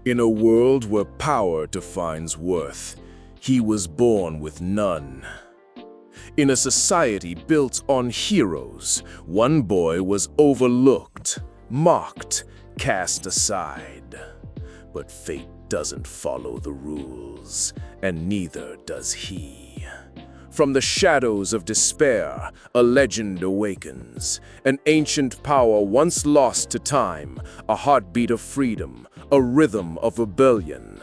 In a world where power defines worth, he was born with none. In a society built on heroes, one boy was overlooked, mocked, cast aside. But fate doesn't follow the rules, and neither does he. From the shadows of despair, a legend awakens. An ancient power once lost to time, a heartbeat of freedom, a rhythm of rebellion.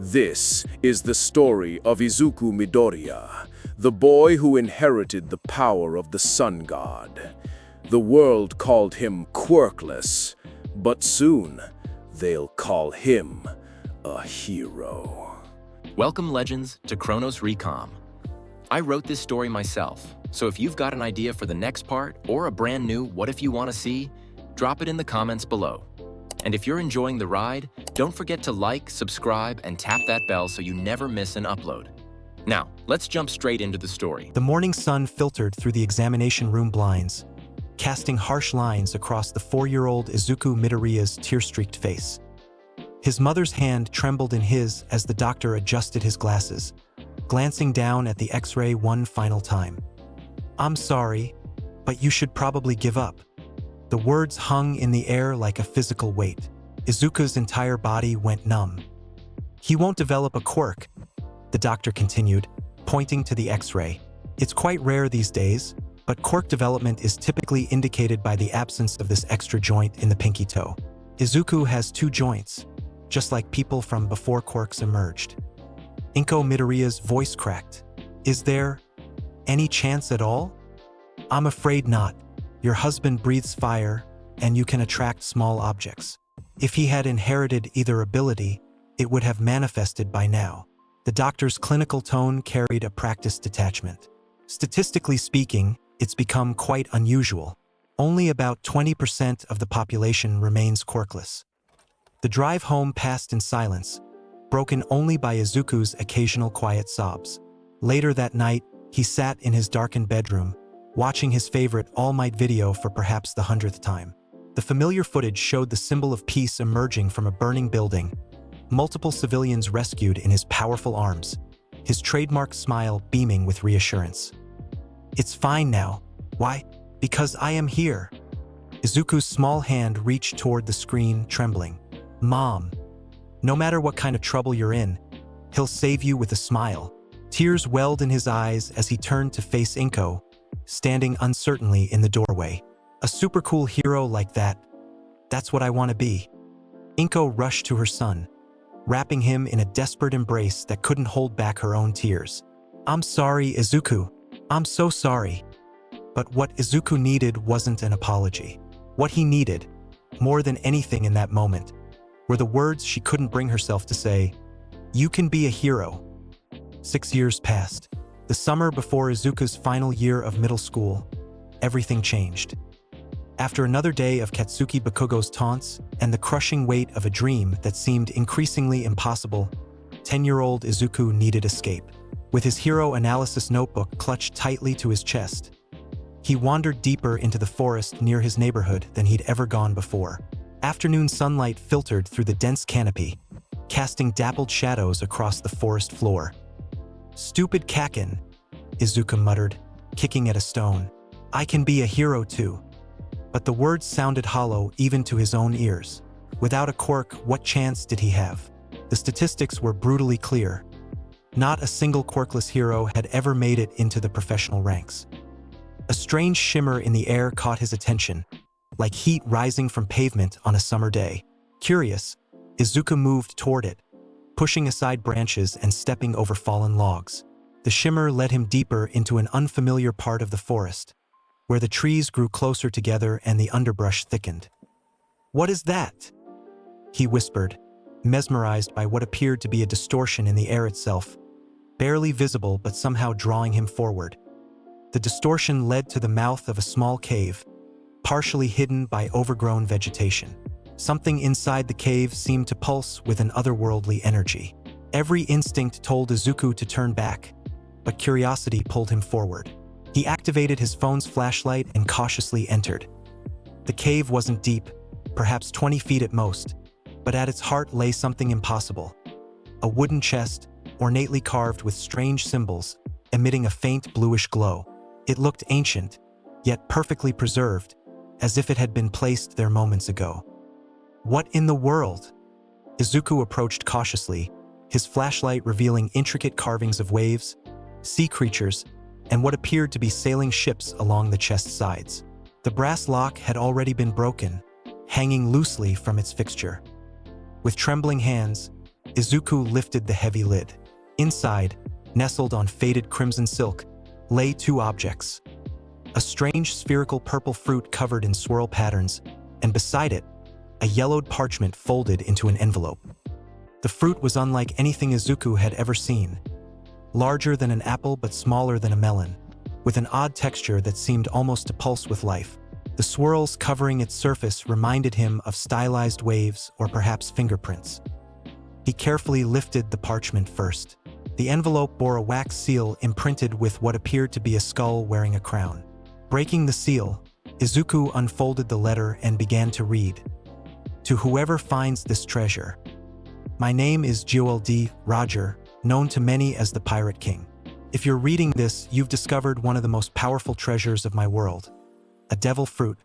This is the story of Izuku Midoriya, the boy who inherited the power of the sun god. The world called him Quirkless, but soon they'll call him a hero. Welcome, Legends, to Chronos Recom. I wrote this story myself, so if you've got an idea for the next part or a brand new what if you want to see, drop it in the comments below. And if you're enjoying the ride, don't forget to like, subscribe, and tap that bell so you never miss an upload. Now, let's jump straight into the story. The morning sun filtered through the examination room blinds, casting harsh lines across the 4-year-old Izuku Midoriya's tear-streaked face. His mother's hand trembled in his as the doctor adjusted his glasses, glancing down at the X-ray one final time. "I'm sorry, but you should probably give up." The words hung in the air like a physical weight. Izuku's entire body went numb. "He won't develop a quirk," the doctor continued, pointing to the X-ray. "It's quite rare these days, but quirk development is typically indicated by the absence of this extra joint in the pinky toe. Izuku has 2 joints, just like people from before quirks emerged." Izuku Midoriya's voice cracked. "Is there any chance at all?" "I'm afraid not. Your husband breathes fire, and you can attract small objects. If he had inherited either ability, it would have manifested by now." The doctor's clinical tone carried a practiced detachment. "Statistically speaking, it's become quite unusual. Only about 20% of the population remains quirkless." The drive home passed in silence, broken only by Izuku's occasional quiet sobs. Later that night, he sat in his darkened bedroom, watching his favorite All Might video for perhaps the 100th time. The familiar footage showed the symbol of peace emerging from a burning building, multiple civilians rescued in his powerful arms, his trademark smile beaming with reassurance. "It's fine now. Why? Because I am here." Izuku's small hand reached toward the screen, trembling. "Mom, no matter what kind of trouble you're in, he'll save you with a smile." Tears welled in his eyes as he turned to face Inko, standing uncertainly in the doorway. "A super cool hero like that. That's what I want to be." Inko rushed to her son, wrapping him in a desperate embrace that couldn't hold back her own tears. "I'm sorry, Izuku. I'm so sorry." But what Izuku needed wasn't an apology. What he needed, more than anything in that moment, were the words she couldn't bring herself to say. "You can be a hero." 6 years passed. The summer before Izuku's final year of middle school, everything changed. After another day of Katsuki Bakugo's taunts and the crushing weight of a dream that seemed increasingly impossible, 10-year-old Izuku needed escape. With his hero analysis notebook clutched tightly to his chest, he wandered deeper into the forest near his neighborhood than he'd ever gone before. Afternoon sunlight filtered through the dense canopy, casting dappled shadows across the forest floor. "Stupid Kakin," Izuku muttered, kicking at a stone. "I can be a hero too." But the words sounded hollow even to his own ears. Without a quirk, what chance did he have? The statistics were brutally clear. Not a single quirkless hero had ever made it into the professional ranks. A strange shimmer in the air caught his attention, like heat rising from pavement on a summer day. Curious, Izuku moved toward it, pushing aside branches and stepping over fallen logs. The shimmer led him deeper into an unfamiliar part of the forest, where the trees grew closer together and the underbrush thickened. "What is that?" he whispered, mesmerized by what appeared to be a distortion in the air itself, barely visible but somehow drawing him forward. The distortion led to the mouth of a small cave, partially hidden by overgrown vegetation. Something inside the cave seemed to pulse with an otherworldly energy. Every instinct told Izuku to turn back, but curiosity pulled him forward. He activated his phone's flashlight and cautiously entered. The cave wasn't deep, perhaps 20 feet at most, but at its heart lay something impossible. A wooden chest, ornately carved with strange symbols, emitting a faint bluish glow. It looked ancient, yet perfectly preserved, as if it had been placed there moments ago. What in the world? Izuku approached cautiously, his flashlight revealing intricate carvings of waves, sea creatures, and what appeared to be sailing ships along the chest's sides. The brass lock had already been broken, hanging loosely from its fixture. With trembling hands, Izuku lifted the heavy lid. Inside, nestled on faded crimson silk, lay two objects. A strange spherical purple fruit covered in swirl patterns, and beside it, a yellowed parchment folded into an envelope. The fruit was unlike anything Izuku had ever seen. Larger than an apple but smaller than a melon, with an odd texture that seemed almost to pulse with life. The swirls covering its surface reminded him of stylized waves or perhaps fingerprints. He carefully lifted the parchment first. The envelope bore a wax seal imprinted with what appeared to be a skull wearing a crown. Breaking the seal, Izuku unfolded the letter and began to read. To whoever finds this treasure. My name is GOLD Roger, known to many as the Pirate King. If you're reading this, you've discovered one of the most powerful treasures of my world. A devil fruit,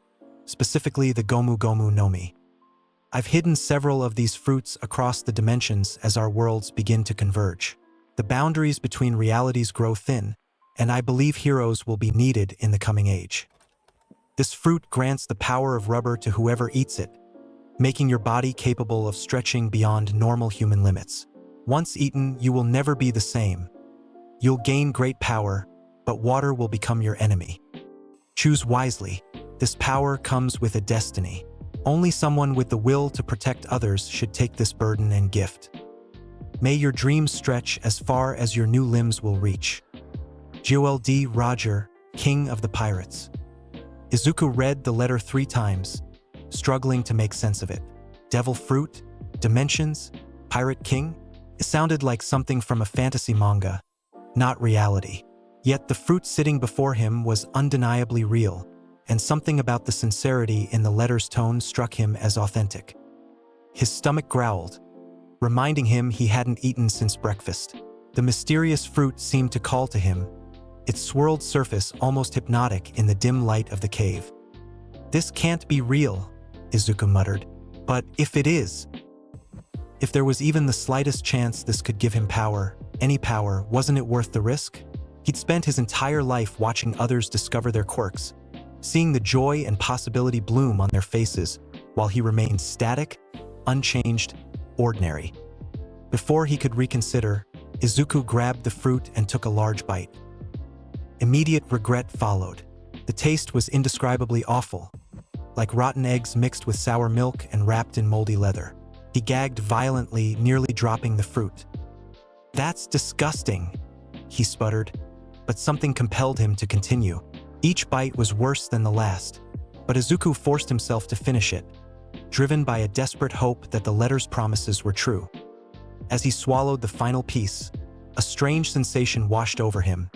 specifically the GOMU no Mi. I've hidden several of these fruits across the dimensions as our worlds begin to converge. The boundaries between realities grow thin, and I believe heroes will be needed in the coming age. This fruit grants the power of rubber to whoever eats it, making your body capable of stretching beyond normal human limits. Once eaten, you will never be the same. You'll gain great power, but water will become your enemy. Choose wisely. This power comes with a destiny. Only someone with the will to protect others should take this burden and gift. May your dreams stretch as far as your new limbs will reach. GOLD Roger, King of the Pirates. Izuku read the letter 3 times, struggling to make sense of it. Devil fruit? Dimensions? Pirate King? It sounded like something from a fantasy manga, not reality. Yet the fruit sitting before him was undeniably real, and something about the sincerity in the letter's tone struck him as authentic. His stomach growled, reminding him he hadn't eaten since breakfast. The mysterious fruit seemed to call to him, its swirled surface almost hypnotic in the dim light of the cave. This can't be real, Izuku muttered. But if it is, if there was even the slightest chance this could give him power, any power, wasn't it worth the risk? He'd spent his entire life watching others discover their quirks, seeing the joy and possibility bloom on their faces, while he remained static, unchanged, ordinary. Before he could reconsider, Izuku grabbed the fruit and took a large bite. Immediate regret followed. The taste was indescribably awful, like rotten eggs mixed with sour milk and wrapped in moldy leather. He gagged violently, nearly dropping the fruit. That's disgusting, he sputtered, but something compelled him to continue. Each bite was worse than the last, but Izuku forced himself to finish it, driven by a desperate hope that the letter's promises were true. As he swallowed the final piece, a strange sensation washed over him.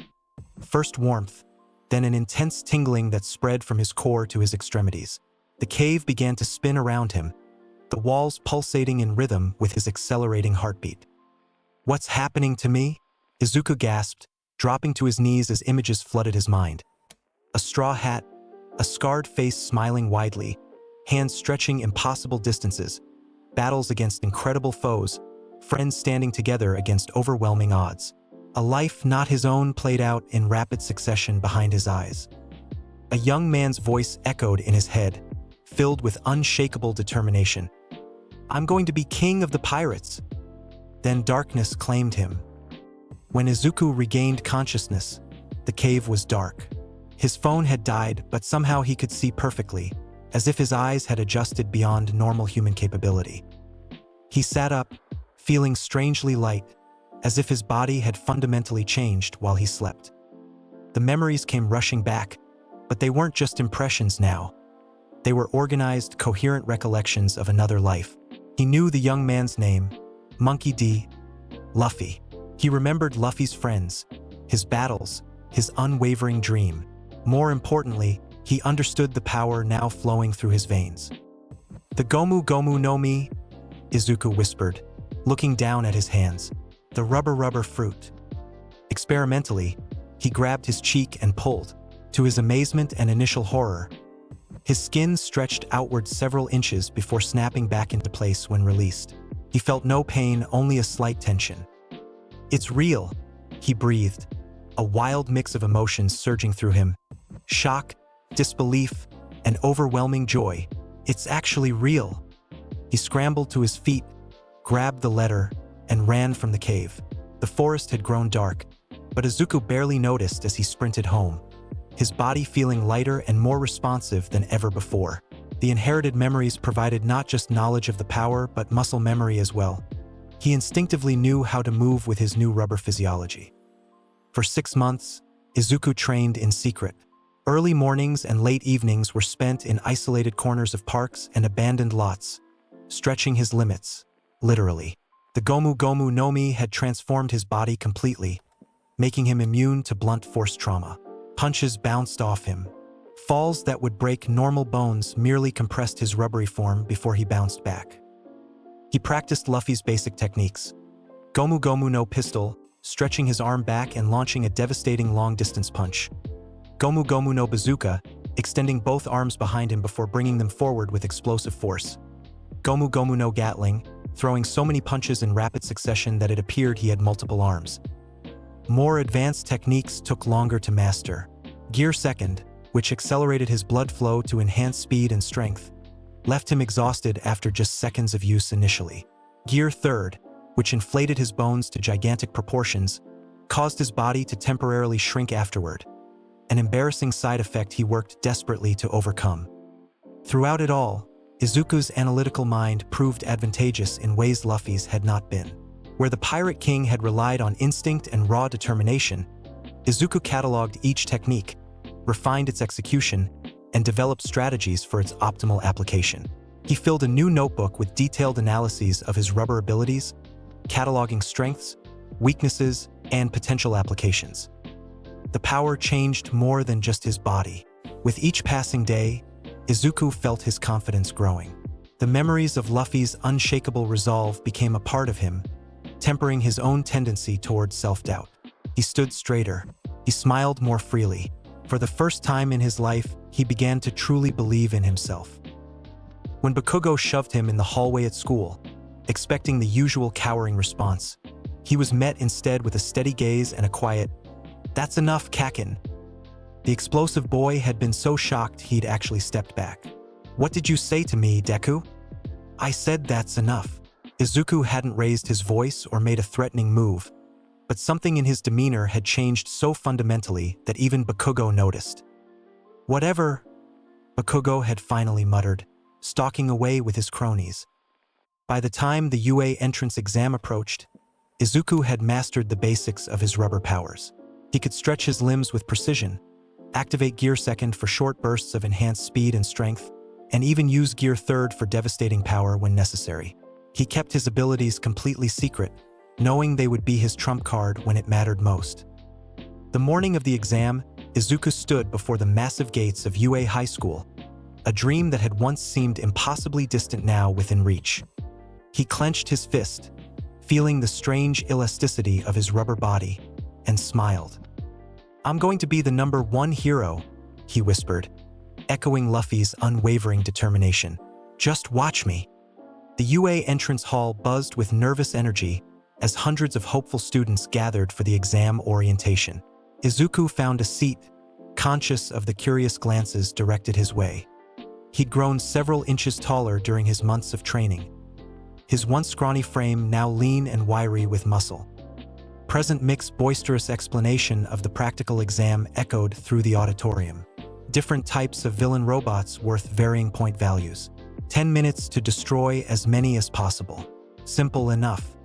First warmth, then an intense tingling that spread from his core to his extremities. The cave began to spin around him, the walls pulsating in rhythm with his accelerating heartbeat. What's happening to me? Izuku gasped, dropping to his knees as images flooded his mind. A straw hat, a scarred face smiling widely, hands stretching impossible distances, battles against incredible foes, friends standing together against overwhelming odds. A life not his own played out in rapid succession behind his eyes. A young man's voice echoed in his head, filled with unshakable determination. I'm going to be king of the pirates. Then darkness claimed him. When Izuku regained consciousness, the cave was dark. His phone had died, but somehow he could see perfectly, as if his eyes had adjusted beyond normal human capability. He sat up, feeling strangely light, as if his body had fundamentally changed while he slept. The memories came rushing back, but they weren't just impressions now. They were organized, coherent recollections of another life. He knew the young man's name, Monkey D. Luffy. He remembered Luffy's friends, his battles, his unwavering dream. More importantly, he understood the power now flowing through his veins. The GOMU no Mi, Izuku whispered, looking down at his hands. The rubber fruit. Experimentally, he grabbed his cheek and pulled. To his amazement and initial horror, his skin stretched outward several inches before snapping back into place when released. He felt no pain, only a slight tension. "It's real," he breathed, a wild mix of emotions surging through him. Shock, disbelief, and overwhelming joy. "It's actually real." He scrambled to his feet, grabbed the letter, and ran from the cave. The forest had grown dark, but Izuku barely noticed as he sprinted home, his body feeling lighter and more responsive than ever before. The inherited memories provided not just knowledge of the power, but muscle memory as well. He instinctively knew how to move with his new rubber physiology. For 6 months, Izuku trained in secret. Early mornings and late evenings were spent in isolated corners of parks and abandoned lots, stretching his limits, literally. The GOMU no Mi had transformed his body completely, making him immune to blunt force trauma. Punches bounced off him. Falls that would break normal bones merely compressed his rubbery form before he bounced back. He practiced Luffy's basic techniques. GOMU no pistol, stretching his arm back and launching a devastating long-distance punch. GOMU no bazooka, extending both arms behind him before bringing them forward with explosive force. GOMU no Gatling, throwing so many punches in rapid succession that it appeared he had multiple arms. More advanced techniques took longer to master. Gear Second, which accelerated his blood flow to enhance speed and strength, left him exhausted after just seconds of use initially. Gear Third, which inflated his bones to gigantic proportions, caused his body to temporarily shrink afterward, an embarrassing side effect he worked desperately to overcome. Throughout it all, Izuku's analytical mind proved advantageous in ways Luffy's had not been. Where the Pirate King had relied on instinct and raw determination, Izuku cataloged each technique, refined its execution, and developed strategies for its optimal application. He filled a new notebook with detailed analyses of his rubber abilities, cataloging strengths, weaknesses, and potential applications. The power changed more than just his body. With each passing day, Izuku felt his confidence growing. The memories of Luffy's unshakable resolve became a part of him, tempering his own tendency toward self-doubt. He stood straighter. He smiled more freely. For the first time in his life, he began to truly believe in himself. When Bakugo shoved him in the hallway at school, expecting the usual cowering response, he was met instead with a steady gaze and a quiet, "That's enough, Kakin." The explosive boy had been so shocked he'd actually stepped back. "What did you say to me, Deku?" "I said that's enough." Izuku hadn't raised his voice or made a threatening move, but something in his demeanor had changed so fundamentally that even Bakugo noticed. "Whatever," Bakugo had finally muttered, stalking away with his cronies. By the time the UA entrance exam approached, Izuku had mastered the basics of his rubber powers. He could stretch his limbs with precision, activate Gear Second for short bursts of enhanced speed and strength, and even use Gear Third for devastating power when necessary. He kept his abilities completely secret, knowing they would be his trump card when it mattered most. The morning of the exam, Izuku stood before the massive gates of UA High School, a dream that had once seemed impossibly distant now within reach. He clenched his fist, feeling the strange elasticity of his rubber body, and smiled. "I'm going to be the #1 hero," he whispered, echoing Luffy's unwavering determination. "Just watch me." The UA entrance hall buzzed with nervous energy as hundreds of hopeful students gathered for the exam orientation. Izuku found a seat, conscious of the curious glances directed his way. He'd grown several inches taller during his months of training, his once scrawny frame now lean and wiry with muscle. Present Mick's boisterous explanation of the practical exam echoed through the auditorium. Different types of villain robots worth varying point values. 10 minutes to destroy as many as possible. Simple enough.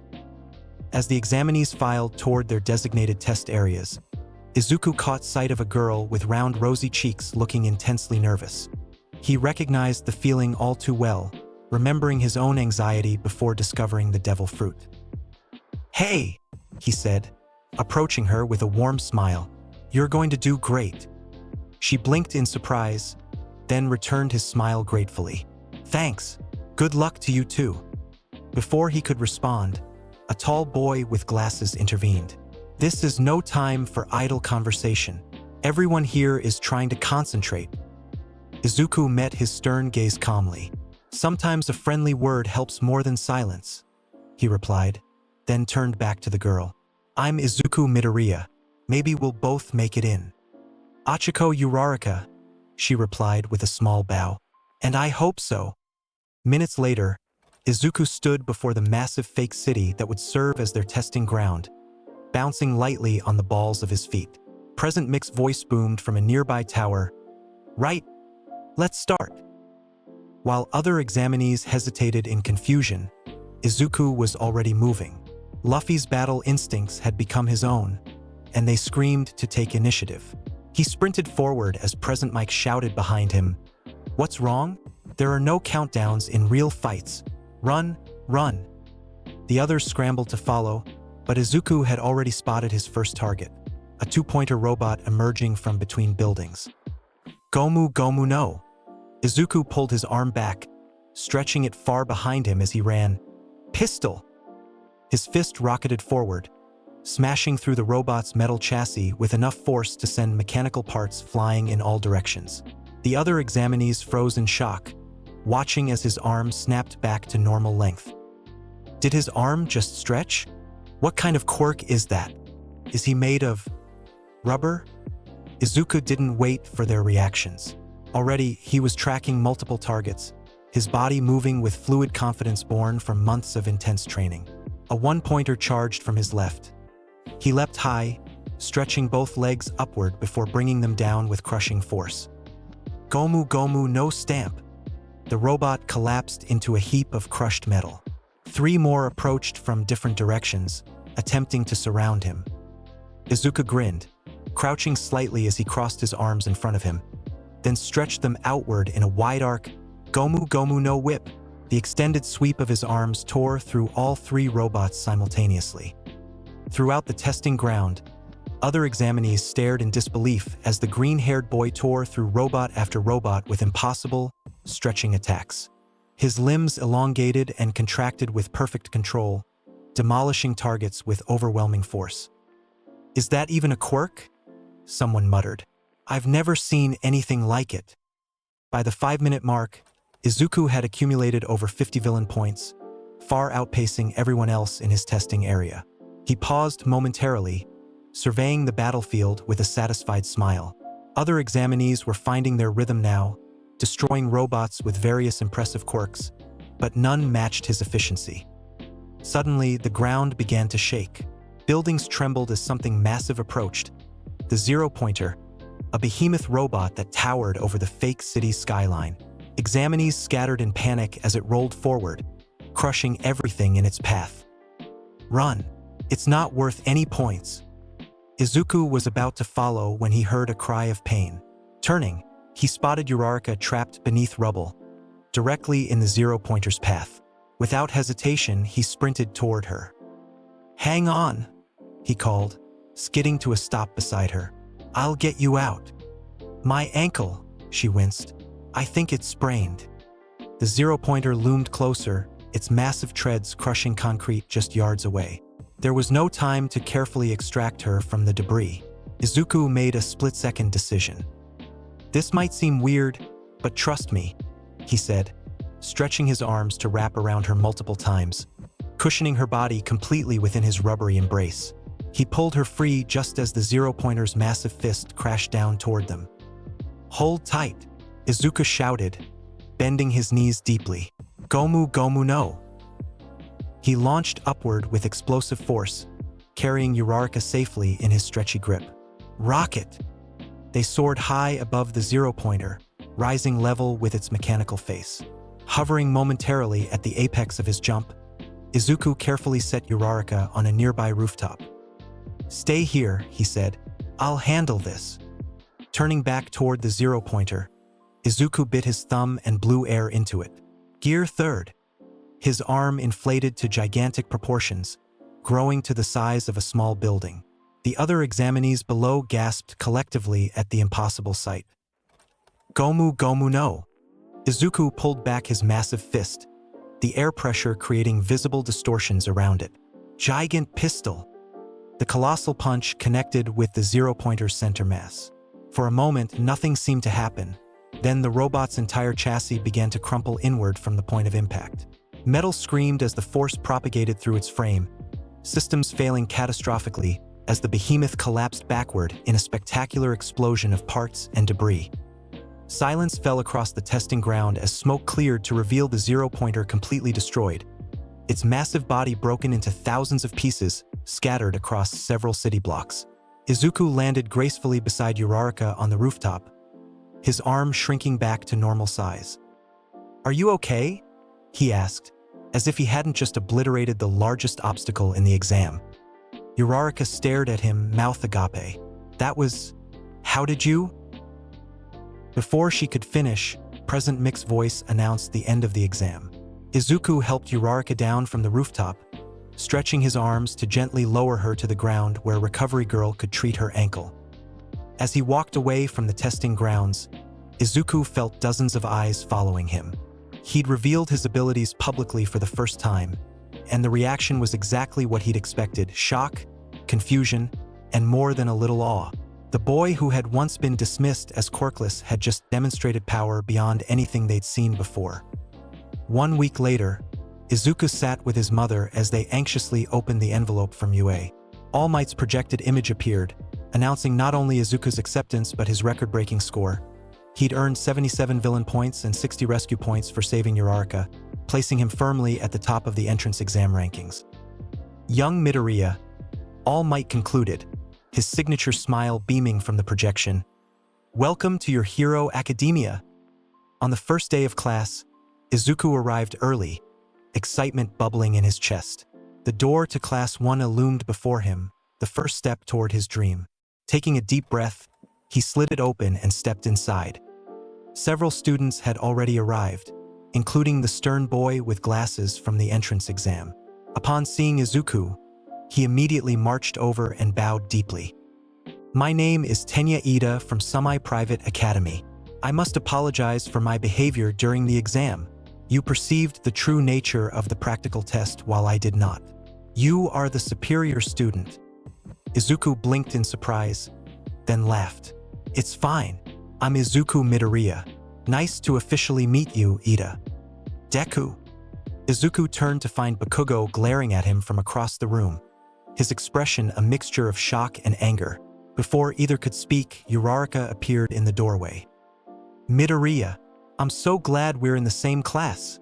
As the examinees filed toward their designated test areas, Izuku caught sight of a girl with round rosy cheeks looking intensely nervous. He recognized the feeling all too well, remembering his own anxiety before discovering the devil fruit. "Hey," he said, approaching her with a warm smile. "You're going to do great." She blinked in surprise, then returned his smile gratefully. "Thanks. Good luck to you too." Before he could respond, a tall boy with glasses intervened. "This is no time for idle conversation. Everyone here is trying to concentrate." Izuku met his stern gaze calmly. "Sometimes a friendly word helps more than silence," he replied, then turned back to the girl. "I'm Izuku Midoriya. Maybe we'll both make it in." "Achiko Uraraka," she replied with a small bow. "And I hope so." Minutes later, Izuku stood before the massive fake city that would serve as their testing ground, bouncing lightly on the balls of his feet. Present Mick's voice boomed from a nearby tower. "Right, let's start." While other examinees hesitated in confusion, Izuku was already moving. Luffy's battle instincts had become his own, and they screamed to take initiative. He sprinted forward as Present Mike shouted behind him, "What's wrong? There are no countdowns in real fights. Run, run." The others scrambled to follow, but Izuku had already spotted his first target, a two-pointer robot emerging from between buildings. "GOMU GOMU no." Izuku pulled his arm back, stretching it far behind him as he ran. "Pistol!" His fist rocketed forward, smashing through the robot's metal chassis with enough force to send mechanical parts flying in all directions. The other examinees froze in shock, watching as his arm snapped back to normal length. Did his arm just stretch? What kind of quirk is that? Is he made of rubber? Izuku didn't wait for their reactions. Already, he was tracking multiple targets, his body moving with fluid confidence born from months of intense training. A one-pointer charged from his left. He leapt high, stretching both legs upward before bringing them down with crushing force. "GOMU GOMU no stamp." The robot collapsed into a heap of crushed metal. 3 more approached from different directions, attempting to surround him. Izuku grinned, crouching slightly as he crossed his arms in front of him, then stretched them outward in a wide arc. "GOMU GOMU no whip." The extended sweep of his arms tore through all 3 robots simultaneously. Throughout the testing ground, other examinees stared in disbelief as the green-haired boy tore through robot after robot with impossible, stretching attacks. His limbs elongated and contracted with perfect control, demolishing targets with overwhelming force. "Is that even a quirk?" someone muttered. "I've never seen anything like it." By the 5-minute mark, Izuku had accumulated over 50 villain points, far outpacing everyone else in his testing area. He paused momentarily, surveying the battlefield with a satisfied smile. Other examinees were finding their rhythm now, destroying robots with various impressive quirks, but none matched his efficiency. Suddenly, the ground began to shake. Buildings trembled as something massive approached. The zero-pointer, a behemoth robot that towered over the fake city's skyline. Examinees scattered in panic as it rolled forward, crushing everything in its path. "Run! It's not worth any points." Izuku was about to follow when he heard a cry of pain. Turning, he spotted Uraraka trapped beneath rubble, directly in the zero-pointer's path. Without hesitation, he sprinted toward her. "Hang on," he called, skidding to a stop beside her. "I'll get you out." "My ankle," she winced. "I think it's sprained." The zero-pointer loomed closer, its massive treads crushing concrete just yards away. There was no time to carefully extract her from the debris. Izuku made a split-second decision. "This might seem weird, but trust me," he said, stretching his arms to wrap around her multiple times, cushioning her body completely within his rubbery embrace. He pulled her free just as the zero-pointer's massive fist crashed down toward them. "Hold tight," Izuku shouted, bending his knees deeply. "GOMU GOMU no." He launched upward with explosive force, carrying Uraraka safely in his stretchy grip. "Rocket!" They soared high above the zero-pointer, rising level with its mechanical face. Hovering momentarily at the apex of his jump, Izuku carefully set Uraraka on a nearby rooftop. "Stay here," he said. "I'll handle this." Turning back toward the zero-pointer, Izuku bit his thumb and blew air into it. Gear 3rd. His arm inflated to gigantic proportions, growing to the size of a small building. The other examinees below gasped collectively at the impossible sight. "GOMU GOMU no." Izuku pulled back his massive fist, the air pressure creating visible distortions around it. Gigant pistol. The colossal punch connected with the zero-pointer's center mass. For a moment, nothing seemed to happen. Then the robot's entire chassis began to crumple inward from the point of impact. Metal screamed as the force propagated through its frame, systems failing catastrophically as the behemoth collapsed backward in a spectacular explosion of parts and debris. Silence fell across the testing ground as smoke cleared to reveal the zero-pointer completely destroyed, its massive body broken into thousands of pieces, scattered across several city blocks. Izuku landed gracefully beside Uraraka on the rooftop, his arm shrinking back to normal size. "Are you okay?" he asked, as if he hadn't just obliterated the largest obstacle in the exam. Uraraka stared at him, mouth agape. "That was... how did you?" Before she could finish, Present Mick's voice announced the end of the exam. Izuku helped Uraraka down from the rooftop, stretching his arms to gently lower her to the ground where Recovery Girl could treat her ankle. As he walked away from the testing grounds, Izuku felt dozens of eyes following him. He'd revealed his abilities publicly for the first time, and the reaction was exactly what he'd expected: shock, confusion, and more than a little awe. The boy who had once been dismissed as Quirkless had just demonstrated power beyond anything they'd seen before. 1 week later, Izuku sat with his mother as they anxiously opened the envelope from UA. All Might's projected image appeared, announcing not only Izuku's acceptance but his record-breaking score. He'd earned 77 villain points and 60 rescue points for saving Uraraka, placing him firmly at the top of the entrance exam rankings. Young Midoriya, All Might concluded, his signature smile beaming from the projection. "Welcome to your hero academia." On the first day of class, Izuku arrived early, excitement bubbling in his chest. The door to Class 1 loomed before him, the first step toward his dream. Taking a deep breath, he slid it open and stepped inside. Several students had already arrived, including the stern boy with glasses from the entrance exam. Upon seeing Izuku, he immediately marched over and bowed deeply. "My name is Tenya Ida from Semi-Private Academy. I must apologize for my behavior during the exam. You perceived the true nature of the practical test while I did not. You are the superior student." Izuku blinked in surprise, then laughed. "It's fine. I'm Izuku Midoriya. Nice to officially meet you, Ida." "Deku." Izuku turned to find Bakugo glaring at him from across the room, his expression a mixture of shock and anger. Before either could speak, Uraraka appeared in the doorway. "Midoriya, I'm so glad we're in the same class,"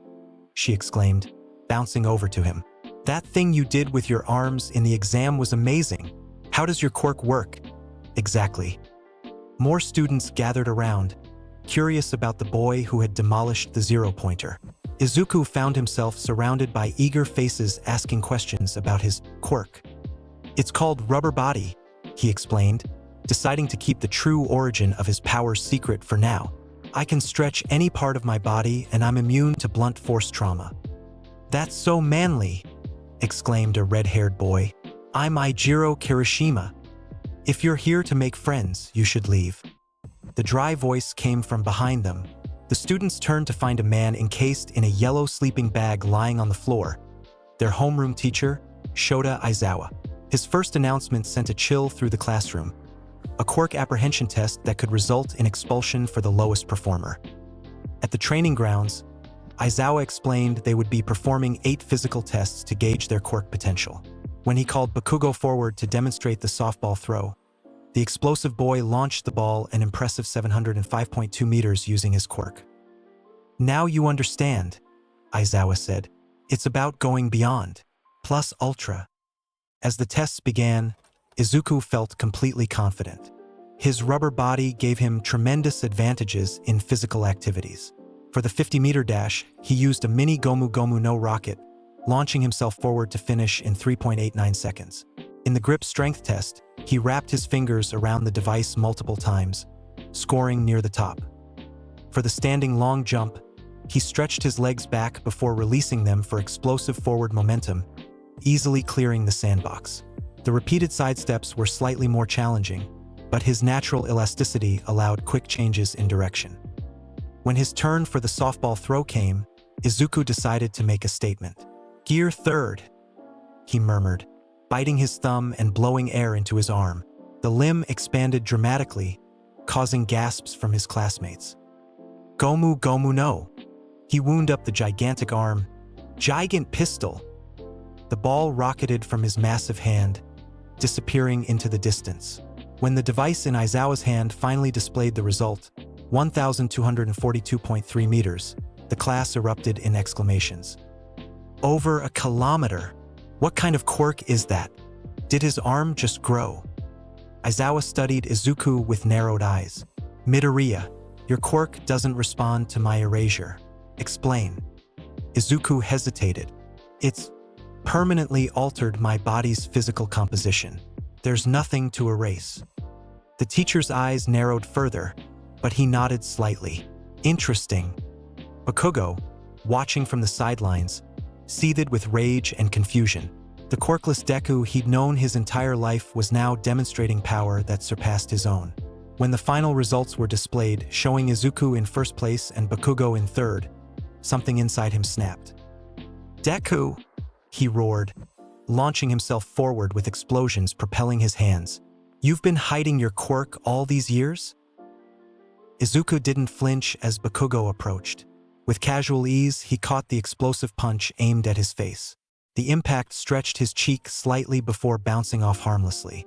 she exclaimed, bouncing over to him. "That thing you did with your arms in the exam was amazing. How does your quirk work?" "Exactly." More students gathered around, curious about the boy who had demolished the zero-pointer. Izuku found himself surrounded by eager faces asking questions about his quirk. "It's called rubber body," he explained, deciding to keep the true origin of his powers secret for now. "I can stretch any part of my body and I'm immune to blunt force trauma." "That's so manly," exclaimed a red-haired boy. "I'm Eijiro Kirishima. If you're here to make friends, you should leave." The dry voice came from behind them. The students turned to find a man encased in a yellow sleeping bag lying on the floor. Their homeroom teacher, Shota Aizawa. His first announcement sent a chill through the classroom. A quirk apprehension test that could result in expulsion for the lowest performer. At the training grounds, Aizawa explained they would be performing 8 physical tests to gauge their quirk potential. When he called Bakugo forward to demonstrate the softball throw, the explosive boy launched the ball an impressive 705.2 meters using his quirk. "Now you understand," Aizawa said. "It's about going beyond. Plus ultra." As the tests began, Izuku felt completely confident. His rubber body gave him tremendous advantages in physical activities. For the 50-meter dash, he used a mini GOMU no rocket, launching himself forward to finish in 3.89 seconds. In the grip strength test, he wrapped his fingers around the device multiple times, scoring near the top. For the standing long jump, he stretched his legs back before releasing them for explosive forward momentum, easily clearing the sandbox. The repeated sidesteps were slightly more challenging, but his natural elasticity allowed quick changes in direction. When his turn for the softball throw came, Izuku decided to make a statement. "Gear third," he murmured, biting his thumb and blowing air into his arm. The limb expanded dramatically, causing gasps from his classmates. "Gomu Gomu no." He wound up the gigantic arm. "Gigant pistol." The ball rocketed from his massive hand, disappearing into the distance. When the device in Aizawa's hand finally displayed the result, 1,242.3 meters, the class erupted in exclamations. "Over a kilometer! What kind of quirk is that? Did his arm just grow?" Aizawa studied Izuku with narrowed eyes. "Midoriya, your quirk doesn't respond to my erasure. Explain." Izuku hesitated. "It's permanently altered my body's physical composition. There's nothing to erase." The teacher's eyes narrowed further, but he nodded slightly. "Interesting." Bakugo, watching from the sidelines, seethed with rage and confusion. The quirkless Deku he'd known his entire life was now demonstrating power that surpassed his own. When the final results were displayed, showing Izuku in first place and Bakugo in third, something inside him snapped. "Deku!" he roared, launching himself forward with explosions propelling his hands. "You've been hiding your quirk all these years?" Izuku didn't flinch as Bakugo approached. With casual ease, he caught the explosive punch aimed at his face. The impact stretched his cheek slightly before bouncing off harmlessly.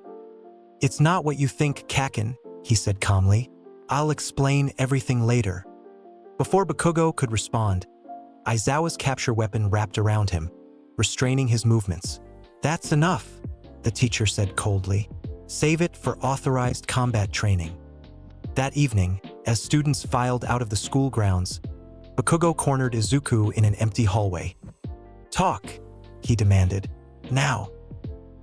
"It's not what you think, Kaken," he said calmly. "I'll explain everything later." Before Bakugo could respond, Aizawa's capture weapon wrapped around him, restraining his movements. "That's enough," the teacher said coldly. "Save it for authorized combat training." That evening, as students filed out of the school grounds, Bakugo cornered Izuku in an empty hallway. "Talk," he demanded. "Now."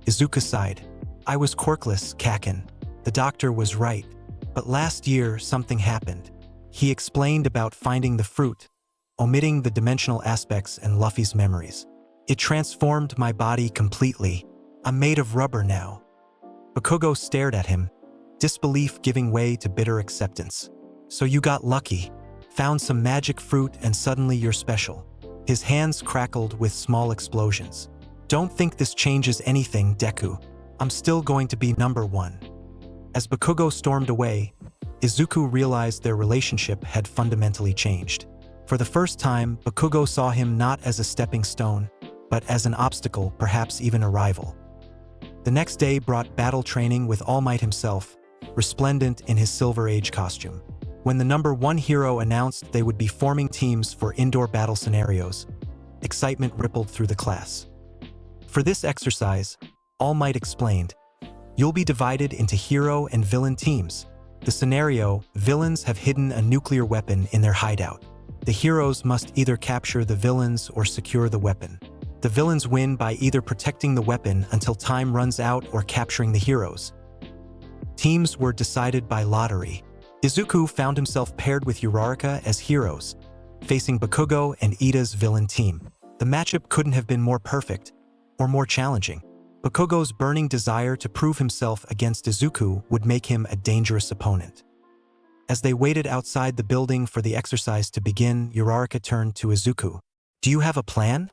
Izuku sighed. "I was quirkless, Kaken. The doctor was right. But last year, something happened." He explained about finding the fruit, omitting the dimensional aspects and Luffy's memories. "It transformed my body completely. I'm made of rubber now." Bakugo stared at him, disbelief giving way to bitter acceptance. "So you got lucky, found some magic fruit and suddenly you're special." His hands crackled with small explosions. "Don't think this changes anything, Deku. I'm still going to be number one." As Bakugo stormed away, Izuku realized their relationship had fundamentally changed. For the first time, Bakugo saw him not as a stepping stone, but as an obstacle, perhaps even a rival. The next day brought battle training with All Might himself, resplendent in his Silver Age costume. When the number one hero announced they would be forming teams for indoor battle scenarios, excitement rippled through the class. For this exercise, All Might explained, "You'll be divided into hero and villain teams. The scenario, villains have hidden a nuclear weapon in their hideout. The heroes must either capture the villains or secure the weapon. The villains win by either protecting the weapon until time runs out or capturing the heroes." Teams were decided by lottery. Izuku found himself paired with Uraraka as heroes, facing Bakugo and Ida's villain team. The matchup couldn't have been more perfect, or more challenging. Bakugo's burning desire to prove himself against Izuku would make him a dangerous opponent. As they waited outside the building for the exercise to begin, Uraraka turned to Izuku. "Do you have a plan?"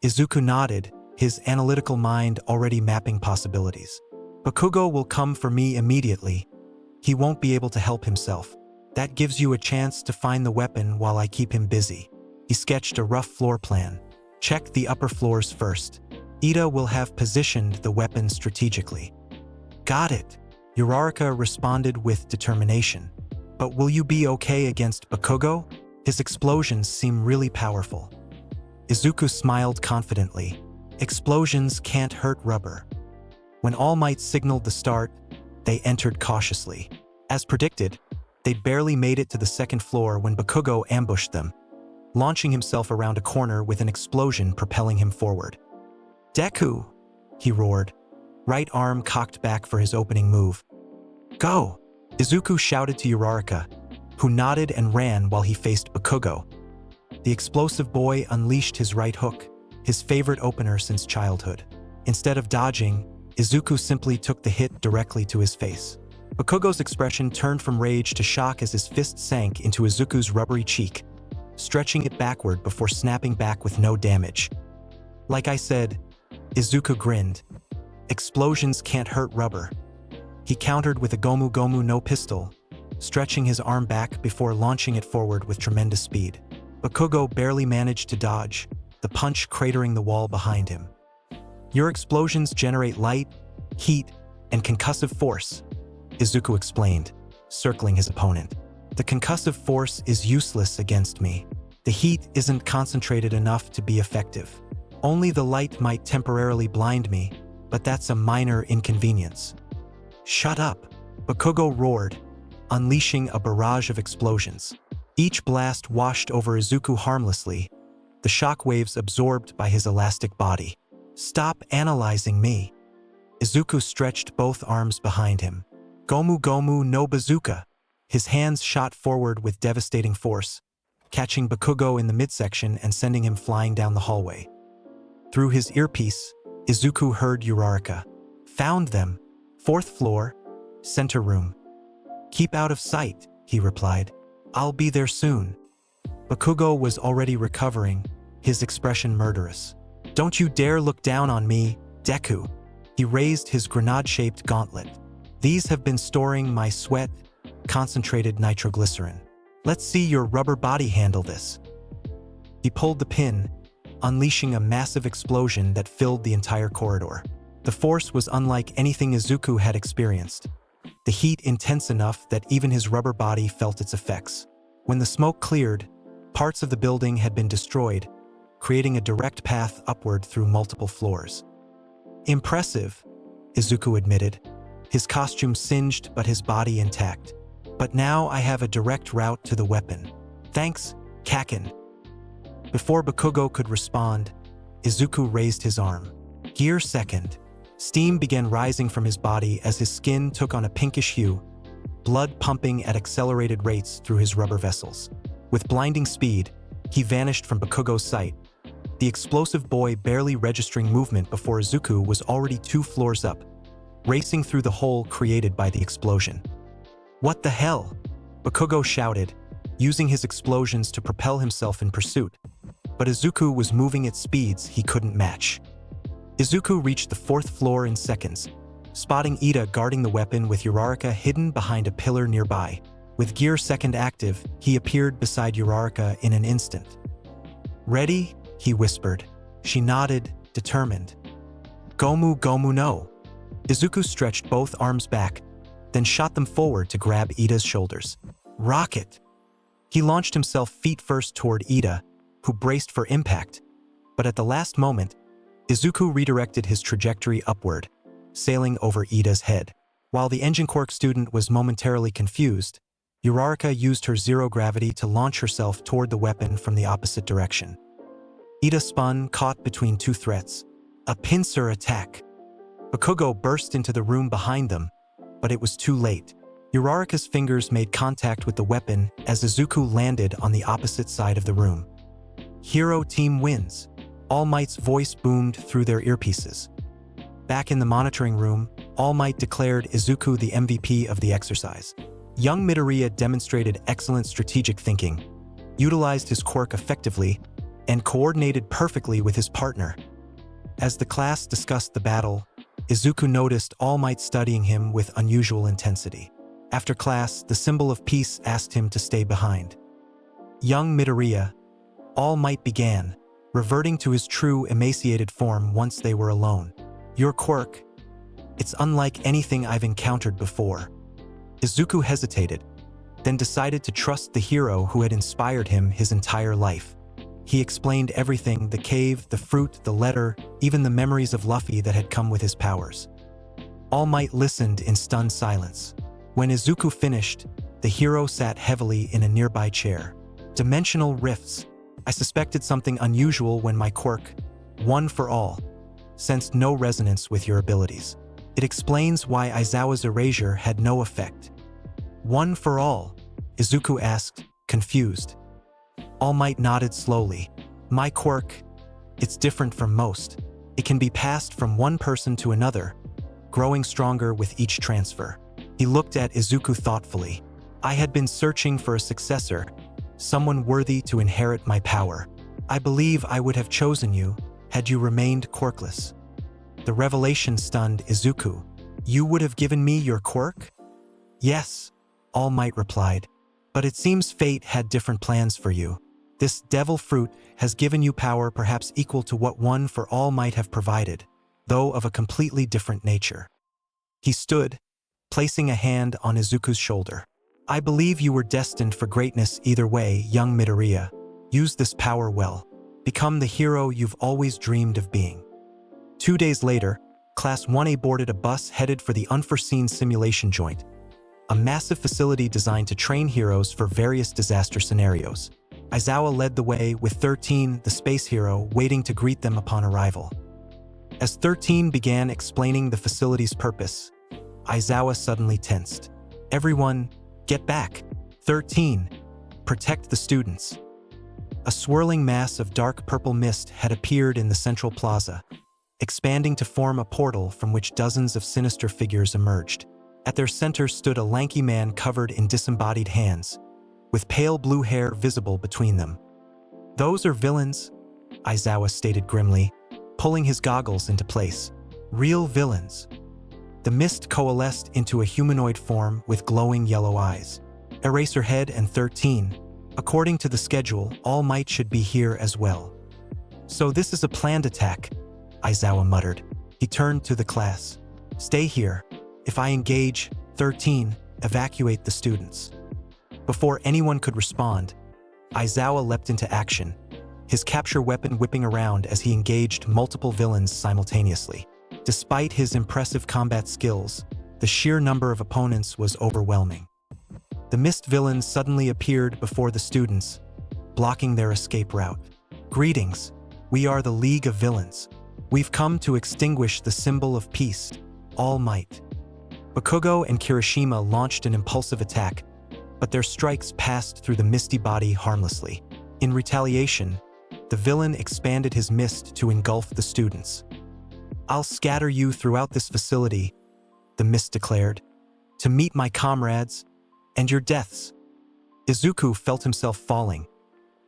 Izuku nodded, his analytical mind already mapping possibilities. "Bakugo will come for me immediately. He won't be able to help himself. That gives you a chance to find the weapon while I keep him busy." He sketched a rough floor plan. "Check the upper floors first. Ida will have positioned the weapon strategically." "Got it," Uraraka responded with determination. "But will you be okay against Bakugo? His explosions seem really powerful." Izuku smiled confidently. "Explosions can't hurt rubber." When All Might signaled the start, they entered cautiously. As predicted, they barely made it to the second floor when Bakugo ambushed them, launching himself around a corner with an explosion propelling him forward. "Deku!" he roared, right arm cocked back for his opening move. "Go!" Izuku shouted to Uraraka, who nodded and ran while he faced Bakugo. The explosive boy unleashed his right hook, his favorite opener since childhood. Instead of dodging, Izuku simply took the hit directly to his face. Bakugo's expression turned from rage to shock as his fist sank into Izuku's rubbery cheek, stretching it backward before snapping back with no damage. Like I said, Izuku grinned. Explosions can't hurt rubber. He countered with a Gomu Gomu no pistol, stretching his arm back before launching it forward with tremendous speed. Bakugo barely managed to dodge, the punch cratering the wall behind him. Your explosions generate light, heat, and concussive force, Izuku explained, circling his opponent. The concussive force is useless against me. The heat isn't concentrated enough to be effective. Only the light might temporarily blind me, but that's a minor inconvenience. Shut up, Bakugo roared, unleashing a barrage of explosions. Each blast washed over Izuku harmlessly, the shock waves absorbed by his elastic body. Stop analyzing me. Izuku stretched both arms behind him. Gomu Gomu no bazooka. His hands shot forward with devastating force, catching Bakugo in the midsection and sending him flying down the hallway. Through his earpiece, Izuku heard Uraraka. Found them. 4th floor, center room. Keep out of sight, he replied. I'll be there soon. Bakugo was already recovering, his expression murderous. Don't you dare look down on me, Deku. He raised his grenade-shaped gauntlet. These have been storing my sweat, concentrated nitroglycerin. Let's see your rubber body handle this. He pulled the pin, unleashing a massive explosion that filled the entire corridor. The force was unlike anything Izuku had experienced. The heat intense enough that even his rubber body felt its effects. When the smoke cleared, parts of the building had been destroyed, creating a direct path upward through multiple floors. Impressive, Izuku admitted, his costume singed but his body intact. But now I have a direct route to the weapon. Thanks, Kaken. Before Bakugo could respond, Izuku raised his arm. Gear second. Steam began rising from his body as his skin took on a pinkish hue, blood pumping at accelerated rates through his rubber vessels. With blinding speed, he vanished from Bakugo's sight, the explosive boy barely registering movement before Izuku was already 2 floors up, racing through the hole created by the explosion. What the hell? Bakugo shouted, using his explosions to propel himself in pursuit, but Izuku was moving at speeds he couldn't match. Izuku reached the 4th floor in seconds, spotting Ida guarding the weapon with Uraraka hidden behind a pillar nearby. With gear second active, he appeared beside Uraraka in an instant. Ready? He whispered. She nodded, determined. Gomu Gomu no. Izuku stretched both arms back, then shot them forward to grab Ida's shoulders. Rocket! He launched himself feet first toward Ida, who braced for impact, but at the last moment, Izuku redirected his trajectory upward, sailing over Ida's head. While the engine quirk student was momentarily confused, Uraraka used her zero gravity to launch herself toward the weapon from the opposite direction. Ida spun, caught between 2 threats. A pincer attack. Bakugo burst into the room behind them, but it was too late. Uraraka's fingers made contact with the weapon as Izuku landed on the opposite side of the room. Hero team wins. All Might's voice boomed through their earpieces. Back in the monitoring room, All Might declared Izuku the MVP of the exercise. Young Midoriya demonstrated excellent strategic thinking, utilized his quirk effectively, and coordinated perfectly with his partner. As the class discussed the battle, Izuku noticed All Might studying him with unusual intensity. After class, the symbol of peace asked him to stay behind. Young Midoriya, All Might began, reverting to his true emaciated form once they were alone. Your quirk, it's unlike anything I've encountered before. Izuku hesitated, then decided to trust the hero who had inspired him his entire life. He explained everything, the cave, the fruit, the letter, even the memories of Luffy that had come with his powers. All Might listened in stunned silence. When Izuku finished, the hero sat heavily in a nearby chair. Dimensional rifts. I suspected something unusual when my quirk, One for All, sensed no resonance with your abilities. It explains why Aizawa's erasure had no effect. One for All? Izuku asked, confused. All Might nodded slowly. My quirk, it's different from most. It can be passed from one person to another, growing stronger with each transfer. He looked at Izuku thoughtfully. I had been searching for a successor, someone worthy to inherit my power. I believe I would have chosen you had you remained quirkless. The revelation stunned Izuku. You would have given me your quirk? Yes, All Might replied. But it seems fate had different plans for you. This devil fruit has given you power perhaps equal to what one for all might have provided, though of a completely different nature. He stood, placing a hand on Izuku's shoulder. I believe you were destined for greatness either way, young Midoriya. Use this power well. Become the hero you've always dreamed of being. 2 days later, Class 1A boarded a bus headed for the unforeseen simulation joint, a massive facility designed to train heroes for various disaster scenarios. Aizawa led the way, with 13, the space hero, waiting to greet them upon arrival. As 13 began explaining the facility's purpose, Aizawa suddenly tensed. Everyone, get back. 13. Protect the students. A swirling mass of dark purple mist had appeared in the central plaza, expanding to form a portal from which dozens of sinister figures emerged. At their center stood a lanky man covered in disembodied hands, with pale blue hair visible between them. Those are villains, Aizawa stated grimly, pulling his goggles into place. Real villains. The mist coalesced into a humanoid form with glowing yellow eyes. Eraserhead and 13. According to the schedule, All Might should be here as well. So this is a planned attack, Aizawa muttered. He turned to the class. Stay here. If I engage, 13, evacuate the students. Before anyone could respond, Aizawa leapt into action, his capture weapon whipping around as he engaged multiple villains simultaneously. Despite his impressive combat skills, the sheer number of opponents was overwhelming. The mist villains suddenly appeared before the students, blocking their escape route. Greetings, we are the League of Villains. We've come to extinguish the symbol of peace, All Might. Bakugo and Kirishima launched an impulsive attack, but their strikes passed through the misty body harmlessly. In retaliation, the villain expanded his mist to engulf the students. I'll scatter you throughout this facility, the mist declared, to meet my comrades and your deaths. Izuku felt himself falling,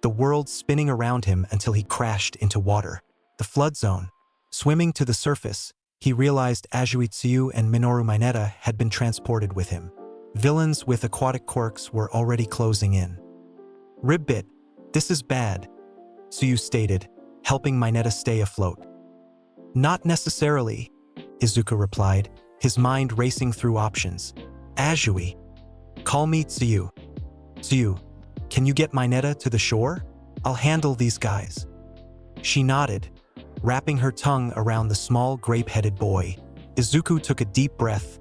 the world spinning around him until he crashed into water. The flood zone. Swimming to the surface, he realized Azuitsuyu and Minoru Mineta had been transported with him. Villains with aquatic quirks were already closing in. Ribbit, this is bad, Tsuyu stated, helping Mineta stay afloat. Not necessarily, Izuku replied, his mind racing through options. Azui. Call me Tsuyu. Tsuyu, can you get Mineta to the shore? I'll handle these guys. She nodded, wrapping her tongue around the small grape-headed boy. Izuku took a deep breath,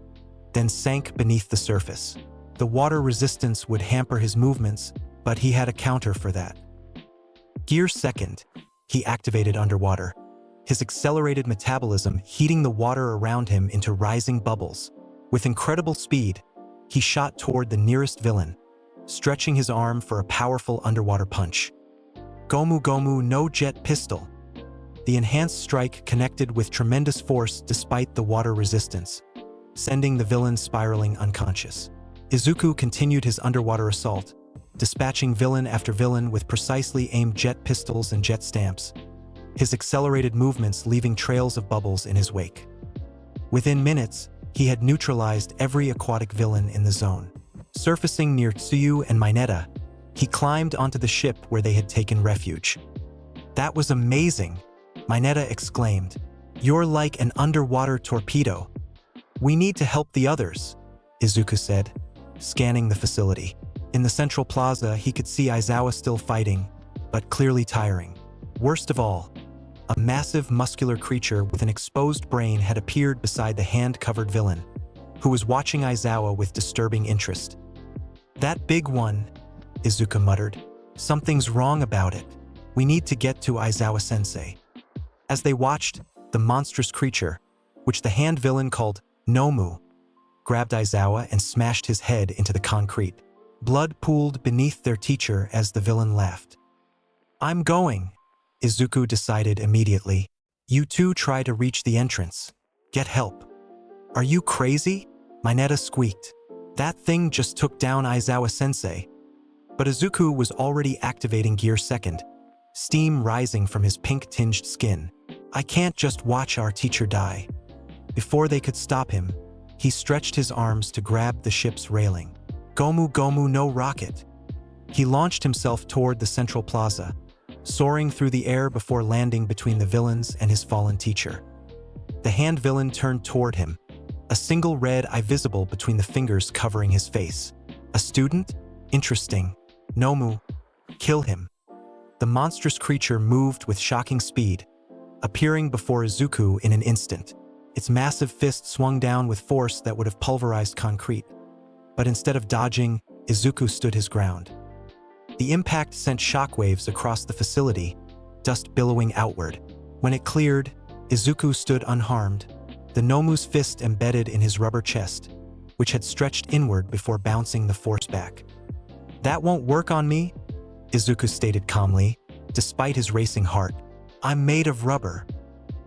then sank beneath the surface. The water resistance would hamper his movements, but he had a counter for that. Gear second, he activated underwater, his accelerated metabolism heating the water around him into rising bubbles. With incredible speed, he shot toward the nearest villain, stretching his arm for a powerful underwater punch. Gomu Gomu no jet pistol. The enhanced strike connected with tremendous force despite the water resistance, sending the villain spiraling unconscious. Izuku continued his underwater assault, dispatching villain after villain with precisely aimed jet pistols and jet stamps, his accelerated movements leaving trails of bubbles in his wake. Within minutes, he had neutralized every aquatic villain in the zone. Surfacing near Tsuyu and Mineta, he climbed onto the ship where they had taken refuge. That was amazing, Mineta exclaimed. You're like an underwater torpedo. We need to help the others, Izuku said, scanning the facility. In the central plaza, he could see Aizawa still fighting, but clearly tiring. Worst of all, a massive muscular creature with an exposed brain had appeared beside the hand-covered villain, who was watching Aizawa with disturbing interest. That big one, Izuku muttered. Something's wrong about it. We need to get to Aizawa-sensei. As they watched, the monstrous creature, which the hand villain called Nomu, grabbed Aizawa and smashed his head into the concrete. Blood pooled beneath their teacher as the villain laughed. I'm going, Izuku decided immediately. You two try to reach the entrance. Get help. Are you crazy? Mineta squeaked. That thing just took down Aizawa-sensei. But Izuku was already activating Gear Second, steam rising from his pink-tinged skin. I can't just watch our teacher die. Before they could stop him, he stretched his arms to grab the ship's railing. Gomu Gomu no rocket. He launched himself toward the central plaza, soaring through the air before landing between the villains and his fallen teacher. The hand villain turned toward him, a single red eye visible between the fingers covering his face. A student? Interesting. Nomu. Kill him. The monstrous creature moved with shocking speed, appearing before Izuku in an instant. Its massive fist swung down with force that would have pulverized concrete. But instead of dodging, Izuku stood his ground. The impact sent shockwaves across the facility, dust billowing outward. When it cleared, Izuku stood unharmed, the Nomu's fist embedded in his rubber chest, which had stretched inward before bouncing the force back. That won't work on me, Izuku stated calmly, despite his racing heart. I'm made of rubber.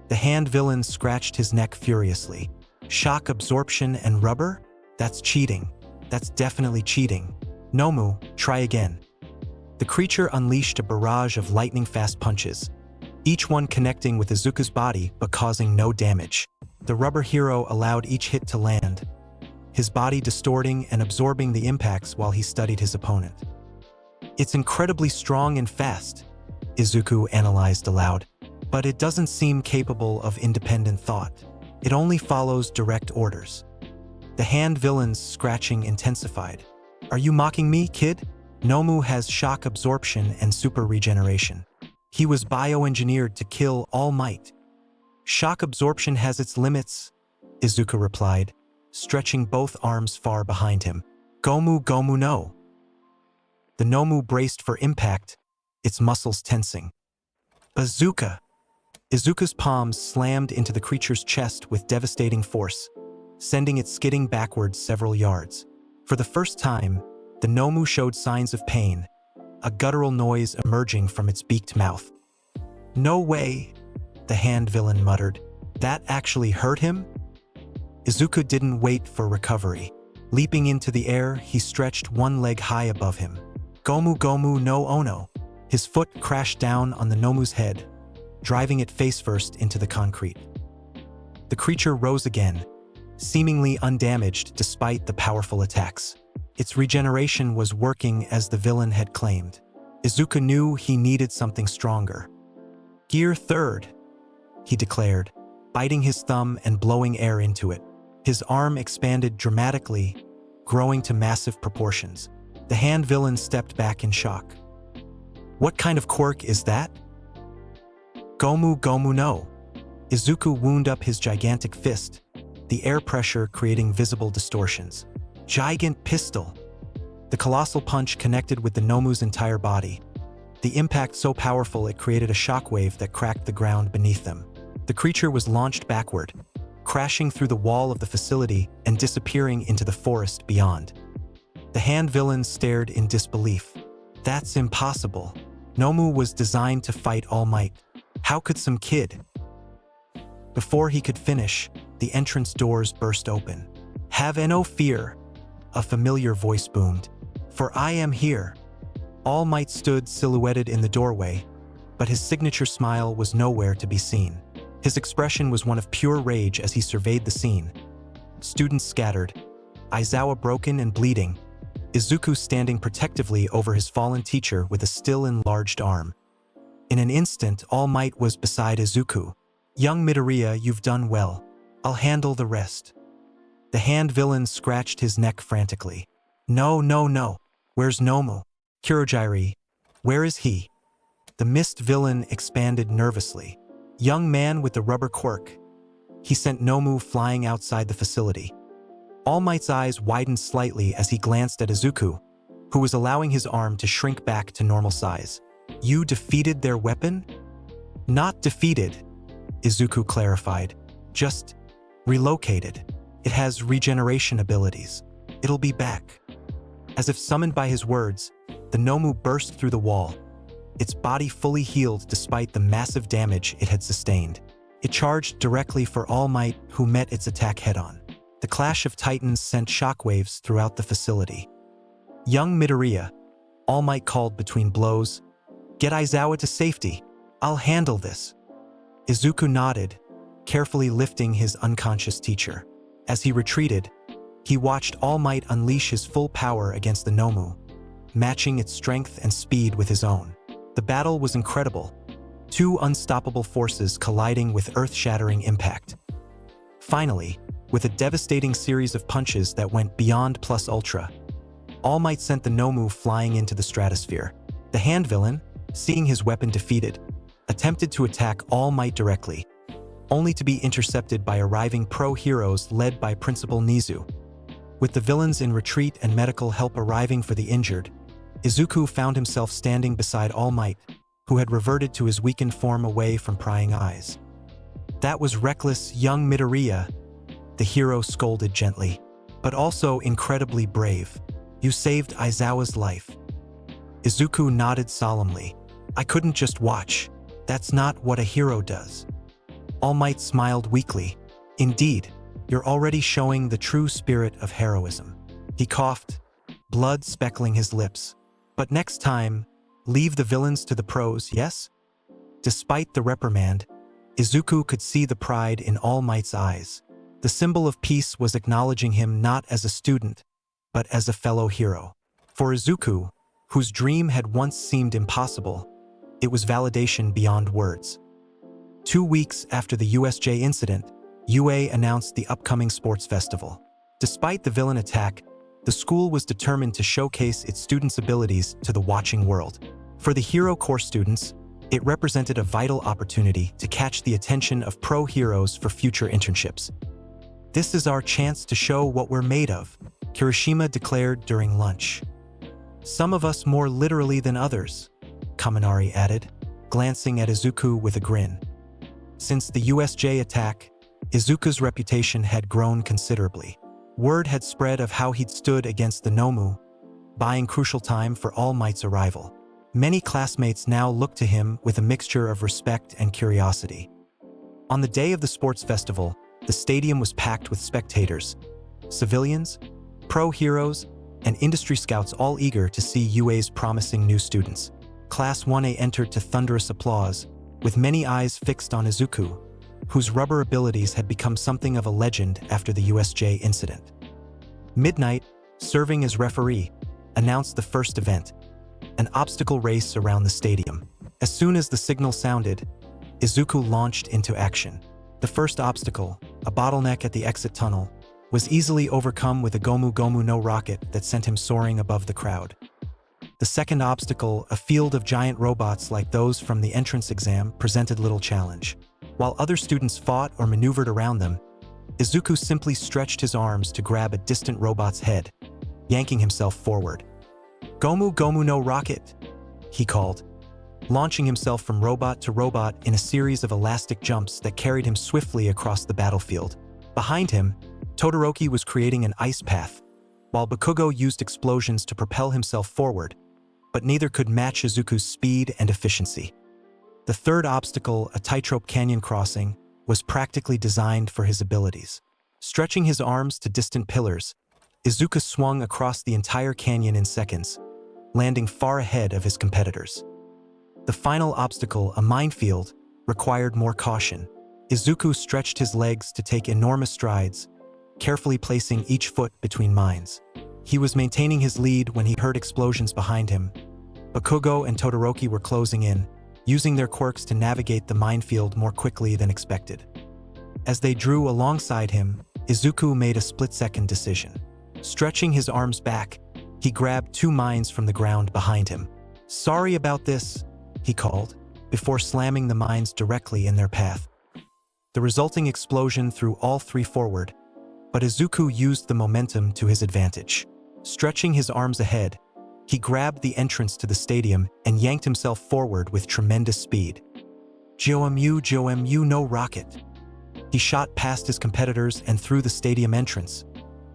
The hand villain scratched his neck furiously. Shock absorption and rubber? That's cheating. That's definitely cheating. Nomu, try again. The creature unleashed a barrage of lightning-fast punches, each one connecting with Izuku's body but causing no damage. The rubber hero allowed each hit to land, his body distorting and absorbing the impacts while he studied his opponent. It's incredibly strong and fast, Izuku analyzed aloud, but it doesn't seem capable of independent thought. It only follows direct orders. The hand villain's scratching intensified. Are you mocking me, kid? Nomu has shock absorption and super regeneration. He was bioengineered to kill All Might. Shock absorption has its limits, Izuku replied, stretching both arms far behind him. Gomu Gomu no. The Nomu braced for impact, its muscles tensing. Bazooka! Izuku's palms slammed into the creature's chest with devastating force, sending it skidding backwards several yards. For the first time, the Nomu showed signs of pain, a guttural noise emerging from its beaked mouth. No way, the hand villain muttered. That actually hurt him? Izuku didn't wait for recovery. Leaping into the air, he stretched one leg high above him. Gomu Gomu no Ono. His foot crashed down on the Nomu's head, driving it face first into the concrete. The creature rose again, seemingly undamaged despite the powerful attacks. Its regeneration was working as the villain had claimed. Izuku knew he needed something stronger. Gear Third, he declared, biting his thumb and blowing air into it. His arm expanded dramatically, growing to massive proportions. The hand villain stepped back in shock. What kind of quirk is that? Gomu Gomu no. Izuku wound up his gigantic fist, the air pressure creating visible distortions. Gigant pistol. The colossal punch connected with the Nomu's entire body. The impact so powerful it created a shockwave that cracked the ground beneath them. The creature was launched backward, crashing through the wall of the facility and disappearing into the forest beyond. The hand villain stared in disbelief. That's impossible. Nomu was designed to fight All Might. How could some kid? Before he could finish, the entrance doors burst open. Have no fear, a familiar voice boomed. For I am here. All Might stood silhouetted in the doorway, but his signature smile was nowhere to be seen. His expression was one of pure rage as he surveyed the scene. Students scattered, Aizawa broken and bleeding, Izuku standing protectively over his fallen teacher with a still enlarged arm. In an instant, All Might was beside Izuku. Young Midoriya, you've done well. I'll handle the rest. The hand villain scratched his neck frantically. No, no, no. Where's Nomu? Kurogiri, where is he? The mist villain expanded nervously. Young man with the rubber quirk. He sent Nomu flying outside the facility. All Might's eyes widened slightly as he glanced at Izuku, who was allowing his arm to shrink back to normal size. You defeated their weapon? Not defeated, Izuku clarified. Just relocated. It has regeneration abilities. It'll be back. As if summoned by his words, the Nomu burst through the wall, its body fully healed despite the massive damage it had sustained. It charged directly for All Might, who met its attack head-on. The clash of titans sent shockwaves throughout the facility. Young Midoriya, All Might called between blows. "Get Aizawa to safety. I'll handle this." Izuku nodded, carefully lifting his unconscious teacher. As he retreated, he watched All Might unleash his full power against the Nomu, matching its strength and speed with his own. The battle was incredible, two unstoppable forces colliding with earth-shattering impact. Finally, with a devastating series of punches that went beyond plus ultra, All Might sent the Nomu flying into the stratosphere. The hand villain, seeing his weapon defeated, attempted to attack All Might directly, only to be intercepted by arriving pro-heroes led by Principal Nizu. With the villains in retreat and medical help arriving for the injured, Izuku found himself standing beside All Might, who had reverted to his weakened form away from prying eyes. "That was reckless, young Midoriya," the hero scolded gently, "but also incredibly brave. You saved Aizawa's life." Izuku nodded solemnly. "I couldn't just watch. That's not what a hero does." All Might smiled weakly. "Indeed, you're already showing the true spirit of heroism." He coughed, blood speckling his lips. "But next time, leave the villains to the pros, yes?" Despite the reprimand, Izuku could see the pride in All Might's eyes. The symbol of peace was acknowledging him not as a student, but as a fellow hero. For Izuku, whose dream had once seemed impossible, it was validation beyond words. 2 weeks after the USJ incident, UA announced the upcoming sports festival. Despite the villain attack, the school was determined to showcase its students' abilities to the watching world. For the Hero Corps students, it represented a vital opportunity to catch the attention of pro-heroes for future internships. "This is our chance to show what we're made of," Kirishima declared during lunch. "Some of us more literally than others," Kaminari added, glancing at Izuku with a grin. Since the USJ attack, Izuku's reputation had grown considerably. Word had spread of how he'd stood against the Nomu, buying crucial time for All Might's arrival. Many classmates now looked to him with a mixture of respect and curiosity. On the day of the sports festival, the stadium was packed with spectators, civilians, pro-heroes, and industry scouts all eager to see UA's promising new students. Class 1A entered to thunderous applause, with many eyes fixed on Izuku, whose rubber abilities had become something of a legend after the USJ incident. Midnight, serving as referee, announced the first event, an obstacle race around the stadium. As soon as the signal sounded, Izuku launched into action. The first obstacle, a bottleneck at the exit tunnel, was easily overcome with a GOMU no rocket that sent him soaring above the crowd. The second obstacle, a field of giant robots like those from the entrance exam, presented little challenge. While other students fought or maneuvered around them, Izuku simply stretched his arms to grab a distant robot's head, yanking himself forward. "Gomu no rocket," he called, launching himself from robot to robot in a series of elastic jumps that carried him swiftly across the battlefield. Behind him, Todoroki was creating an ice path, while Bakugo used explosions to propel himself forward, but neither could match Izuku's speed and efficiency. The third obstacle, a tightrope canyon crossing, was practically designed for his abilities. Stretching his arms to distant pillars, Izuku swung across the entire canyon in seconds, landing far ahead of his competitors. The final obstacle, a minefield, required more caution. Izuku stretched his legs to take enormous strides, carefully placing each foot between mines. He was maintaining his lead when he heard explosions behind him. Bakugo and Todoroki were closing in, using their quirks to navigate the minefield more quickly than expected. As they drew alongside him, Izuku made a split-second decision. Stretching his arms back, he grabbed 2 mines from the ground behind him. "Sorry about this," he called, before slamming the mines directly in their path. The resulting explosion threw all 3 forward, but Izuku used the momentum to his advantage. Stretching his arms ahead, he grabbed the entrance to the stadium and yanked himself forward with tremendous speed. GOMU no rocket. He shot past his competitors and through the stadium entrance,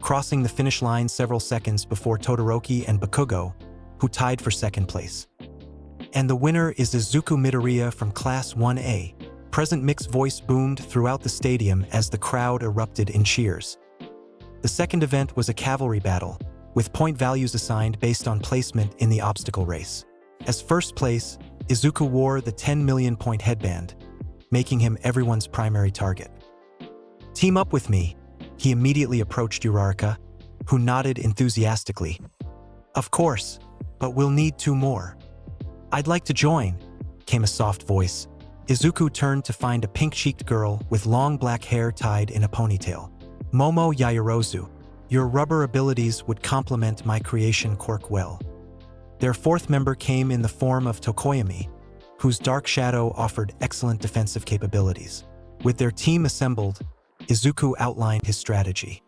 crossing the finish line several seconds before Todoroki and Bakugo, who tied for second place. "And the winner is Izuku Midoriya from Class 1A. Present mixed voice boomed throughout the stadium as the crowd erupted in cheers. The second event was a cavalry battle, with point values assigned based on placement in the obstacle race. As first place, Izuku wore the 10 million point headband, making him everyone's primary target. "Team up with me," he immediately approached Uraraka, who nodded enthusiastically. "Of course, but we'll need 2 more." "I'd like to join," came a soft voice. Izuku turned to find a pink-cheeked girl with long black hair tied in a ponytail. "Momo Yaoyorozu, your rubber abilities would complement my creation Quirk well." Their 4th member came in the form of Tokoyami, whose dark shadow offered excellent defensive capabilities. With their team assembled, Izuku outlined his strategy.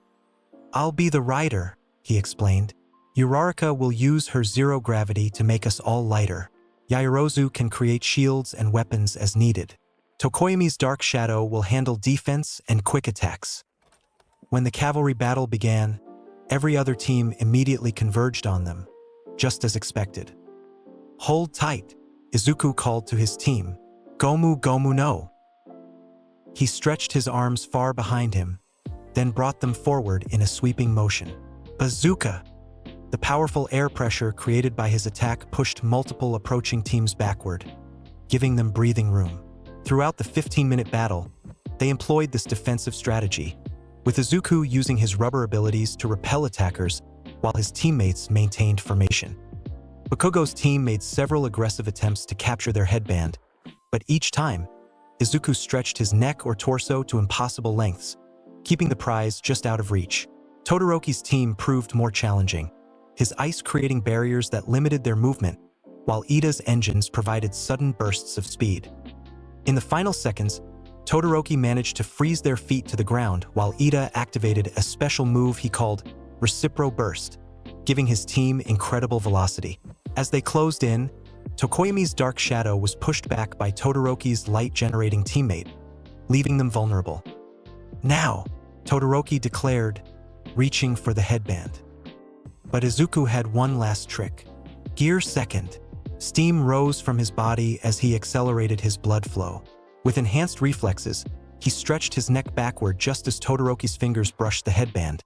"I'll be the rider," he explained. "Uraraka will use her zero gravity to make us all lighter. Yaoyorozu can create shields and weapons as needed. Tokoyami's dark shadow will handle defense and quick attacks." When the cavalry battle began, every other team immediately converged on them, just as expected. "Hold tight," Izuku called to his team. "Gomu Gomu no." He stretched his arms far behind him, then brought them forward in a sweeping motion. "Bazooka!" The powerful air pressure created by his attack pushed multiple approaching teams backward, giving them breathing room. Throughout the 15-minute battle, they employed this defensive strategy, with Izuku using his rubber abilities to repel attackers while his teammates maintained formation. Bakugo's team made several aggressive attempts to capture their headband, but each time, Izuku stretched his neck or torso to impossible lengths, keeping the prize just out of reach. Todoroki's team proved more challenging, his ice creating barriers that limited their movement, while Ida's engines provided sudden bursts of speed. In the final seconds, Todoroki managed to freeze their feet to the ground while Ida activated a special move he called Recipro Burst, giving his team incredible velocity. As they closed in, Tokoyami's dark shadow was pushed back by Todoroki's light-generating teammate, leaving them vulnerable. "Now," Todoroki declared, reaching for the headband. But Izuku had one last trick. Gear second. Steam rose from his body as he accelerated his blood flow. With enhanced reflexes, he stretched his neck backward just as Todoroki's fingers brushed the headband,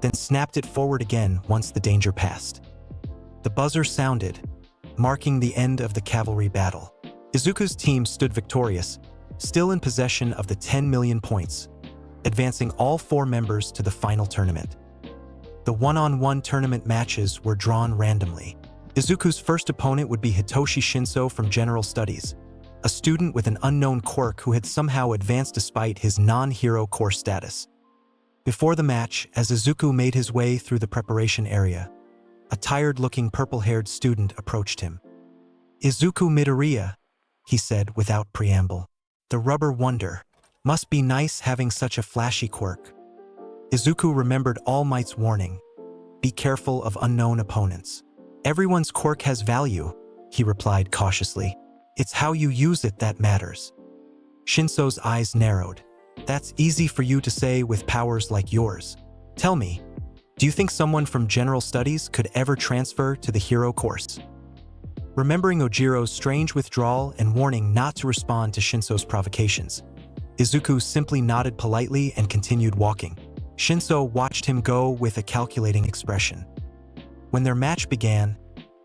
then snapped it forward again once the danger passed. The buzzer sounded, marking the end of the cavalry battle. Izuku's team stood victorious, still in possession of the 10 million points, advancing all 4 members to the final tournament. The one-on-one tournament matches were drawn randomly. Izuku's first opponent would be Hitoshi Shinso from General Studies, a student with an unknown quirk who had somehow advanced despite his non-hero core status. Before the match, as Izuku made his way through the preparation area, a tired-looking purple-haired student approached him. "Izuku Midoriya," he said without preamble. "The rubber wonder. Must be nice having such a flashy quirk." Izuku remembered All Might's warning, "Be careful of unknown opponents." "Everyone's quirk has value," he replied cautiously. "It's how you use it that matters." Shinso's eyes narrowed. "That's easy for you to say with powers like yours. Tell me, do you think someone from General Studies could ever transfer to the hero course?" Remembering Ojiro's strange withdrawal and warning not to respond to Shinso's provocations, Izuku simply nodded politely and continued walking. Shinso watched him go with a calculating expression. When their match began,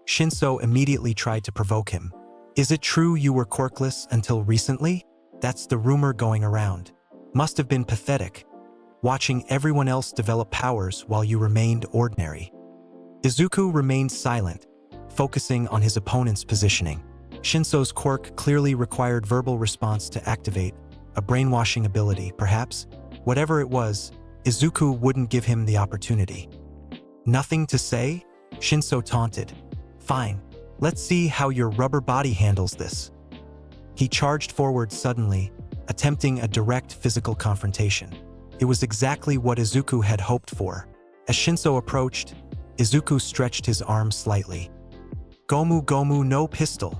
Shinso immediately tried to provoke him. "Is it true you were quirkless until recently? That's the rumor going around. Must have been pathetic, watching everyone else develop powers while you remained ordinary." Izuku remained silent, focusing on his opponent's positioning. Shinso's quirk clearly required verbal response to activate, a brainwashing ability, perhaps. Whatever it was, Izuku wouldn't give him the opportunity. "Nothing to say?" Shinso taunted. "Fine, let's see how your rubber body handles this." He charged forward suddenly, attempting a direct physical confrontation. It was exactly what Izuku had hoped for. As Shinso approached, Izuku stretched his arm slightly. "Gomu Gomu no pistol."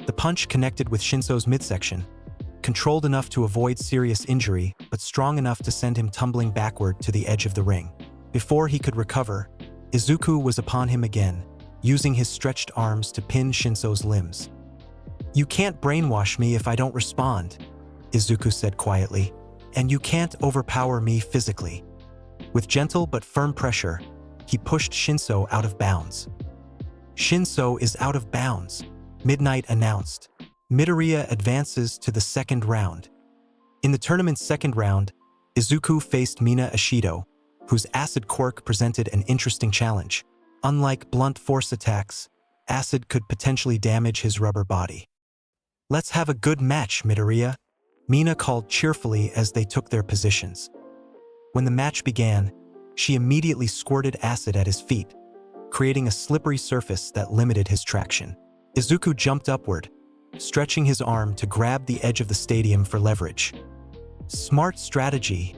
The punch connected with Shinso's midsection, controlled enough to avoid serious injury, but strong enough to send him tumbling backward to the edge of the ring. Before he could recover, Izuku was upon him again, using his stretched arms to pin Shinso's limbs. "You can't brainwash me if I don't respond," Izuku said quietly, "and you can't overpower me physically." With gentle but firm pressure, he pushed Shinso out of bounds. Shinso is out of bounds, Midnight announced. Midoriya advances to the second round. In the tournament's second round, Izuku faced Mina Ashido, whose acid quirk presented an interesting challenge. Unlike blunt force attacks, acid could potentially damage his rubber body. "Let's have a good match, Midoriya," Mina called cheerfully as they took their positions. When the match began, she immediately squirted acid at his feet, creating a slippery surface that limited his traction. Izuku jumped upward, stretching his arm to grab the edge of the stadium for leverage. "Smart strategy,"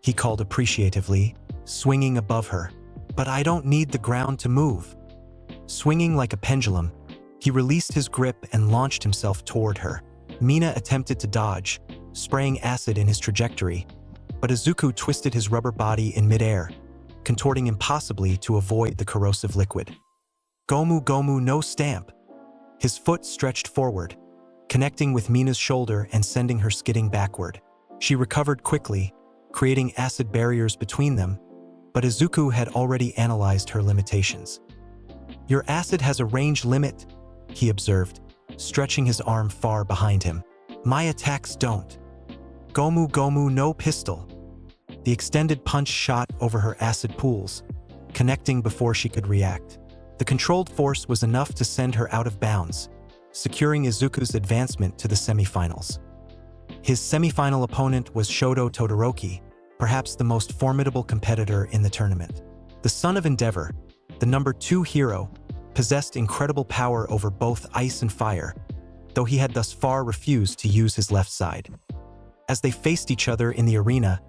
he called appreciatively, swinging above her. "But I don't need the ground to move." Swinging like a pendulum, he released his grip and launched himself toward her. Mina attempted to dodge, spraying acid in his trajectory, but Izuku twisted his rubber body in midair, contorting impossibly to avoid the corrosive liquid. "Gomu Gomu no stamp." His foot stretched forward, connecting with Mina's shoulder and sending her skidding backward. She recovered quickly, creating acid barriers between them, but Izuku had already analyzed her limitations. "Your acid has a range limit," he observed, stretching his arm far behind him. "My attacks don't." "Gomu Gomu no pistol." The extended punch shot over her acid pools, connecting before she could react. The controlled force was enough to send her out of bounds, securing Izuku's advancement to the semifinals. His semifinal opponent was Shoto Todoroki, perhaps the most formidable competitor in the tournament. The son of Endeavor, the number 2 hero, possessed incredible power over both ice and fire, though he had thus far refused to use his left side. As they faced each other in the arena,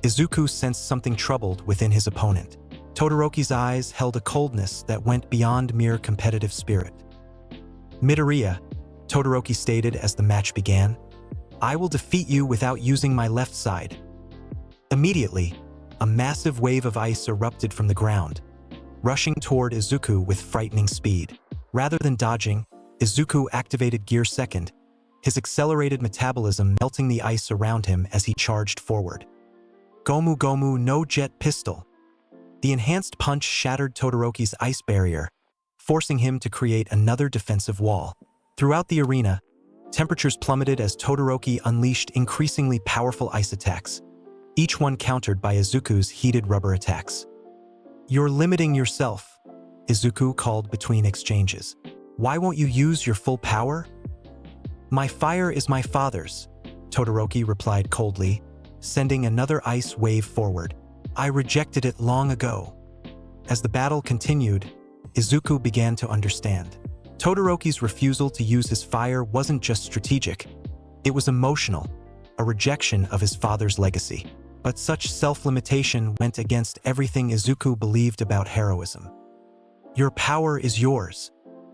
Izuku sensed something troubled within his opponent. Todoroki's eyes held a coldness that went beyond mere competitive spirit. "Midoriya," Todoroki stated as the match began, "I will defeat you without using my left side." Immediately, a massive wave of ice erupted from the ground, rushing toward Izuku with frightening speed. Rather than dodging, Izuku activated Gear Second, his accelerated metabolism melting the ice around him as he charged forward. "Gomu Gomu no jet pistol." The enhanced punch shattered Todoroki's ice barrier, forcing him to create another defensive wall. Throughout the arena, temperatures plummeted as Todoroki unleashed increasingly powerful ice attacks, each one countered by Izuku's heated rubber attacks. "You're limiting yourself," Izuku called between exchanges. "Why won't you use your full power?" "My fire is my father's," Todoroki replied coldly, sending another ice wave forward. "I rejected it long ago." As the battle continued, Izuku began to understand. Todoroki's refusal to use his fire wasn't just strategic, it was emotional, a rejection of his father's legacy. But such self-limitation went against everything Izuku believed about heroism. "Your power is yours,"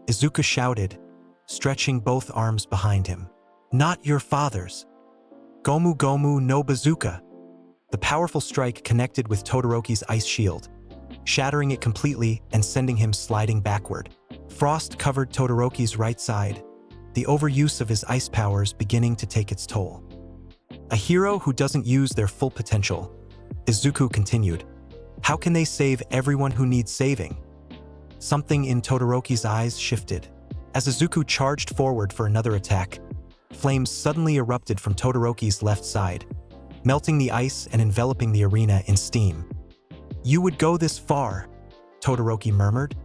Izuku shouted, stretching both arms behind him. "Not your father's." "Gomu Gomu no bazooka." The powerful strike connected with Todoroki's ice shield, shattering it completely and sending him sliding backward. Frost covered Todoroki's right side, the overuse of his ice powers beginning to take its toll. "A hero who doesn't use their full potential," Izuku continued. "How can they save everyone who needs saving?" Something in Todoroki's eyes shifted. As Izuku charged forward for another attack, flames suddenly erupted from Todoroki's left side, melting the ice and enveloping the arena in steam. "You would go this far," Todoroki murmured,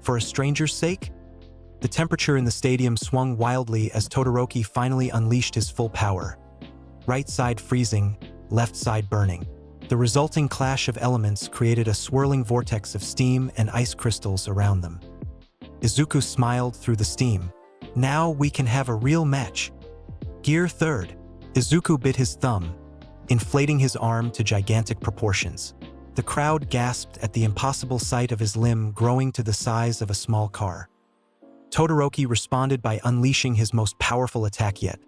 "for a stranger's sake?" The temperature in the stadium swung wildly as Todoroki finally unleashed his full power. Right side freezing, left side burning. The resulting clash of elements created a swirling vortex of steam and ice crystals around them. Izuku smiled through the steam. "Now we can have a real match." Gear Third. Izuku bit his thumb, inflating his arm to gigantic proportions. The crowd gasped at the impossible sight of his limb growing to the size of a small car. Todoroki responded by unleashing his most powerful attack yet,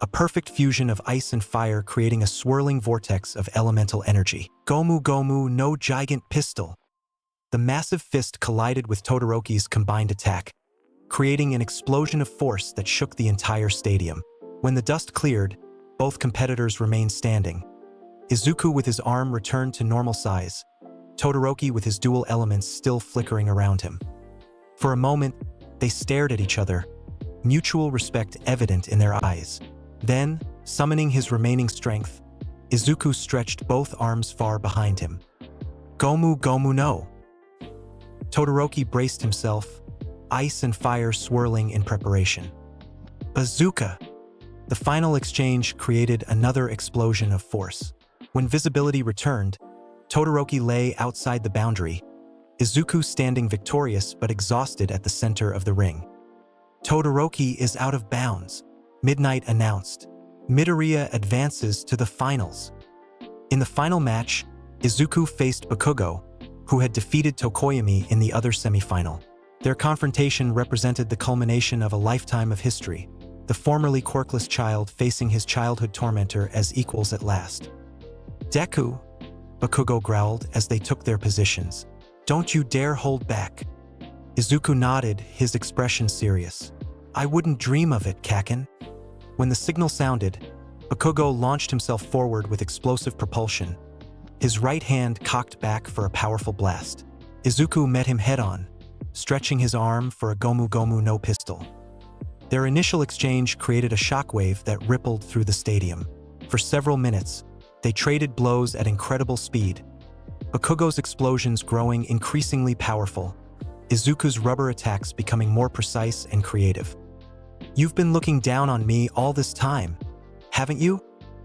a perfect fusion of ice and fire creating a swirling vortex of elemental energy. "Gomu Gomu no gigant pistol." The massive fist collided with Todoroki's combined attack, creating an explosion of force that shook the entire stadium. When the dust cleared, both competitors remained standing. Izuku with his arm returned to normal size, Todoroki with his dual elements still flickering around him. For a moment, they stared at each other, mutual respect evident in their eyes. Then, summoning his remaining strength, Izuku stretched both arms far behind him. "Gomu Gomu no!" Todoroki braced himself, ice and fire swirling in preparation. Bazooka! The final exchange created another explosion of force. When visibility returned, Todoroki lay outside the boundary, Izuku standing victorious but exhausted at the center of the ring. "Todoroki is out of bounds," Midnight announced. Midoriya advances to the finals. In the final match, Izuku faced Bakugo, who had defeated Tokoyami in the other semifinal. Their confrontation represented the culmination of a lifetime of history, the formerly Quirkless child facing his childhood tormentor as equals at last. "Deku," Bakugo growled as they took their positions. "Don't you dare hold back." Izuku nodded, his expression serious. "I wouldn't dream of it, Kaken." When the signal sounded, Bakugo launched himself forward with explosive propulsion, his right hand cocked back for a powerful blast. Izuku met him head-on, stretching his arm for a Gomu Gomu no pistol. Their initial exchange created a shockwave that rippled through the stadium. For several minutes, they traded blows at incredible speed, Bakugo's explosions growing increasingly powerful, Izuku's rubber attacks becoming more precise and creative. "You've been looking down on me all this time, haven't you?"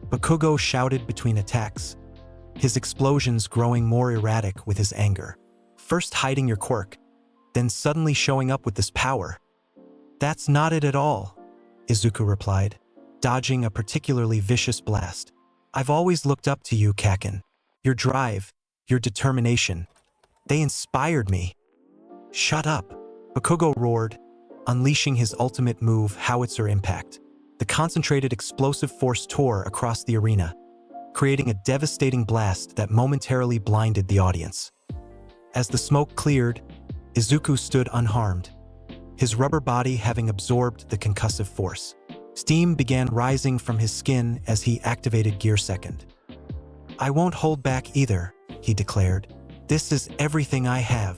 Bakugo shouted between attacks, his explosions growing more erratic with his anger. "First hiding your quirk, then suddenly showing up with this power." "That's not it at all," Izuku replied, dodging a particularly vicious blast. "I've always looked up to you, Kaken. Your drive, your determination, they inspired me." "Shut up," Bakugo roared, unleashing his ultimate move, Howitzer Impact. The concentrated explosive force tore across the arena, creating a devastating blast that momentarily blinded the audience. As the smoke cleared, Izuku stood unharmed, his rubber body having absorbed the concussive force. Steam began rising from his skin as he activated Gear Second. "I won't hold back either," he declared. "This is everything I have."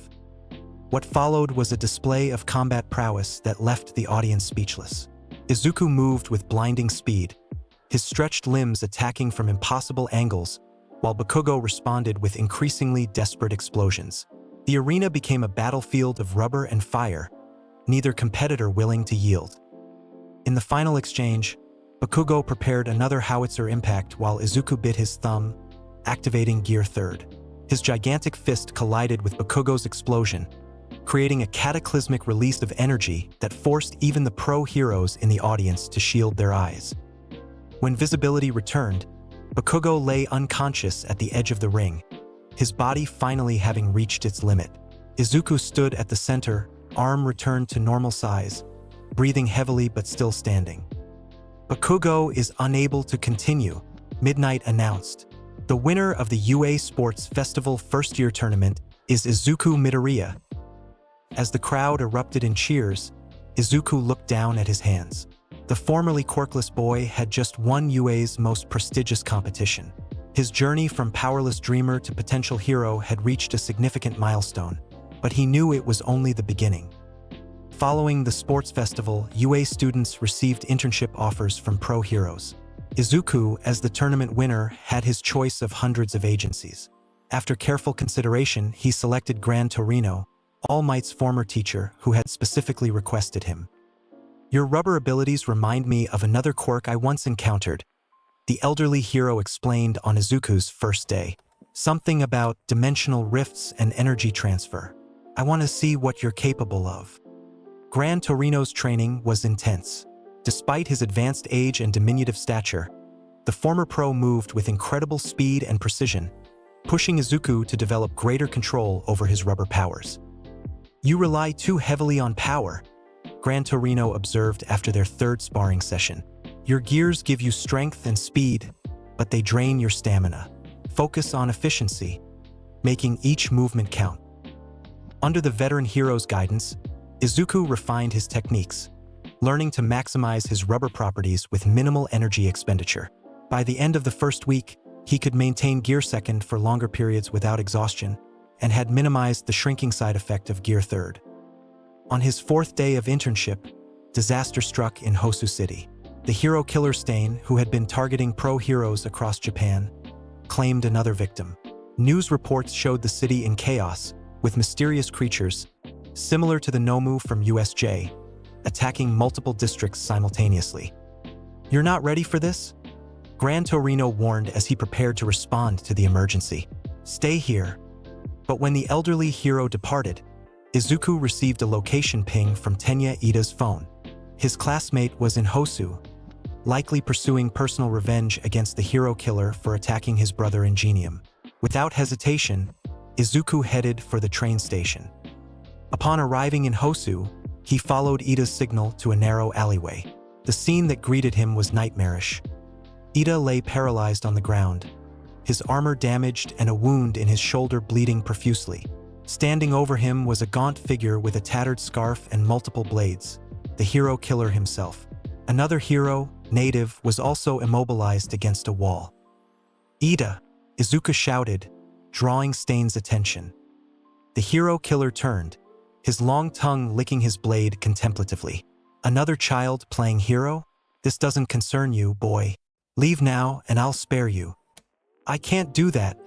What followed was a display of combat prowess that left the audience speechless. Izuku moved with blinding speed, his stretched limbs attacking from impossible angles, while Bakugo responded with increasingly desperate explosions. The arena became a battlefield of rubber and fire, neither competitor willing to yield. In the final exchange, Bakugo prepared another howitzer impact while Izuku bit his thumb, activating Gear Third. His gigantic fist collided with Bakugo's explosion, creating a cataclysmic release of energy that forced even the pro heroes in the audience to shield their eyes. When visibility returned, Bakugo lay unconscious at the edge of the ring, his body finally having reached its limit. Izuku stood at the center, arm returned to normal size, breathing heavily but still standing. "Bakugo is unable to continue," Midnight announced. "The winner of the UA Sports Festival first-year tournament is Izuku Midoriya." As the crowd erupted in cheers, Izuku looked down at his hands. The formerly quirkless boy had just won UA's most prestigious competition. His journey from powerless dreamer to potential hero had reached a significant milestone, but he knew it was only the beginning. Following the sports festival, UA students received internship offers from pro heroes. Izuku, as the tournament winner, had his choice of hundreds of agencies. After careful consideration, he selected Gran Torino, All Might's former teacher, who had specifically requested him. "Your rubber abilities remind me of another quirk I once encountered," the elderly hero explained on Izuku's first day. "Something about dimensional rifts and energy transfer. I want to see what you're capable of." Gran Torino's training was intense. Despite his advanced age and diminutive stature, the former pro moved with incredible speed and precision, pushing Izuku to develop greater control over his rubber powers. "You rely too heavily on power," Gran Torino observed after their third sparring session. "Your gears give you strength and speed, but they drain your stamina. Focus on efficiency, making each movement count." Under the veteran hero's guidance, Izuku refined his techniques, learning to maximize his rubber properties with minimal energy expenditure. By the end of the first week, he could maintain Gear Second for longer periods without exhaustion, and had minimized the shrinking side effect of Gear 3rd. On his 4th day of internship, disaster struck in Hosu City. The hero killer Stain, who had been targeting pro-heroes across Japan, claimed another victim. News reports showed the city in chaos, with mysterious creatures, similar to the Nomu from USJ, attacking multiple districts simultaneously. "You're not ready for this?" Gran Torino warned as he prepared to respond to the emergency. "Stay here." But when the elderly hero departed, Izuku received a location ping from Tenya Ida's phone. His classmate was in Hosu, likely pursuing personal revenge against the hero killer for attacking his brother Ingenium. Without hesitation, Izuku headed for the train station. Upon arriving in Hosu, he followed Ida's signal to a narrow alleyway. The scene that greeted him was nightmarish. Ida lay paralyzed on the ground, his armor damaged and a wound in his shoulder bleeding profusely. Standing over him was a gaunt figure with a tattered scarf and multiple blades, the hero killer himself. Another hero, Native, was also immobilized against a wall. "Ida!" Izuku shouted, drawing Stain's attention. The hero killer turned, his long tongue licking his blade contemplatively. "Another child playing hero? This doesn't concern you, boy. Leave now and I'll spare you." "I can't do that,"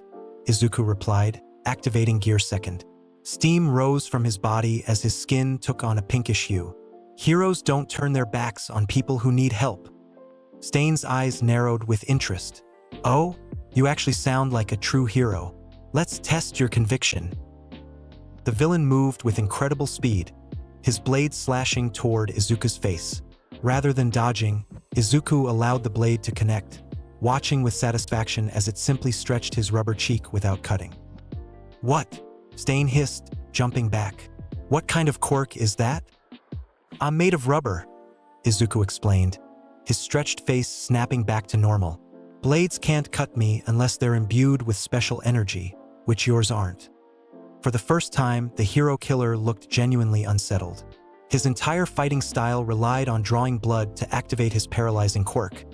Izuku replied, activating Gear 2nd. Steam rose from his body as his skin took on a pinkish hue. "Heroes don't turn their backs on people who need help." Stain's eyes narrowed with interest. "Oh, you actually sound like a true hero. Let's test your conviction." The villain moved with incredible speed, his blade slashing toward Izuku's face. Rather than dodging, Izuku allowed the blade to connect, watching with satisfaction as it simply stretched his rubber cheek without cutting. "What?" Stain hissed, jumping back. "What kind of quirk is that?" "I'm made of rubber," Izuku explained, his stretched face snapping back to normal. "Blades can't cut me unless they're imbued with special energy, which yours aren't." For the first time, the hero killer looked genuinely unsettled. His entire fighting style relied on drawing blood to activate his paralyzing quirk,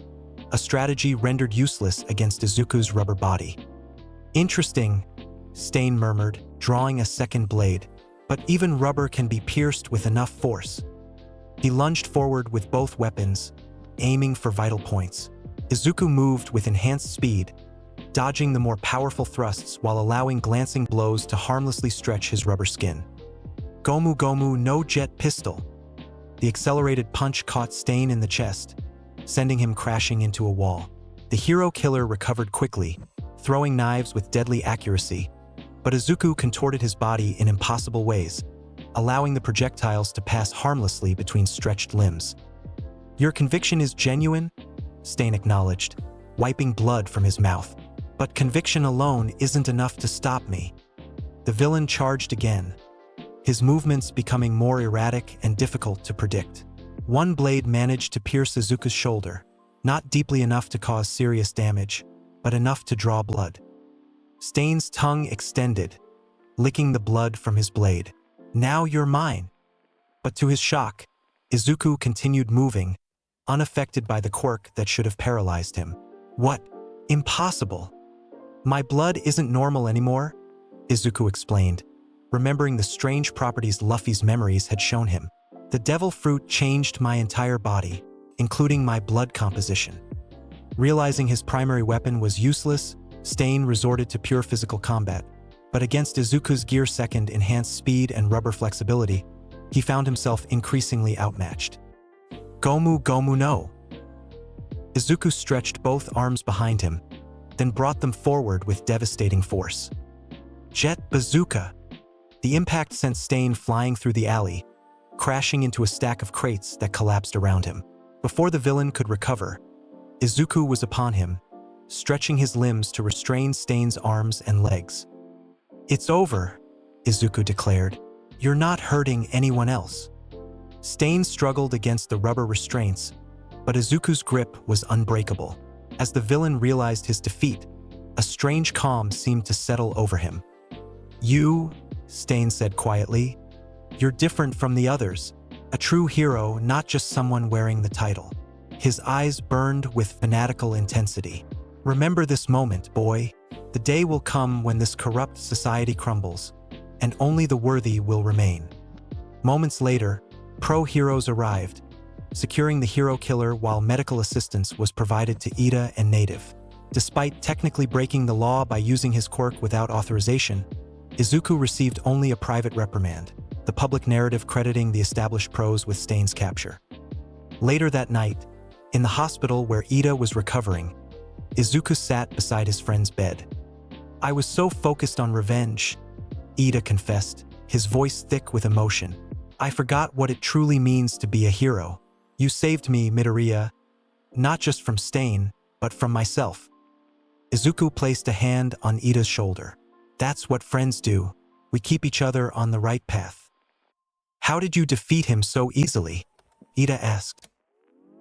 a strategy rendered useless against Izuku's rubber body. "Interesting," Stain murmured, drawing a second blade. "But even rubber can be pierced with enough force." He lunged forward with both weapons, aiming for vital points. Izuku moved with enhanced speed, dodging the more powerful thrusts while allowing glancing blows to harmlessly stretch his rubber skin. "GOMU GOMU no jet pistol." The accelerated punch caught Stain in the chest, sending him crashing into a wall. The hero killer recovered quickly, throwing knives with deadly accuracy, but Izuku contorted his body in impossible ways, allowing the projectiles to pass harmlessly between stretched limbs. "Your conviction is genuine," Stain acknowledged, wiping blood from his mouth. "But conviction alone isn't enough to stop me." The villain charged again, his movements becoming more erratic and difficult to predict. One blade managed to pierce Izuku's shoulder, not deeply enough to cause serious damage, but enough to draw blood. Stain's tongue extended, licking the blood from his blade. "Now you're mine." But to his shock, Izuku continued moving, unaffected by the quirk that should have paralyzed him. "What? Impossible. My blood isn't normal anymore," Izuku explained, remembering the strange properties Luffy's memories had shown him. "The devil fruit changed my entire body, including my blood composition." Realizing his primary weapon was useless, Stain resorted to pure physical combat. But against Izuku's Gear 2nd enhanced speed and rubber flexibility, he found himself increasingly outmatched. "GOMU GOMU no." Izuku stretched both arms behind him, then brought them forward with devastating force. "Jet Bazooka." The impact sent Stain flying through the alley, crashing into a stack of crates that collapsed around him. Before the villain could recover, Izuku was upon him, stretching his limbs to restrain Stain's arms and legs. "It's over," Izuku declared. "You're not hurting anyone else." Stain struggled against the rubber restraints, but Izuku's grip was unbreakable. As the villain realized his defeat, a strange calm seemed to settle over him. "You," Stain said quietly, "you're different from the others. A true hero, not just someone wearing the title." His eyes burned with fanatical intensity. "Remember this moment, boy. The day will come when this corrupt society crumbles, and only the worthy will remain. Moments later, pro-heroes arrived, securing the hero killer while medical assistance was provided to Ida and Native. Despite technically breaking the law by using his quirk without authorization, Izuku received only a private reprimand, the public narrative crediting the established pros with Stain's capture. Later that night, in the hospital where Ida was recovering, Izuku sat beside his friend's bed. "I was so focused on revenge," Ida confessed, his voice thick with emotion. "I forgot what it truly means to be a hero. You saved me, Midoriya, not just from Stain, but from myself." Izuku placed a hand on Ida's shoulder. "That's what friends do. We keep each other on the right path." "How did you defeat him so easily?" Ida asked.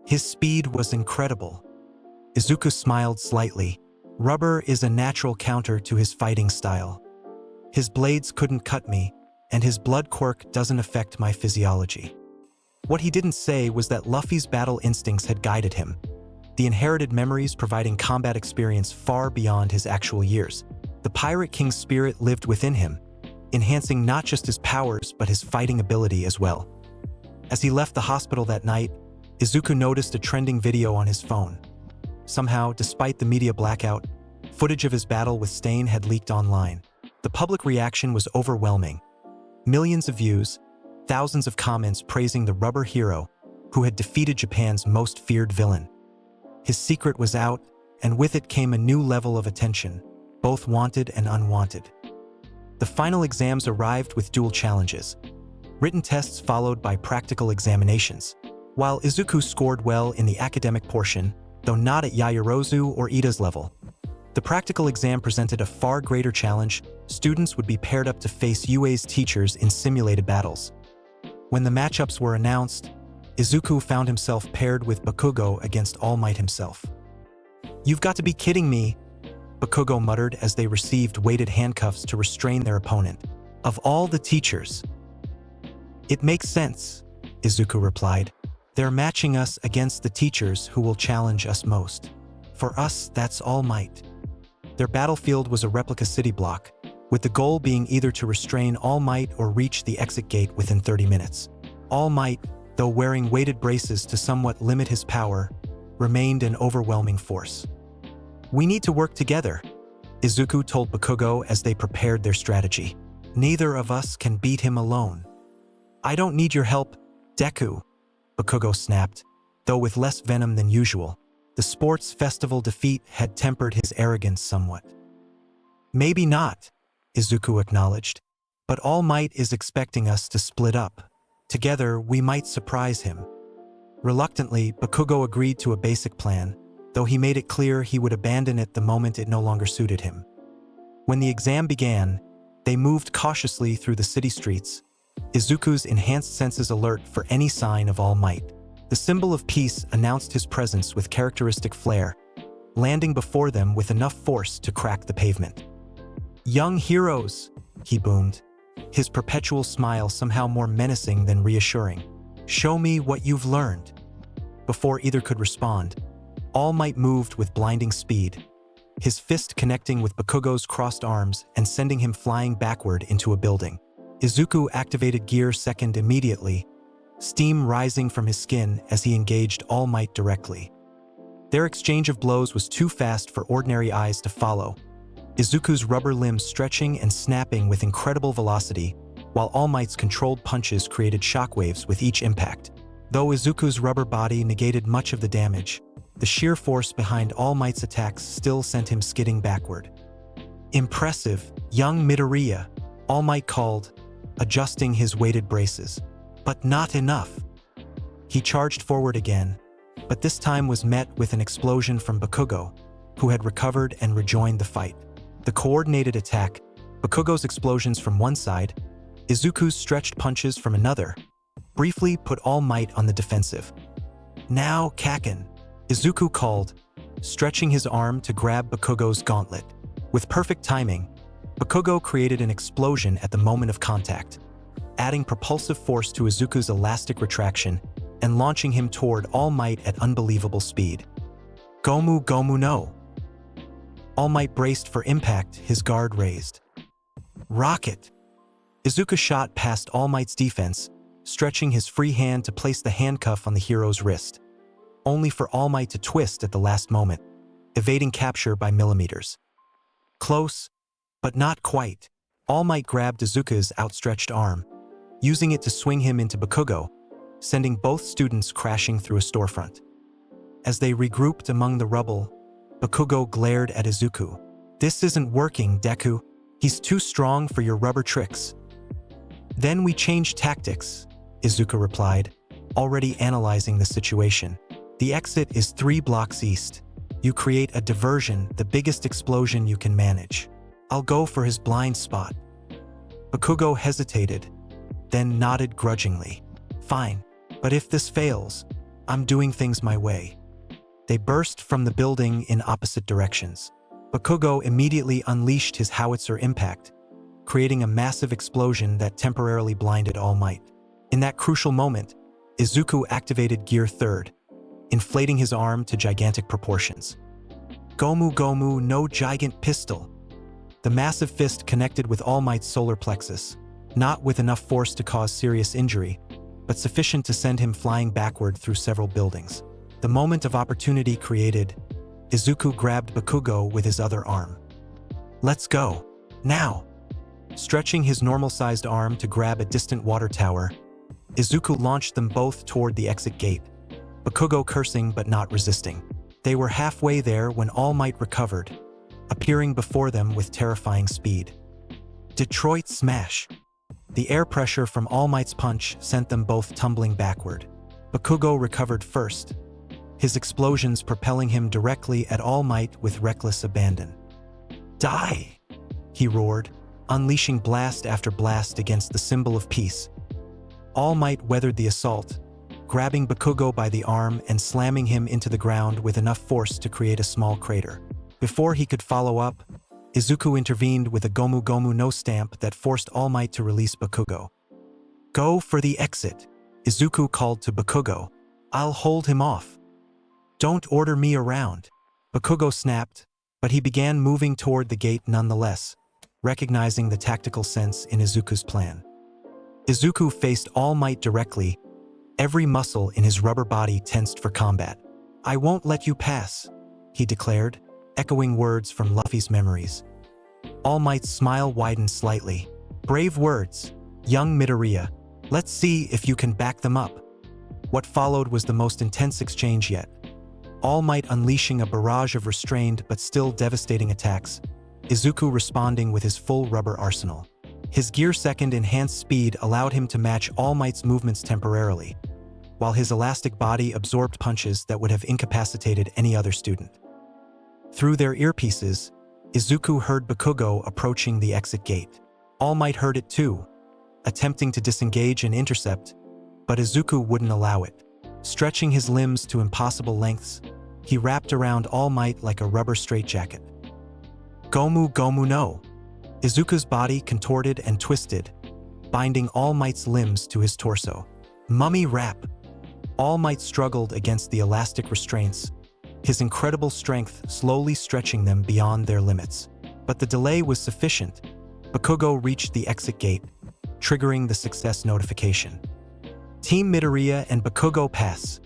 "His speed was incredible." Izuku smiled slightly. "Rubber is a natural counter to his fighting style. His blades couldn't cut me, and his blood quirk doesn't affect my physiology." What he didn't say was that Luffy's battle instincts had guided him, the inherited memories providing combat experience far beyond his actual years. The Pirate King's spirit lived within him, enhancing not just his powers but his fighting ability as well. As he left the hospital that night, Izuku noticed a trending video on his phone. Somehow, despite the media blackout, footage of his battle with Stain had leaked online. The public reaction was overwhelming. Millions of views, thousands of comments praising the rubber hero who had defeated Japan's most feared villain. His secret was out, and with it came a new level of attention, both wanted and unwanted. The final exams arrived with dual challenges. Written tests followed by practical examinations. While Izuku scored well in the academic portion, though not at Yaoyorozu or Ida's level, the practical exam presented a far greater challenge. Students would be paired up to face UA's teachers in simulated battles. When the matchups were announced, Izuku found himself paired with Bakugo against All Might himself. "You've got to be kidding me," Bakugo muttered as they received weighted handcuffs to restrain their opponent. "Of all the teachers." "It makes sense," Izuku replied. "They're matching us against the teachers who will challenge us most. For us, that's All Might." Their battlefield was a replica city block, with the goal being either to restrain All Might or reach the exit gate within 30 minutes. All Might, though wearing weighted braces to somewhat limit his power, remained an overwhelming force. "We need to work together," Izuku told Bakugo as they prepared their strategy. "Neither of us can beat him alone." "I don't need your help, Deku," Bakugo snapped, though with less venom than usual. The sports festival defeat had tempered his arrogance somewhat. "Maybe not," Izuku acknowledged, "but All Might is expecting us to split up. Together, we might surprise him." Reluctantly, Bakugo agreed to a basic plan, though he made it clear he would abandon it the moment it no longer suited him. When the exam began, they moved cautiously through the city streets, Izuku's enhanced senses alert for any sign of All Might. The symbol of peace announced his presence with characteristic flair, landing before them with enough force to crack the pavement. "Young heroes," he boomed, his perpetual smile somehow more menacing than reassuring. "Show me what you've learned." Before either could respond, All Might moved with blinding speed, his fist connecting with Bakugo's crossed arms and sending him flying backward into a building. Izuku activated Gear Second immediately, steam rising from his skin as he engaged All Might directly. Their exchange of blows was too fast for ordinary eyes to follow, Izuku's rubber limbs stretching and snapping with incredible velocity, while All Might's controlled punches created shockwaves with each impact. Though Izuku's rubber body negated much of the damage, the sheer force behind All Might's attacks still sent him skidding backward. "Impressive, young Midoriya," All Might called, adjusting his weighted braces. "But not enough." He charged forward again, but this time was met with an explosion from Bakugo, who had recovered and rejoined the fight. The coordinated attack, Bakugo's explosions from one side, Izuku's stretched punches from another, briefly put All Might on the defensive. "Now, Kaken," Izuku called, stretching his arm to grab Bakugo's gauntlet. With perfect timing, Bakugo created an explosion at the moment of contact, adding propulsive force to Izuku's elastic retraction and launching him toward All Might at unbelievable speed. "Gomu Gomu no!" All Might braced for impact, his guard raised. Rocket! Izuku shot past All Might's defense, stretching his free hand to place the handcuff on the hero's wrist, only for All Might to twist at the last moment, evading capture by millimeters. Close, but not quite. All Might grabbed Izuku's outstretched arm, using it to swing him into bakugo, sending both students crashing through a storefront. As they regrouped among the rubble, Bakugo glared at Izuku. "This isn't working, Deku. He's too strong for your rubber tricks." "Then we changed tactics," Izuku replied, already analyzing the situation. "The exit is 3 blocks east. You create a diversion, the biggest explosion you can manage. I'll go for his blind spot." Bakugo hesitated, then nodded grudgingly. "Fine, but if this fails, I'm doing things my way." They burst from the building in opposite directions. Bakugo immediately unleashed his howitzer impact, creating a massive explosion that temporarily blinded All Might. In that crucial moment, Izuku activated Gear 3rd, inflating his arm to gigantic proportions. "Gomu Gomu no Gigant Pistol." The massive fist connected with All Might's solar plexus, not with enough force to cause serious injury, but sufficient to send him flying backward through several buildings. The moment of opportunity created, Izuku grabbed Bakugo with his other arm. "Let's go, now!" Stretching his normal-sized arm to grab a distant water tower, Izuku launched them both toward the exit gate, Bakugo cursing but not resisting. They were halfway there when All Might recovered, appearing before them with terrifying speed. Detroit Smash! The air pressure from All Might's punch sent them both tumbling backward. Bakugo recovered first, his explosions propelling him directly at All Might with reckless abandon. "Die!" he roared, unleashing blast after blast against the symbol of peace. All Might weathered the assault, grabbing Bakugo by the arm and slamming him into the ground with enough force to create a small crater. Before he could follow up, Izuku intervened with a Gomu Gomu no stamp that forced All Might to release Bakugo. "Go for the exit," Izuku called to Bakugo. "I'll hold him off." "Don't order me around," Bakugo snapped, but he began moving toward the gate nonetheless, recognizing the tactical sense in Izuku's plan. Izuku faced All Might directly, every muscle in his rubber body tensed for combat. "I won't let you pass," he declared, echoing words from Luffy's memories. All Might's smile widened slightly. "Brave words, young Midoriya. Let's see if you can back them up." What followed was the most intense exchange yet. All Might unleashing a barrage of restrained but still devastating attacks, Izuku responding with his full rubber arsenal. His Gear 2nd enhanced speed allowed him to match All Might's movements temporarily, while his elastic body absorbed punches that would have incapacitated any other student. Through their earpieces, Izuku heard Bakugo approaching the exit gate. All Might heard it too, attempting to disengage and intercept, but Izuku wouldn't allow it. Stretching his limbs to impossible lengths, he wrapped around All Might like a rubber straitjacket. "Gomu Gomu no!" Izuku's body contorted and twisted, binding All Might's limbs to his torso. "Mummy Wrap!" All Might struggled against the elastic restraints, his incredible strength slowly stretching them beyond their limits. But the delay was sufficient. Bakugo reached the exit gate, triggering the success notification. "Team Midoriya and Bakugo pass,"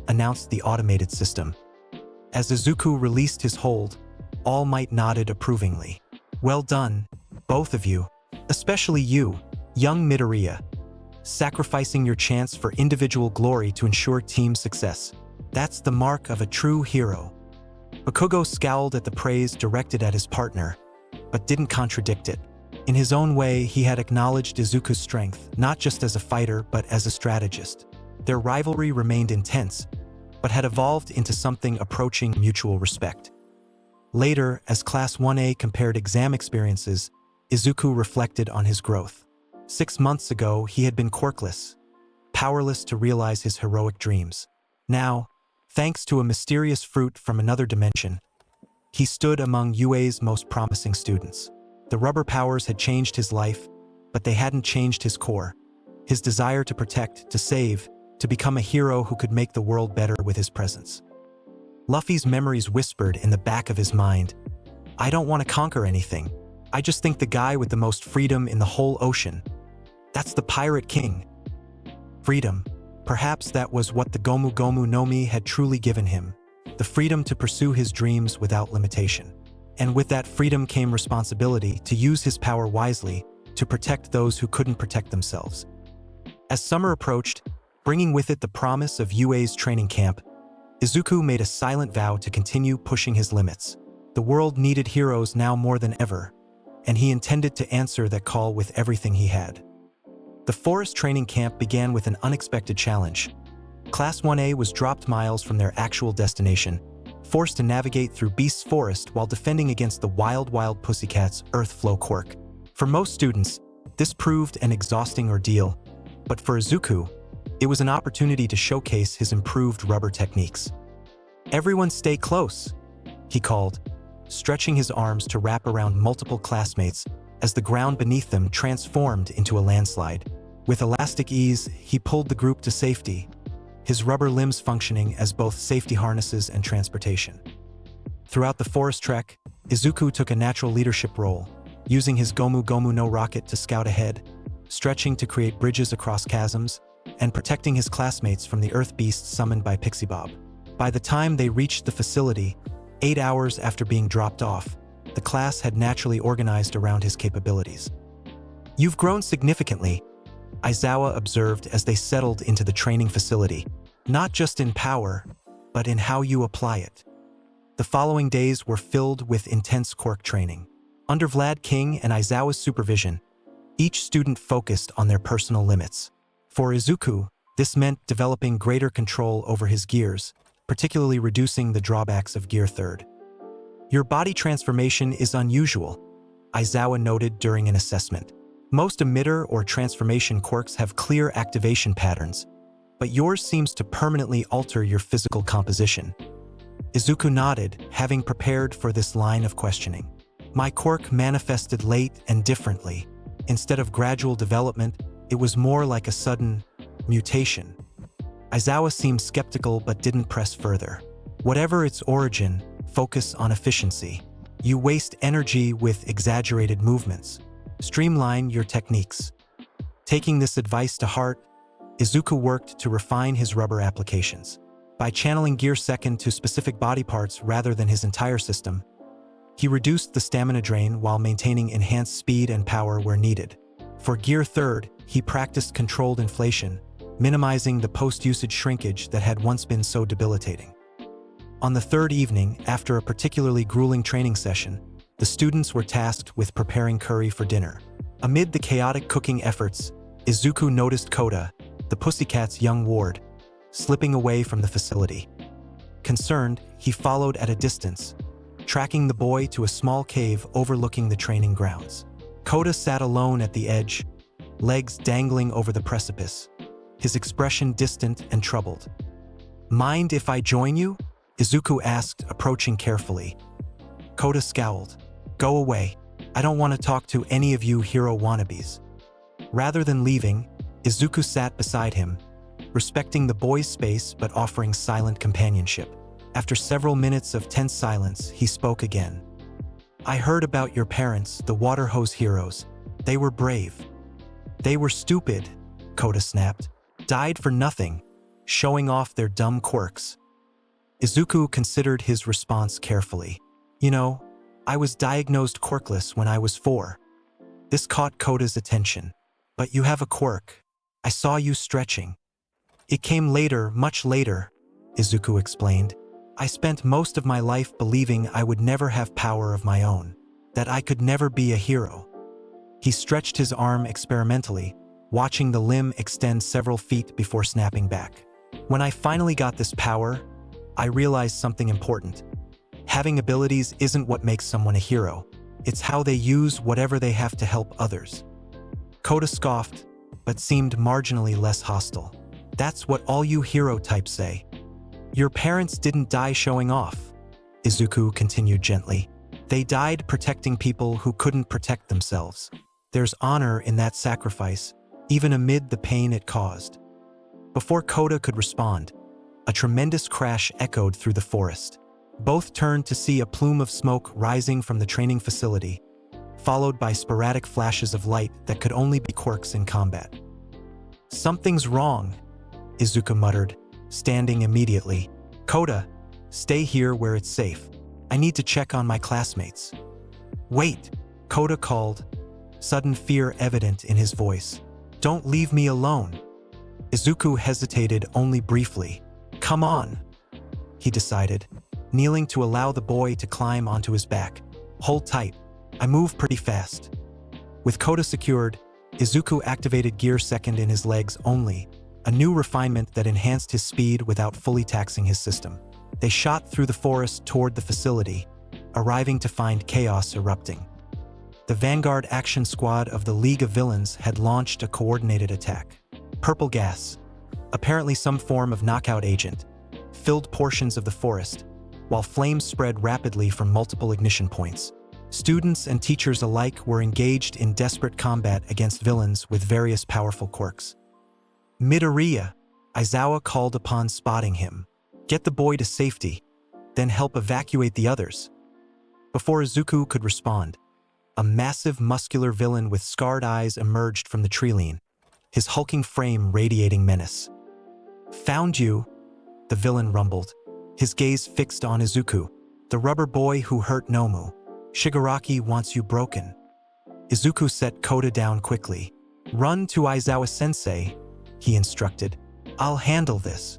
announced the automated system. As Izuku released his hold, All Might nodded approvingly. "Well done, both of you, especially you, young Midoriya, sacrificing your chance for individual glory to ensure team success. That's the mark of a true hero." Bakugo scowled at the praise directed at his partner, but didn't contradict it. In his own way, he had acknowledged Izuku's strength, not just as a fighter but as a strategist. Their rivalry remained intense, but had evolved into something approaching mutual respect. Later, as Class 1A compared exam experiences, Izuku reflected on his growth. 6 months ago, he had been quirkless, powerless to realize his heroic dreams. Now, thanks to a mysterious fruit from another dimension, he stood among UA's most promising students. The rubber powers had changed his life, but they hadn't changed his core. His desire to protect, to save, to become a hero who could make the world better with his presence. Luffy's memories whispered in the back of his mind, I don't want to conquer anything. I just think the guy with the most freedom in the whole ocean. That's the Pirate King. Freedom. Perhaps that was what the GOMU no Mi had truly given him. The freedom to pursue his dreams without limitation. And with that freedom came responsibility to use his power wisely to protect those who couldn't protect themselves. As summer approached, bringing with it the promise of UA's training camp, Izuku made a silent vow to continue pushing his limits. The world needed heroes now more than ever, and he intended to answer that call with everything he had. The forest training camp began with an unexpected challenge. Class 1A was dropped miles from their actual destination, forced to navigate through Beast's forest while defending against the wild pussycats Earth Flow Quirk. For most students, this proved an exhausting ordeal, but for Izuku, it was an opportunity to showcase his improved rubber techniques. "Everyone stay close," he called, stretching his arms to wrap around multiple classmates as the ground beneath them transformed into a landslide. With elastic ease, he pulled the group to safety, his rubber limbs functioning as both safety harnesses and transportation. Throughout the forest trek, Izuku took a natural leadership role, using his GOMU no rocket to scout ahead, stretching to create bridges across chasms, and protecting his classmates from the earth beasts summoned by Pixie Bob. By the time they reached the facility, 8 hours after being dropped off, the class had naturally organized around his capabilities. "You've grown significantly," Aizawa observed as they settled into the training facility, "not just in power, but in how you apply it." The following days were filled with intense Quirk training. Under Vlad King and Aizawa's supervision, each student focused on their personal limits. For Izuku, this meant developing greater control over his gears, particularly reducing the drawbacks of Gear 3rd. "Your body transformation is unusual," Aizawa noted during an assessment. "Most emitter or transformation quirks have clear activation patterns, but yours seems to permanently alter your physical composition." Izuku nodded, having prepared for this line of questioning. "My quirk manifested late and differently. Instead of gradual development, it was more like a sudden mutation." Aizawa seemed skeptical but didn't press further. "Whatever its origin, focus on efficiency. You waste energy with exaggerated movements. Streamline your techniques." Taking this advice to heart, Izuku worked to refine his rubber applications. By channeling Gear 2nd to specific body parts rather than his entire system, he reduced the stamina drain while maintaining enhanced speed and power where needed. For Gear 3rd, he practiced controlled inflation, minimizing the post-usage shrinkage that had once been so debilitating. On the third evening, after a particularly grueling training session, the students were tasked with preparing curry for dinner. Amid the chaotic cooking efforts, Izuku noticed Kota, the pussycat's young ward, slipping away from the facility. Concerned, he followed at a distance, tracking the boy to a small cave overlooking the training grounds. Kota sat alone at the edge, legs dangling over the precipice, his expression distant and troubled. "Mind if I join you?" Izuku asked, approaching carefully. Kota scowled. "Go away. I don't want to talk to any of you hero wannabes." Rather than leaving, Izuku sat beside him, respecting the boy's space but offering silent companionship. After several minutes of tense silence, he spoke again. "I heard about your parents, the water hose heroes. They were brave." "They were stupid," Kota snapped. "Died for nothing, showing off their dumb quirks." Izuku considered his response carefully. "You know, I was diagnosed quirkless when I was 4. This caught Kota's attention. "But you have a quirk. I saw you stretching." "It came later, much later," Izuku explained. "I spent most of my life believing I would never have power of my own, that I could never be a hero." He stretched his arm experimentally, watching the limb extend several feet before snapping back. "When I finally got this power, I realized something important. Having abilities isn't what makes someone a hero. It's how they use whatever they have to help others." Kota scoffed, but seemed marginally less hostile. "That's what all you hero types say." "Your parents didn't die showing off," Izuku continued gently. "They died protecting people who couldn't protect themselves. There's honor in that sacrifice, even amid the pain it caused." Before Kota could respond, a tremendous crash echoed through the forest. Both turned to see a plume of smoke rising from the training facility, followed by sporadic flashes of light that could only be quirks in combat. "Something's wrong," Izuku muttered, standing immediately. "Kota, stay here where it's safe. I need to check on my classmates." "Wait," Kota called, sudden fear evident in his voice. "Don't leave me alone." Izuku hesitated only briefly. "Come on," he decided, kneeling to allow the boy to climb onto his back. "Hold tight. I move pretty fast." With Kota secured, Izuku activated Gear Second in his legs only, a new refinement that enhanced his speed without fully taxing his system. They shot through the forest toward the facility, arriving to find chaos erupting. The Vanguard Action Squad of the League of Villains had launched a coordinated attack. Purple gas, apparently some form of knockout agent, filled portions of the forest, while flames spread rapidly from multiple ignition points. Students and teachers alike were engaged in desperate combat against villains with various powerful quirks. "Midoriya," Aizawa called upon spotting him. "Get the boy to safety, then help evacuate the others." Before Izuku could respond, a massive muscular villain with scarred eyes emerged from the treeline, his hulking frame radiating menace. "Found you," the villain rumbled, his gaze fixed on Izuku, "the rubber boy who hurt Nomu. Shigaraki wants you broken." Izuku set Kota down quickly. "Run to Aizawa-sensei," he instructed. "I'll handle this."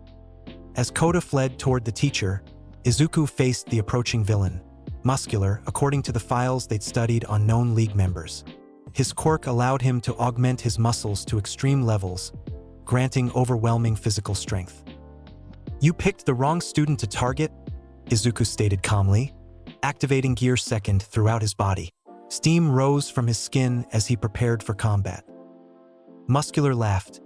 As Kota fled toward the teacher, Izuku faced the approaching villain, muscular according to the files they'd studied on known League members. His quirk allowed him to augment his muscles to extreme levels, granting overwhelming physical strength. "You picked the wrong student to target," Izuku stated calmly, activating Gear Second throughout his body. Steam rose from his skin as he prepared for combat. Muscular laughed,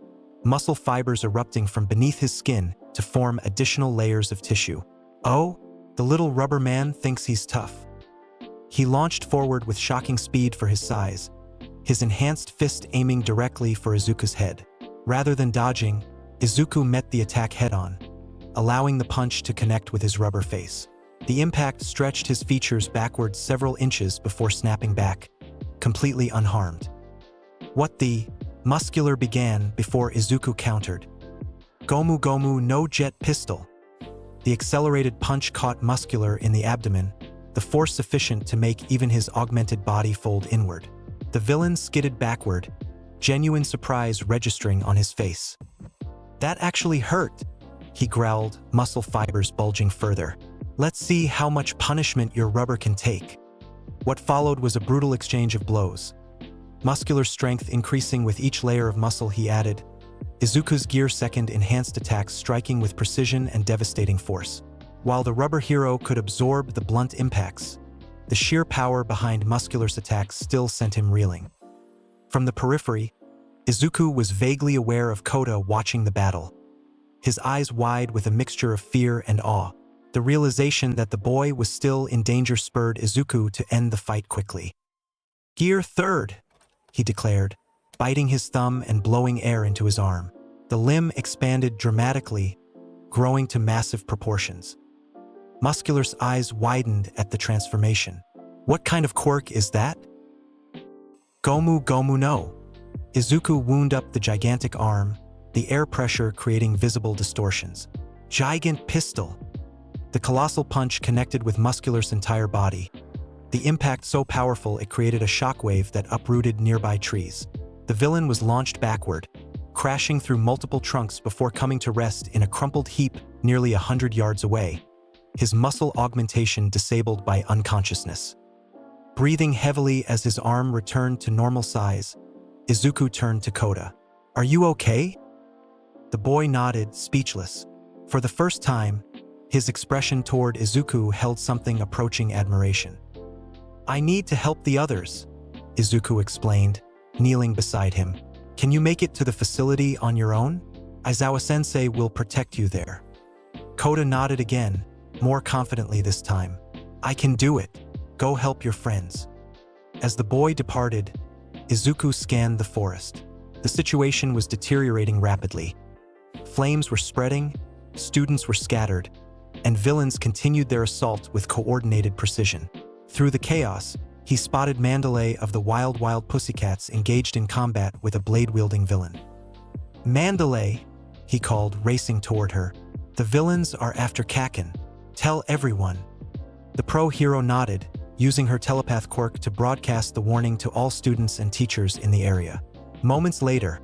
muscle fibers erupting from beneath his skin to form additional layers of tissue. "Oh, the little rubber man thinks he's tough." He launched forward with shocking speed for his size, his enhanced fist aiming directly for Izuku's head. Rather than dodging, Izuku met the attack head-on, allowing the punch to connect with his rubber face. The impact stretched his features backward several inches before snapping back, completely unharmed. "What the?" Muscular began before Izuku countered. "Gomu Gomu no jet pistol." The accelerated punch caught Muscular in the abdomen, the force sufficient to make even his augmented body fold inward. The villain skidded backward, genuine surprise registering on his face. "That actually hurt," he growled, muscle fibers bulging further. "Let's see how much punishment your rubber can take." What followed was a brutal exchange of blows, muscular strength increasing with each layer of muscle he added, Izuku's Gear Second enhanced attacks striking with precision and devastating force. While the rubber hero could absorb the blunt impacts, the sheer power behind Muscular's attacks still sent him reeling. From the periphery, Izuku was vaguely aware of Kota watching the battle, his eyes wide with a mixture of fear and awe. The realization that the boy was still in danger spurred Izuku to end the fight quickly. "Gear Third," he declared, biting his thumb and blowing air into his arm. The limb expanded dramatically, growing to massive proportions. Muscular's eyes widened at the transformation. "What kind of quirk is that?" "Gomu Gomu no." Izuku wound up the gigantic arm, the air pressure creating visible distortions. "Gigant pistol." The colossal punch connected with Muscular's entire body, the impact so powerful it created a shockwave that uprooted nearby trees. The villain was launched backward, crashing through multiple trunks before coming to rest in a crumpled heap nearly 100 yards away, his muscle augmentation disabled by unconsciousness. Breathing heavily as his arm returned to normal size, Izuku turned to Kota. "Are you okay?" The boy nodded, speechless. For the first time, his expression toward Izuku held something approaching admiration. "I need to help the others," Izuku explained, kneeling beside him. "Can you make it to the facility on your own? Aizawa-sensei will protect you there." Kota nodded again, more confidently this time. "I can do it. Go help your friends." As the boy departed, Izuku scanned the forest. The situation was deteriorating rapidly. Flames were spreading, students were scattered, and villains continued their assault with coordinated precision. Through the chaos, he spotted Mandalay of the Wild Wild Pussycats engaged in combat with a blade-wielding villain. "Mandalay," he called, racing toward her. "The villains are after Kakin. Tell everyone." The pro-hero nodded, using her telepath quirk to broadcast the warning to all students and teachers in the area. Moments later,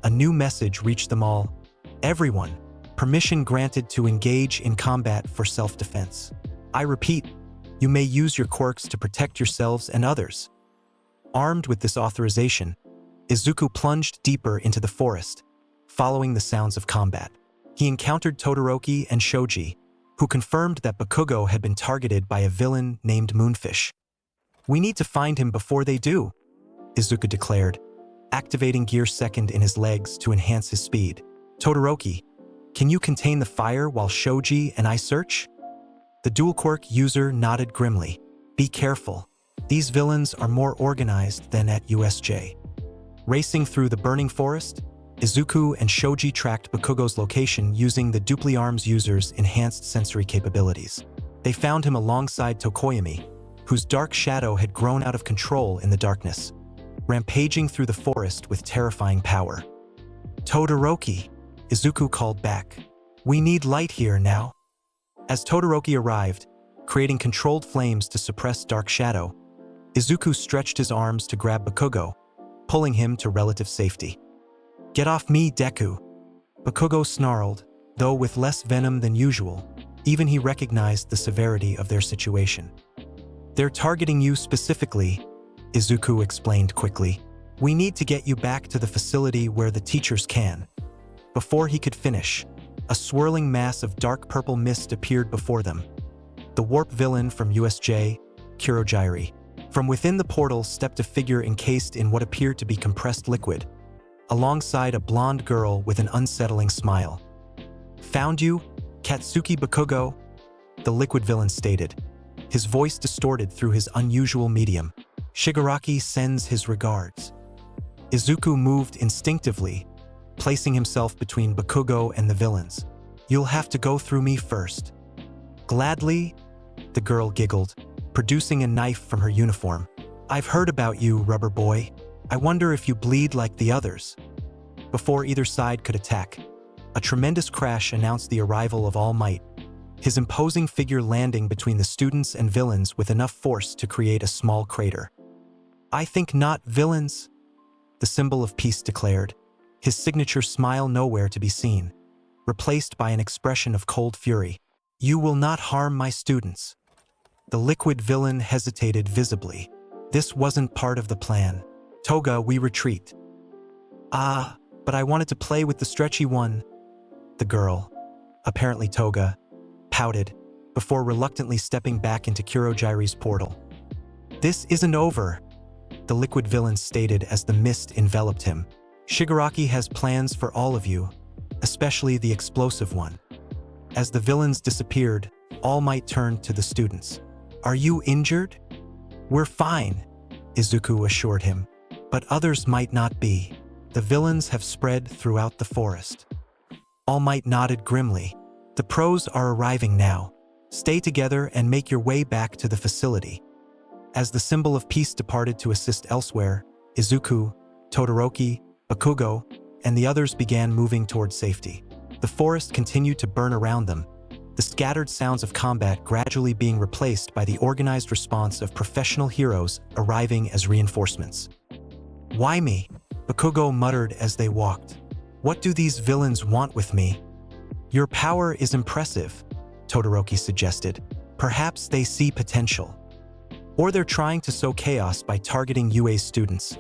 a new message reached them all. "Everyone, permission granted to engage in combat for self-defense. I repeat, you may use your quirks to protect yourselves and others." Armed with this authorization, Izuku plunged deeper into the forest, following the sounds of combat. He encountered Todoroki and Shoji, who confirmed that Bakugo had been targeted by a villain named Moonfish. "We need to find him before they do," Izuku declared, activating Gear Second in his legs to enhance his speed. "Todoroki, can you contain the fire while Shoji and I search?" The dual quirk user nodded grimly. "Be careful. These villains are more organized than at USJ." Racing through the burning forest, Izuku and Shoji tracked Bakugo's location using the Dupliarms user's enhanced sensory capabilities. They found him alongside Tokoyami, whose dark shadow had grown out of control in the darkness, rampaging through the forest with terrifying power. "Todoroki," Izuku called back. "We need light here now." As Todoroki arrived, creating controlled flames to suppress dark shadow, Izuku stretched his arms to grab Bakugo, pulling him to relative safety. "Get off me, Deku!" Bakugo snarled, though with less venom than usual. Even he recognized the severity of their situation. "They're targeting you specifically," Izuku explained quickly. "We need to get you back to the facility where the teachers can." Before he could finish, a swirling mass of dark purple mist appeared before them. The warp villain from USJ, Kurogiri. From within the portal stepped a figure encased in what appeared to be compressed liquid, alongside a blonde girl with an unsettling smile. "Found you, Katsuki Bakugo," the liquid villain stated, his voice distorted through his unusual medium. "Shigaraki sends his regards." Izuku moved instinctively, placing himself between Bakugo and the villains. "You'll have to go through me first." "Gladly," the girl giggled, producing a knife from her uniform. "I've heard about you, rubber boy. I wonder if you bleed like the others." Before either side could attack, a tremendous crash announced the arrival of All Might, his imposing figure landing between the students and villains with enough force to create a small crater. "I think not, villains," the symbol of peace declared, his signature smile nowhere to be seen, replaced by an expression of cold fury. "You will not harm my students." The liquid villain hesitated visibly. "This wasn't part of the plan. Toga, we retreat." "Ah, but I wanted to play with the stretchy one." The girl, apparently Toga, pouted, before reluctantly stepping back into Kurogiri's portal. "This isn't over," the liquid villain stated as the mist enveloped him. "Shigaraki has plans for all of you, especially the explosive one." As the villains disappeared, All Might turned to the students. "Are you injured?" "We're fine," Izuku assured him. "But others might not be. The villains have spread throughout the forest." All Might nodded grimly. "The pros are arriving now. Stay together and make your way back to the facility." As the symbol of peace departed to assist elsewhere, Izuku, Todoroki, Bakugo, and the others began moving toward safety. The forest continued to burn around them, the scattered sounds of combat gradually being replaced by the organized response of professional heroes arriving as reinforcements. "Why me?" Bakugo muttered as they walked. "What do these villains want with me?" "Your power is impressive," Todoroki suggested. "Perhaps they see potential. Or they're trying to sow chaos by targeting UA's students,"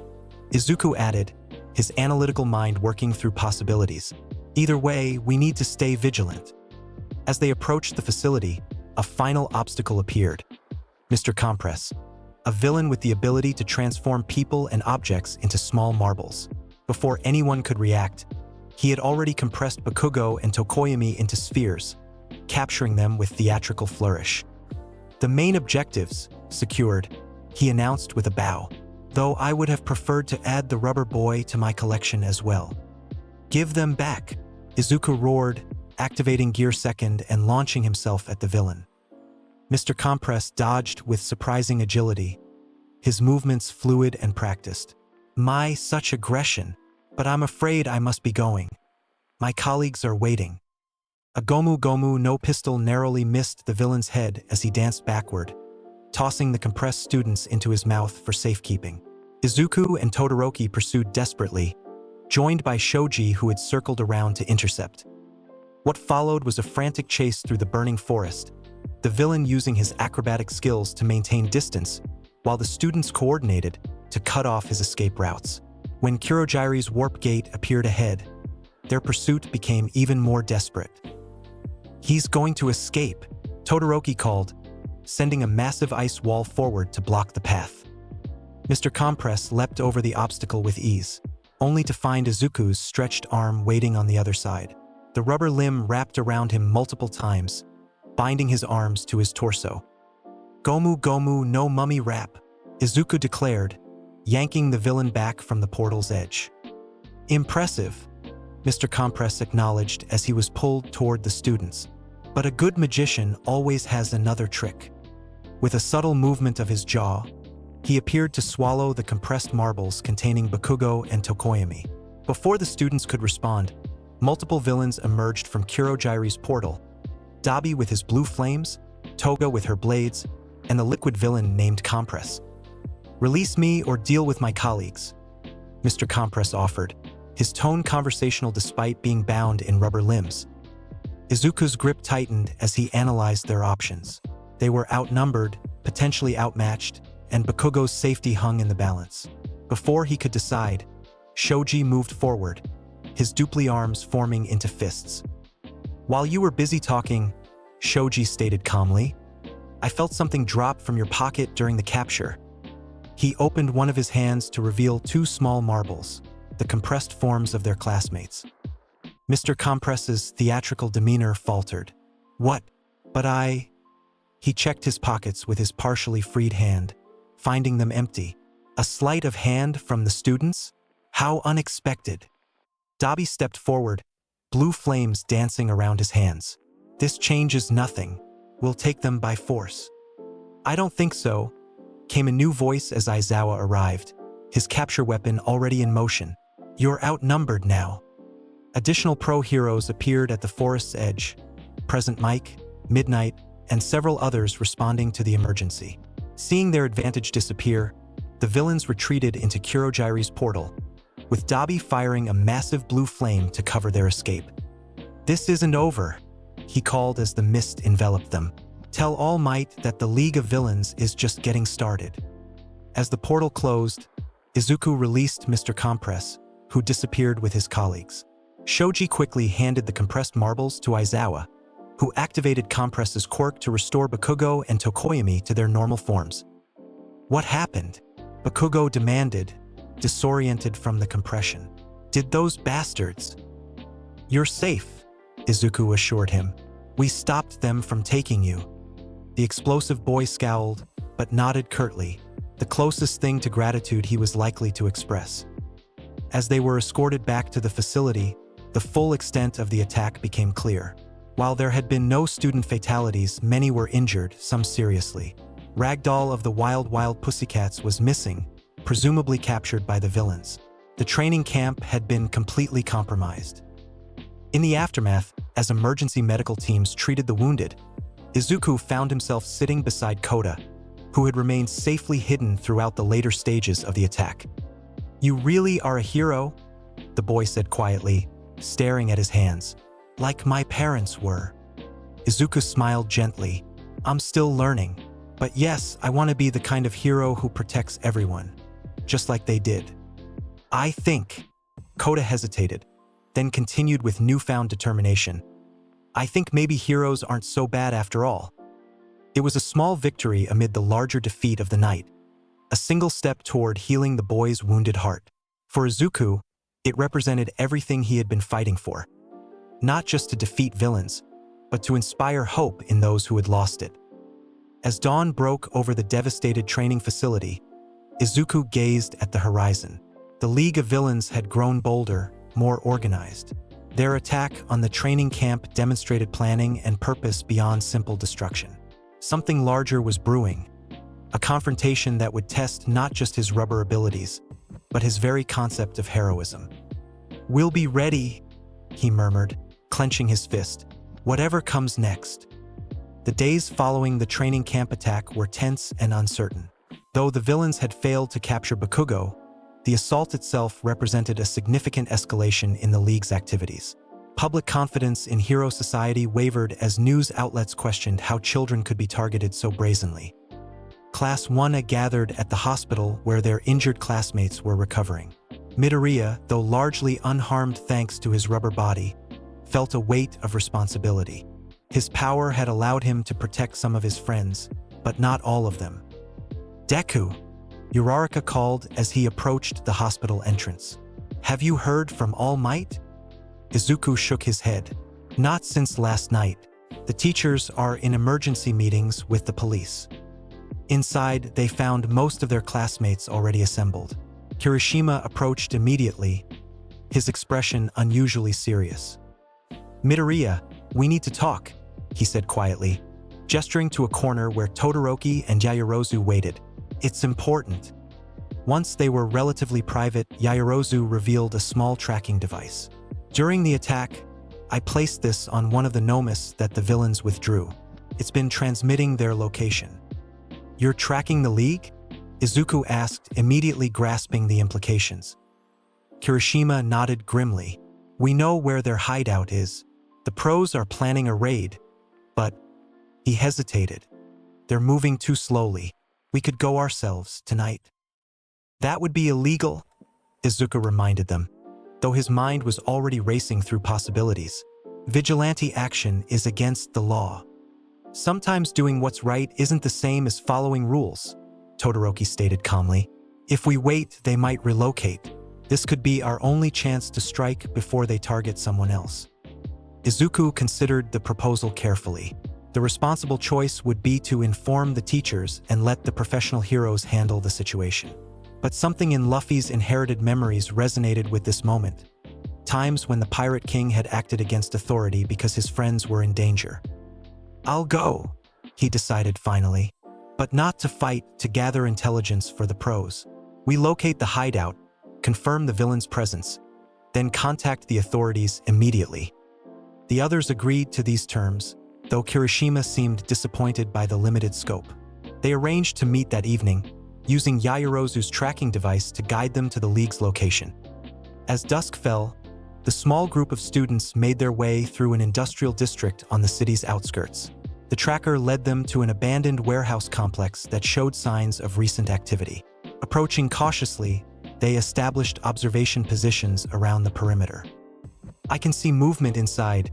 Izuku added, his analytical mind working through possibilities. "Either way, we need to stay vigilant." As they approached the facility, a final obstacle appeared. Mr. Compress, a villain with the ability to transform people and objects into small marbles. Before anyone could react, he had already compressed Bakugo and Tokoyami into spheres, capturing them with theatrical flourish. "The main objectives secured," he announced with a bow, "though I would have preferred to add the rubber boy to my collection as well." "Give them back," Izuku roared, activating Gear Second and launching himself at the villain. Mr. Compress dodged with surprising agility, his movements fluid and practiced. My, such aggression, but I'm afraid I must be going. My colleagues are waiting. A GOMU no pistol narrowly missed the villain's head as he danced backward, tossing the compressed students into his mouth for safekeeping. Izuku and Todoroki pursued desperately, joined by Shoji who had circled around to intercept. What followed was a frantic chase through the burning forest, the villain using his acrobatic skills to maintain distance, while the students coordinated to cut off his escape routes. When Kurogiri's warp gate appeared ahead, their pursuit became even more desperate. He's going to escape, Todoroki called, sending a massive ice wall forward to block the path. Mr. Compress leapt over the obstacle with ease, only to find Izuku's stretched arm waiting on the other side. The rubber limb wrapped around him multiple times, binding his arms to his torso. "Gomu no mummy wrap," Izuku declared, yanking the villain back from the portal's edge. "Impressive," Mr. Compress acknowledged as he was pulled toward the students. But a good magician always has another trick. With a subtle movement of his jaw, he appeared to swallow the compressed marbles containing bakugo and tokoyami. Before the students could respond, multiple villains emerged from Kurogiri's portal, Dabi with his blue flames, Toga with her blades, and the liquid villain named Compress. "Release me or deal with my colleagues," Mr. Compress offered, his tone conversational despite being bound in rubber limbs. Izuku's grip tightened as he analyzed their options. They were outnumbered, potentially outmatched, and Bakugo's safety hung in the balance. Before he could decide, Shoji moved forward, his dupli arms forming into fists. "While you were busy talking," Shoji stated calmly, "I felt something drop from your pocket during the capture." He opened one of his hands to reveal two small marbles, the compressed forms of their classmates. Mr. Compress's theatrical demeanor faltered. "What? But I—" He checked his pockets with his partially freed hand, finding them empty. A sleight of hand from the students? How unexpected. Dabi stepped forward, blue flames dancing around his hands. "This changes nothing. We'll take them by force." "I don't think so," came a new voice as Aizawa arrived, his capture weapon already in motion. "You're outnumbered now." Additional pro-heroes appeared at the forest's edge, Present Mike, Midnight, and several others responding to the emergency. Seeing their advantage disappear, the villains retreated into Kurogiri's portal, with Dabi firing a massive blue flame to cover their escape. "This isn't over," he called as the mist enveloped them. "Tell All Might that the League of Villains is just getting started." As the portal closed, Izuku released Mr. Compress, who disappeared with his colleagues. Shoji quickly handed the compressed marbles to Aizawa, who activated Compress's quirk to restore Bakugo and Tokoyami to their normal forms. "What happened?" Bakugo demanded, disoriented from the compression. "Did those bastards—" "You're safe," Izuku assured him. "We stopped them from taking you." The explosive boy scowled, but nodded curtly, the closest thing to gratitude he was likely to express. As they were escorted back to the facility, the full extent of the attack became clear. While there had been no student fatalities, many were injured, some seriously. Ragdoll of the Wild Pussycats was missing, presumably captured by the villains. The training camp had been completely compromised. In the aftermath, as emergency medical teams treated the wounded, Izuku found himself sitting beside Kota, who had remained safely hidden throughout the later stages of the attack. "You really are a hero?" the boy said quietly, staring at his hands. "Like my parents were." Izuku smiled gently. "I'm still learning. But yes, I want to be the kind of hero who protects everyone, just like they did." "I think," Kota hesitated, then continued with newfound determination, "I think maybe heroes aren't so bad after all." It was a small victory amid the larger defeat of the night, a single step toward healing the boy's wounded heart. For Izuku, it represented everything he had been fighting for. Not just to defeat villains, but to inspire hope in those who had lost it. As dawn broke over the devastated training facility, Izuku gazed at the horizon. The League of Villains had grown bolder, more organized. Their attack on the training camp demonstrated planning and purpose beyond simple destruction. Something larger was brewing, a confrontation that would test not just his rubber abilities, but his very concept of heroism. "We'll be ready," he murmured, clenching his fist. "Whatever comes next." The days following the training camp attack were tense and uncertain. Though the villains had failed to capture Bakugo, the assault itself represented a significant escalation in the League's activities. Public confidence in hero society wavered as news outlets questioned how children could be targeted so brazenly. Class 1A gathered at the hospital where their injured classmates were recovering. Midoriya, though largely unharmed thanks to his rubber body, felt a weight of responsibility. His power had allowed him to protect some of his friends, but not all of them. "Deku," Uraraka called as he approached the hospital entrance. "Have you heard from All Might?" Izuku shook his head. "Not since last night. The teachers are in emergency meetings with the police." Inside, they found most of their classmates already assembled. Kirishima approached immediately, his expression unusually serious. "Midoriya, we need to talk," he said quietly, gesturing to a corner where Todoroki and Yaoyorozu waited. "It's important." Once they were relatively private, Yaoyorozu revealed a small tracking device. "During the attack, I placed this on one of the nomas that the villains withdrew. It's been transmitting their location." "You're tracking the League?" Izuku asked, immediately grasping the implications. Kirishima nodded grimly. "We know where their hideout is. The pros are planning a raid, but..." He hesitated. "They're moving too slowly. We could go ourselves tonight." "That would be illegal," Izuku reminded them, though his mind was already racing through possibilities. "Vigilante action is against the law. Sometimes doing what's right isn't the same as following rules," Todoroki stated calmly. "If we wait, they might relocate. This could be our only chance to strike before they target someone else." Izuku considered the proposal carefully. The responsible choice would be to inform the teachers and let the professional heroes handle the situation. But something in Luffy's inherited memories resonated with this moment. Times when the Pirate King had acted against authority because his friends were in danger. "I'll go," he decided finally. "But not to fight, to gather intelligence for the pros. We locate the hideout, confirm the villain's presence, then contact the authorities immediately." The others agreed to these terms, though Kirishima seemed disappointed by the limited scope. They arranged to meet that evening, using Yaoyorozu's tracking device to guide them to the League's location. As dusk fell, the small group of students made their way through an industrial district on the city's outskirts. The tracker led them to an abandoned warehouse complex that showed signs of recent activity. Approaching cautiously, they established observation positions around the perimeter. "I can see movement inside,"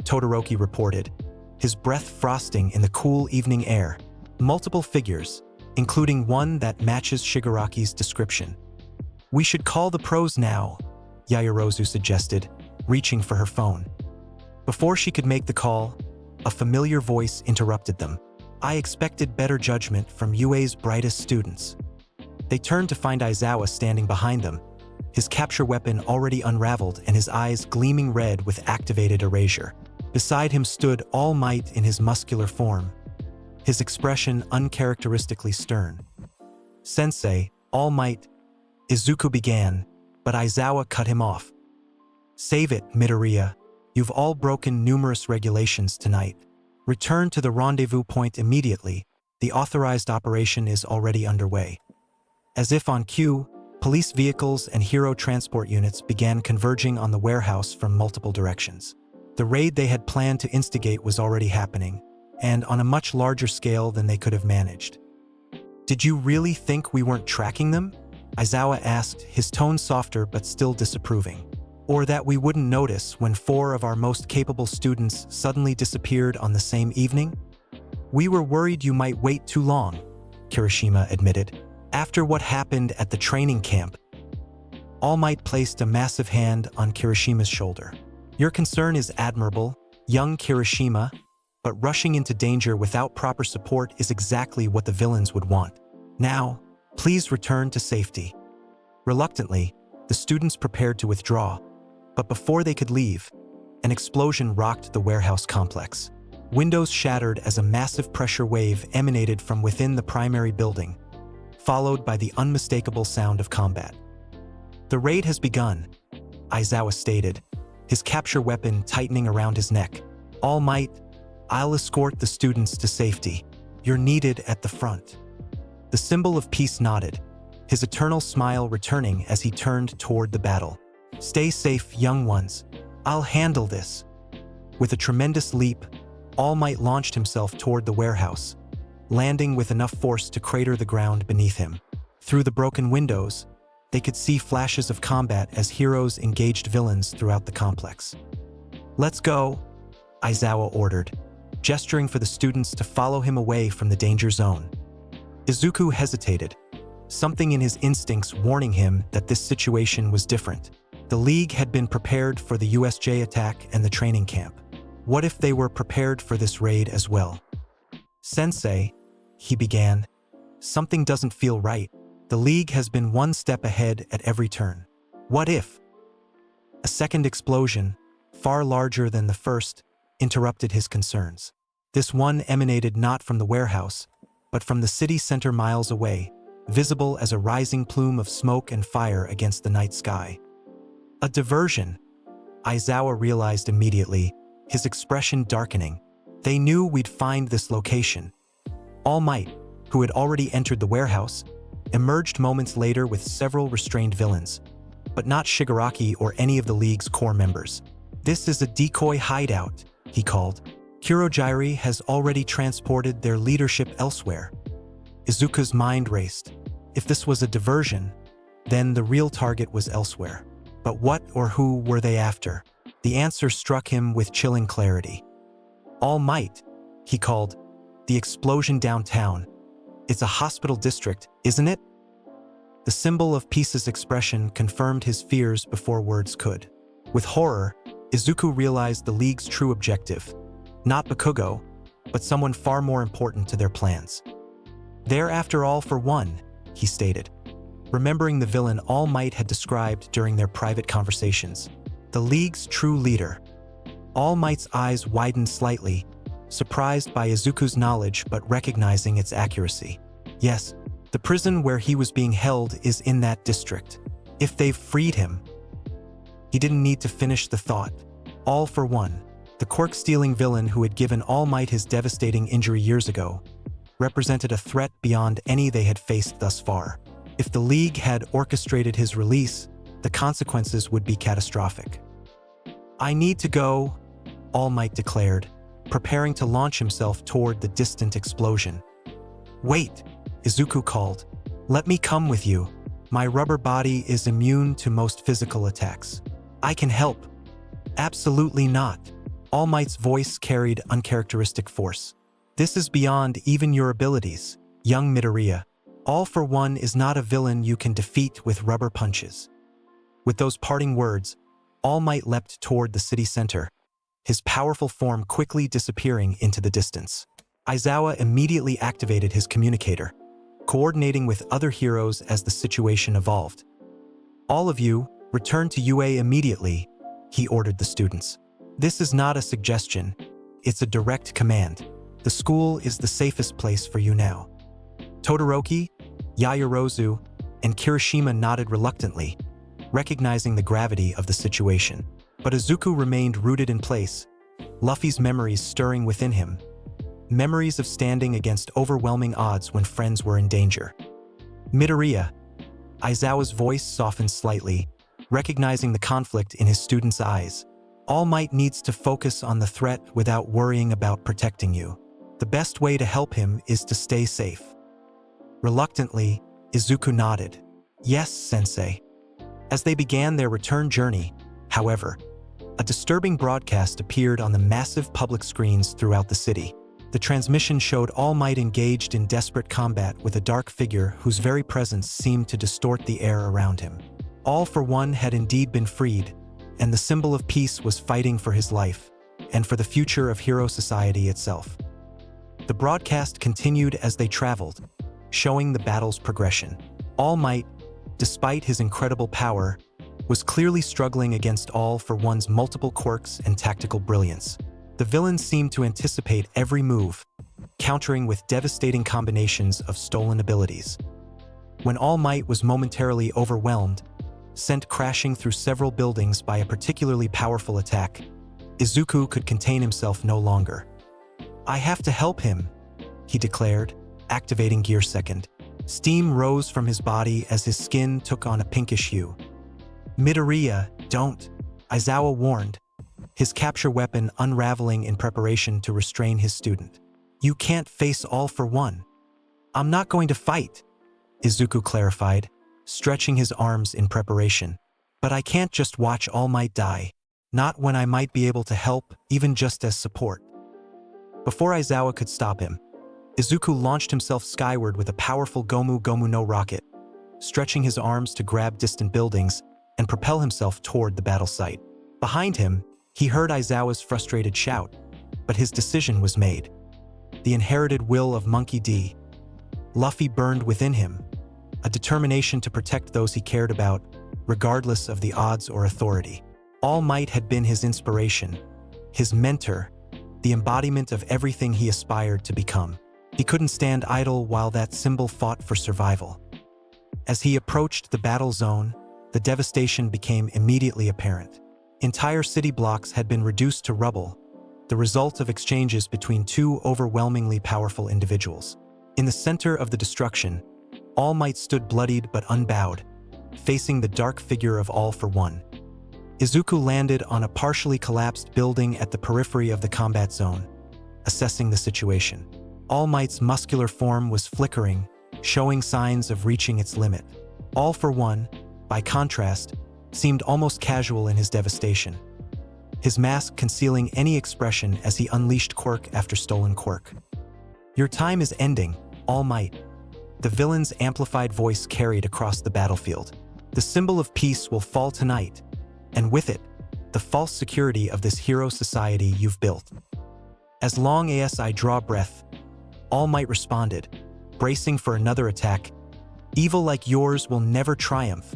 Todoroki reported, his breath frosting in the cool evening air. "Multiple figures, including one that matches Shigaraki's description." "We should call the pros now," Yaoyorozu suggested, reaching for her phone. Before she could make the call, a familiar voice interrupted them. "I expected better judgment from UA's brightest students." They turned to find Aizawa standing behind them, his capture weapon already unraveled and his eyes gleaming red with activated erasure. Beside him stood All Might in his muscular form, his expression uncharacteristically stern. "Sensei, All Might," Izuku began, but Aizawa cut him off. "Save it, Midoriya. You've all broken numerous regulations tonight. Return to the rendezvous point immediately. The authorized operation is already underway." As if on cue, police vehicles and hero transport units began converging on the warehouse from multiple directions. The raid they had planned to instigate was already happening, and on a much larger scale than they could have managed. "Did you really think we weren't tracking them?" Aizawa asked, his tone softer but still disapproving. "Or that we wouldn't notice when 4 of our most capable students suddenly disappeared on the same evening?" "We were worried you might wait too long," Kirishima admitted. "After what happened at the training camp." All Might placed a massive hand on Kirishima's shoulder. "Your concern is admirable, young Kirishima, but rushing into danger without proper support is exactly what the villains would want. Now, please return to safety." Reluctantly, the students prepared to withdraw. But before they could leave, an explosion rocked the warehouse complex. Windows shattered as a massive pressure wave emanated from within the primary building, followed by the unmistakable sound of combat. "The raid has begun," Aizawa stated, his capture weapon tightening around his neck. "All Might, I'll escort the students to safety. You're needed at the front." The symbol of peace nodded, his eternal smile returning as he turned toward the battle. "Stay safe, young ones. I'll handle this." With a tremendous leap, All Might launched himself toward the warehouse, landing with enough force to crater the ground beneath him. Through the broken windows, they could see flashes of combat as heroes engaged villains throughout the complex. "Let's go," Aizawa ordered, gesturing for the students to follow him away from the danger zone. Izuku hesitated, something in his instincts warning him that this situation was different. The League had been prepared for the USJ attack and the training camp. What if they were prepared for this raid as well? "Sensei," he began, "something doesn't feel right. The League has been one step ahead at every turn. What if?" A second explosion, far larger than the first, interrupted his concerns. This one emanated not from the warehouse, but from the city center miles away, visible as a rising plume of smoke and fire against the night sky. A diversion, Aizawa realized immediately, his expression darkening. They knew we'd find this location. All Might, who had already entered the warehouse, emerged moments later with several restrained villains, but not Shigaraki or any of the League's core members. "This is a decoy hideout," he called. "Kurogiri has already transported their leadership elsewhere." Izuku's mind raced. If this was a diversion, then the real target was elsewhere. But what or who were they after? The answer struck him with chilling clarity. "All Might," he called. "The explosion downtown. It's a hospital district, isn't it?" The symbol of peace's expression confirmed his fears before words could. With horror, Izuku realized the League's true objective. Not Bakugo, but someone far more important to their plans. "They're after All for One," he stated, remembering the villain All Might had described during their private conversations. The League's true leader. All Might's eyes widened slightly, surprised by Izuku's knowledge but recognizing its accuracy. "Yes, the prison where he was being held is in that district. If they've freed him..." He didn't need to finish the thought. All for One, the Quirk-stealing villain who had given All Might his devastating injury years ago, represented a threat beyond any they had faced thus far. If the League had orchestrated his release, the consequences would be catastrophic. "I need to go," All Might declared, preparing to launch himself toward the distant explosion. "Wait," Izuku called. "Let me come with you. My rubber body is immune to most physical attacks. I can help." "Absolutely not." All Might's voice carried uncharacteristic force. "This is beyond even your abilities, young Midoriya. All for One is not a villain you can defeat with rubber punches." With those parting words, All Might leapt toward the city center, his powerful form quickly disappearing into the distance. Aizawa immediately activated his communicator, coordinating with other heroes as the situation evolved. "All of you, return to UA immediately," he ordered the students. "This is not a suggestion, it's a direct command. The school is the safest place for you now." Todoroki, Yaoyorozu, and Kirishima nodded reluctantly, recognizing the gravity of the situation. But Izuku remained rooted in place, Luffy's memories stirring within him. Memories of standing against overwhelming odds when friends were in danger. "Midoriya," Aizawa's voice softened slightly, recognizing the conflict in his student's eyes. "All Might needs to focus on the threat without worrying about protecting you. The best way to help him is to stay safe." Reluctantly, Izuku nodded. "Yes, Sensei." As they began their return journey, however, a disturbing broadcast appeared on the massive public screens throughout the city. The transmission showed All Might engaged in desperate combat with a dark figure whose very presence seemed to distort the air around him. All for One had indeed been freed, and the symbol of peace was fighting for his life, and for the future of Hero Society itself. The broadcast continued as they traveled, showing the battle's progression. All Might, despite his incredible power, was clearly struggling against All for One's multiple quirks and tactical brilliance. The villain seemed to anticipate every move, countering with devastating combinations of stolen abilities. When All Might was momentarily overwhelmed, sent crashing through several buildings by a particularly powerful attack, Izuku could contain himself no longer. "I have to help him," he declared, activating Gear Second. Steam rose from his body as his skin took on a pinkish hue. "Midoriya, don't," Izawa warned, his capture weapon unraveling in preparation to restrain his student. "You can't face All for One." "I'm not going to fight," Izuku clarified, stretching his arms in preparation. "But I can't just watch All Might die, not when I might be able to help, even just as support." Before Izawa could stop him, Izuku launched himself skyward with a powerful GOMU no rocket, stretching his arms to grab distant buildings and propel himself toward the battle site. Behind him, he heard Izawa's frustrated shout, but his decision was made. The inherited will of Monkey D. Luffy burned within him, a determination to protect those he cared about, regardless of the odds or authority. All Might had been his inspiration, his mentor, the embodiment of everything he aspired to become. He couldn't stand idle while that symbol fought for survival. As he approached the battle zone, the devastation became immediately apparent. Entire city blocks had been reduced to rubble, the result of exchanges between two overwhelmingly powerful individuals. In the center of the destruction, All Might stood bloodied but unbowed, facing the dark figure of All for One. Izuku landed on a partially collapsed building at the periphery of the combat zone, assessing the situation. All Might's muscular form was flickering, showing signs of reaching its limit. All for One, by contrast, seemed almost casual in his devastation, his mask concealing any expression as he unleashed quirk after stolen quirk. "Your time is ending, All Might," the villain's amplified voice carried across the battlefield. "The symbol of peace will fall tonight, and with it, the false security of this hero society you've built." "As long as I draw breath," All Might responded, bracing for another attack. "Evil like yours will never triumph."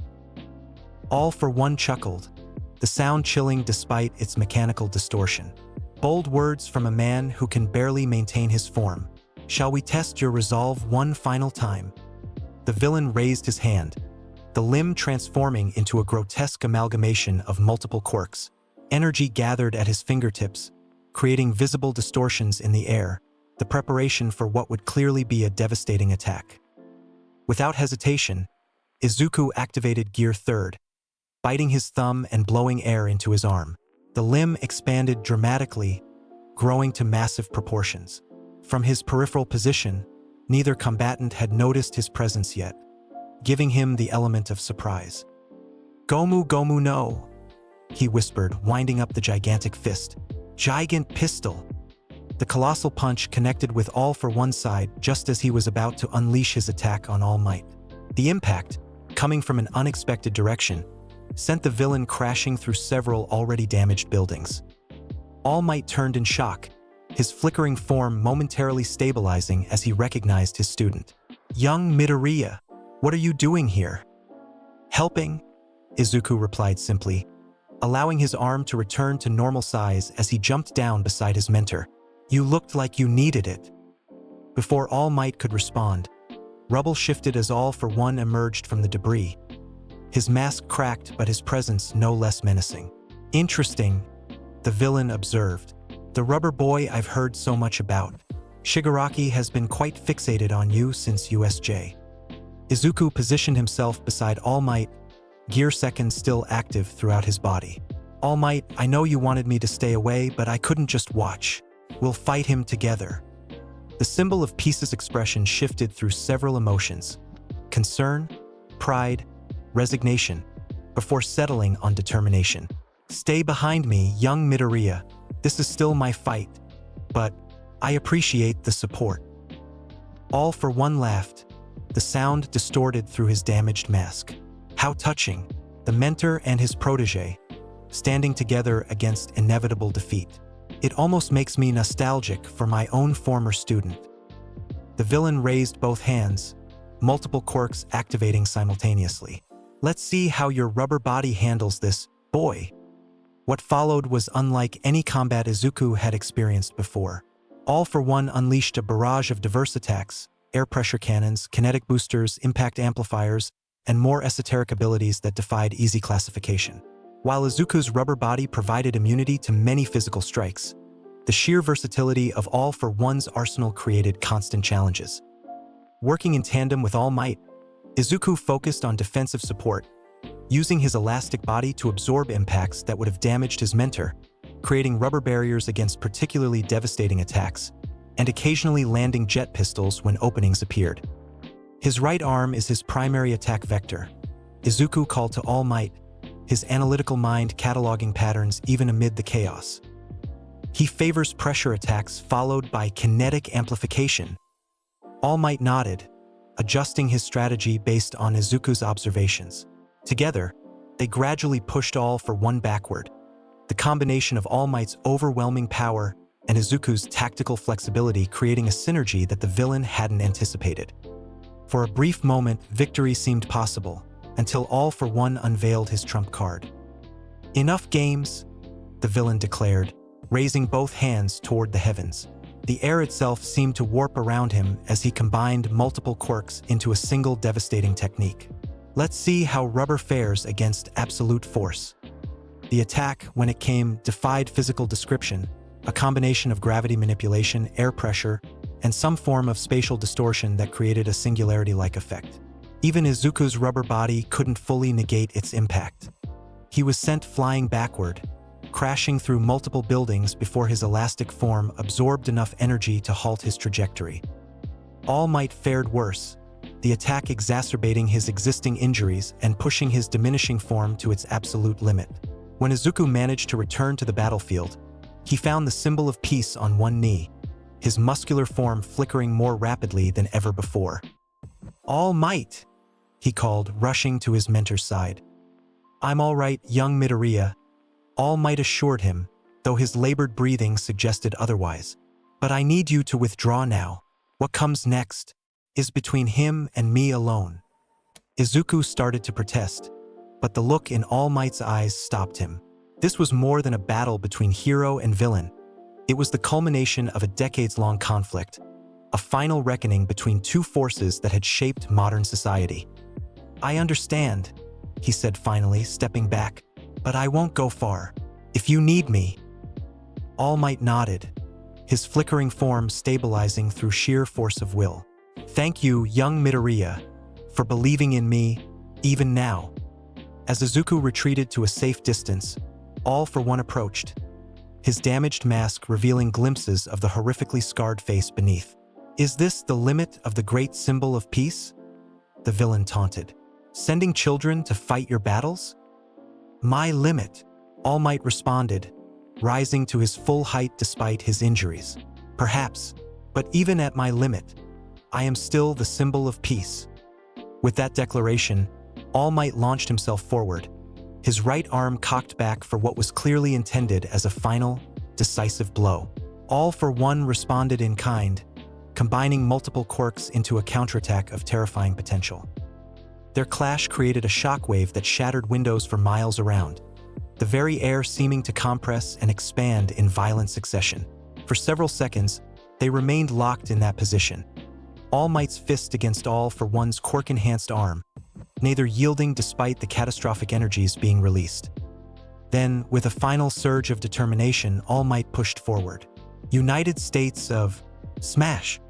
All for One chuckled, the sound chilling despite its mechanical distortion. "Bold words from a man who can barely maintain his form. Shall we test your resolve one final time?" The villain raised his hand, the limb transforming into a grotesque amalgamation of multiple quirks. Energy gathered at his fingertips, creating visible distortions in the air, the preparation for what would clearly be a devastating attack. Without hesitation, Izuku activated Gear Third, biting his thumb and blowing air into his arm. The limb expanded dramatically, growing to massive proportions. From his peripheral position, neither combatant had noticed his presence yet, giving him the element of surprise. Gomu no," he whispered, winding up the gigantic fist. "Gigant pistol." The colossal punch connected with All for One side just as he was about to unleash his attack on All Might. The impact, coming from an unexpected direction, sent the villain crashing through several already damaged buildings. All Might turned in shock, his flickering form momentarily stabilizing as he recognized his student. "Young Midoriya, what are you doing here?" "Helping," Izuku replied simply, allowing his arm to return to normal size as he jumped down beside his mentor. "You looked like you needed it." Before All Might could respond, rubble shifted as All for One emerged from the debris. His mask cracked, but his presence no less menacing. "Interesting," the villain observed. "The rubber boy I've heard so much about. Shigaraki has been quite fixated on you since USJ." Izuku positioned himself beside All Might, Gear Second still active throughout his body. "All Might, I know you wanted me to stay away, but I couldn't just watch. We'll fight him together." The symbol of peace's expression shifted through several emotions: concern, pride, resignation, before settling on determination. "Stay behind me, young Midoriya. This is still my fight, but I appreciate the support." All for One laughed, the sound distorted through his damaged mask. How touching, the mentor and his protege, standing together against inevitable defeat. "It almost makes me nostalgic for my own former student." The villain raised both hands, multiple quirks activating simultaneously. Let's see how your rubber body handles this, boy. What followed was unlike any combat Izuku had experienced before. All for One unleashed a barrage of diverse attacks, air pressure cannons, kinetic boosters, impact amplifiers, and more esoteric abilities that defied easy classification. While Izuku's rubber body provided immunity to many physical strikes, the sheer versatility of All for One's arsenal created constant challenges. Working in tandem with All Might, Izuku focused on defensive support, using his elastic body to absorb impacts that would have damaged his mentor, creating rubber barriers against particularly devastating attacks, and occasionally landing jet pistols when openings appeared. His right arm is his primary attack vector. Izuku called to All Might, his analytical mind cataloging patterns even amid the chaos. He favors pressure attacks followed by kinetic amplification. All Might nodded, adjusting his strategy based on Izuku's observations. Together, they gradually pushed All for One backward, the combination of All Might's overwhelming power and Izuku's tactical flexibility creating a synergy that the villain hadn't anticipated. For a brief moment, victory seemed possible, until All for One unveiled his trump card. "Enough games," the villain declared, raising both hands toward the heavens. The air itself seemed to warp around him as he combined multiple quirks into a single devastating technique. Let's see how rubber fares against absolute force. The attack, when it came, defied physical description, a combination of gravity manipulation, air pressure, and some form of spatial distortion that created a singularity-like effect. Even Izuku's rubber body couldn't fully negate its impact. He was sent flying backward, crashing through multiple buildings before his elastic form absorbed enough energy to halt his trajectory. All Might fared worse, the attack exacerbating his existing injuries and pushing his diminishing form to its absolute limit. When Izuku managed to return to the battlefield, he found the symbol of peace on one knee, his muscular form flickering more rapidly than ever before. "All Might," he called, rushing to his mentor's side. "I'm all right, young Midoriya," All Might assured him, though his labored breathing suggested otherwise. "But I need you to withdraw now. What comes next is between him and me alone." Izuku started to protest, but the look in All Might's eyes stopped him. This was more than a battle between hero and villain. It was the culmination of a decades-long conflict, a final reckoning between two forces that had shaped modern society. "I understand," he said finally, stepping back, "but I won't go far. If you need me." All Might nodded, his flickering form stabilizing through sheer force of will. "Thank you, young Midoriya, for believing in me, even now." As Izuku retreated to a safe distance, All for One approached, his damaged mask revealing glimpses of the horrifically scarred face beneath. "Is this the limit of the great symbol of peace?" the villain taunted. "Sending children to fight your battles?" "My limit," All Might responded, rising to his full height despite his injuries. "Perhaps, but even at my limit, I am still the symbol of peace." With that declaration, All Might launched himself forward, his right arm cocked back for what was clearly intended as a final, decisive blow. All for One responded in kind, combining multiple quirks into a counterattack of terrifying potential. Their clash created a shockwave that shattered windows for miles around, the very air seeming to compress and expand in violent succession. For several seconds, they remained locked in that position, All Might's fist against All for One's quirk-enhanced arm, neither yielding despite the catastrophic energies being released. Then, with a final surge of determination, All Might pushed forward. United States of Smash!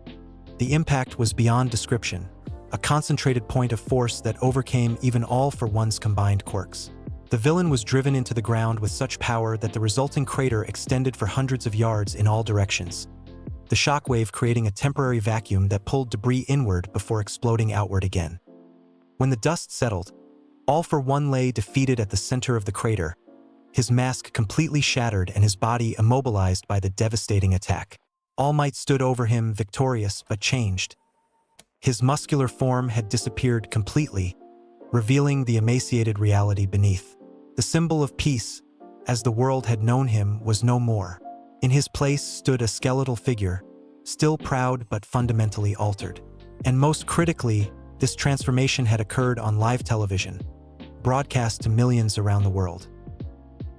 The impact was beyond description, a concentrated point of force that overcame even All for One's combined quirks. The villain was driven into the ground with such power that the resulting crater extended for hundreds of yards in all directions, the shockwave creating a temporary vacuum that pulled debris inward before exploding outward again. When the dust settled, All for One lay defeated at the center of the crater, his mask completely shattered and his body immobilized by the devastating attack. All Might stood over him, victorious but changed. His muscular form had disappeared completely, revealing the emaciated reality beneath. The symbol of peace, as the world had known him, was no more. In his place stood a skeletal figure, still proud but fundamentally altered. And most critically, this transformation had occurred on live television, broadcast to millions around the world.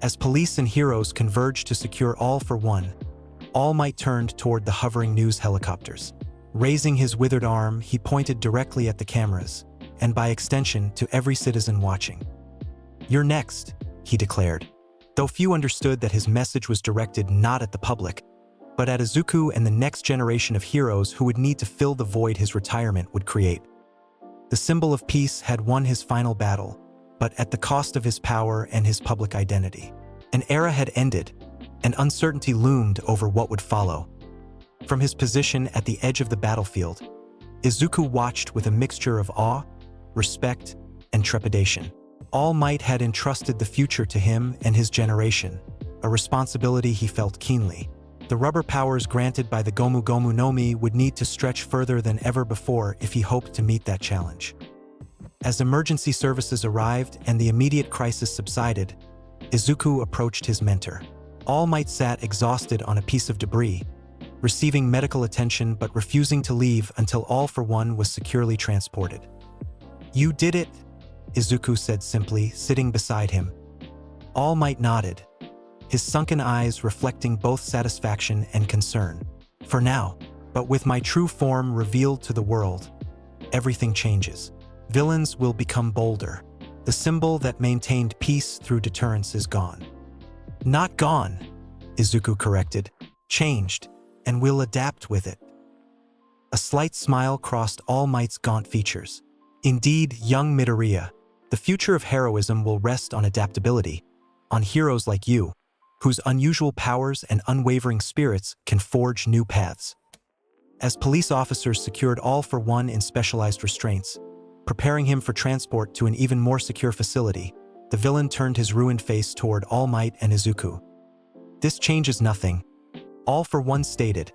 As police and heroes converged to secure All for One, All Might turned toward the hovering news helicopters. Raising his withered arm, he pointed directly at the cameras, and by extension to every citizen watching. "You're next," he declared, though few understood that his message was directed not at the public, but at Izuku and the next generation of heroes who would need to fill the void his retirement would create. The symbol of peace had won his final battle, but at the cost of his power and his public identity. An era had ended, and uncertainty loomed over what would follow. From his position at the edge of the battlefield, Izuku watched with a mixture of awe, respect, and trepidation. All Might had entrusted the future to him and his generation, a responsibility he felt keenly. The rubber powers granted by the GOMU no Mi would need to stretch further than ever before if he hoped to meet that challenge. As emergency services arrived and the immediate crisis subsided, Izuku approached his mentor. All Might sat exhausted on a piece of debris, receiving medical attention but refusing to leave until All for One was securely transported. "You did it," Izuku said simply, sitting beside him. All Might nodded, his sunken eyes reflecting both satisfaction and concern. "For now, but with my true form revealed to the world, everything changes. Villains will become bolder. The symbol that maintained peace through deterrence is gone." "Not gone," Izuku corrected, "changed, and we'll adapt with it." A slight smile crossed All Might's gaunt features. "Indeed, young Midoriya, the future of heroism will rest on adaptability, on heroes like you, whose unusual powers and unwavering spirits can forge new paths." As police officers secured All for One in specialized restraints, preparing him for transport to an even more secure facility, the villain turned his ruined face toward All Might and Izuku. "This changes nothing," All for One stated,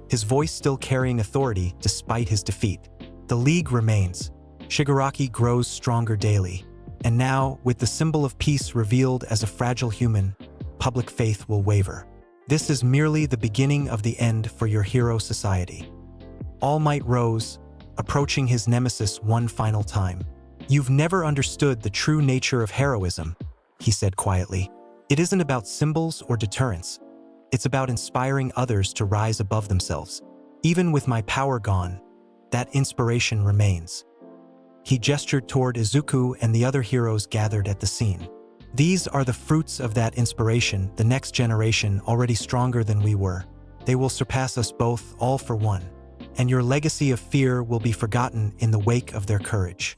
his voice still carrying authority despite his defeat. "The League remains. Shigaraki grows stronger daily. And now, with the symbol of peace revealed as a fragile human, public faith will waver. This is merely the beginning of the end for your hero society." All Might rose, approaching his nemesis one final time. "You've never understood the true nature of heroism," he said quietly. "It isn't about symbols or deterrence. It's about inspiring others to rise above themselves. Even with my power gone, that inspiration remains." He gestured toward Izuku and the other heroes gathered at the scene. "These are the fruits of that inspiration, the next generation already stronger than we were. They will surpass us both, All for One. And your legacy of fear will be forgotten in the wake of their courage."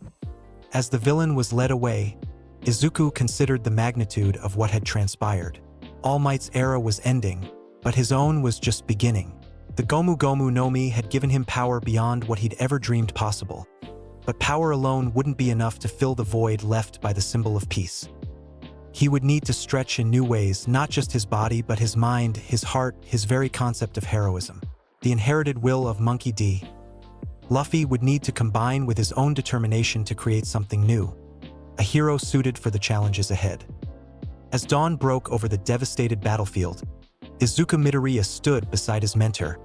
As the villain was led away, Izuku considered the magnitude of what had transpired. All Might's era was ending, but his own was just beginning. The GOMU no Mi had given him power beyond what he'd ever dreamed possible. But power alone wouldn't be enough to fill the void left by the symbol of peace. He would need to stretch in new ways, not just his body, but his mind, his heart, his very concept of heroism. The inherited will of Monkey D. Luffy would need to combine with his own determination to create something new, a hero suited for the challenges ahead. As dawn broke over the devastated battlefield, Izuku Midoriya stood beside his mentor,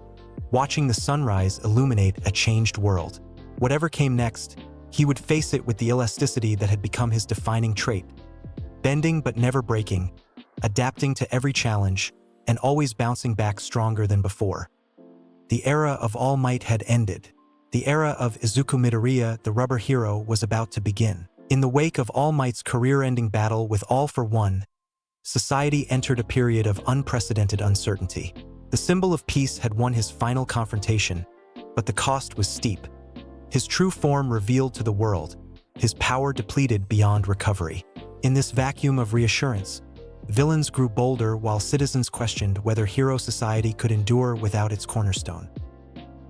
watching the sunrise illuminate a changed world. Whatever came next, he would face it with the elasticity that had become his defining trait, bending but never breaking, adapting to every challenge, and always bouncing back stronger than before. The era of All Might had ended. The era of Izuku Midoriya, the rubber hero, was about to begin. In the wake of All Might's career-ending battle with All for One, society entered a period of unprecedented uncertainty. The symbol of peace had won his final confrontation, but the cost was steep. His true form revealed to the world, his power depleted beyond recovery. In this vacuum of reassurance, villains grew bolder while citizens questioned whether hero society could endure without its cornerstone.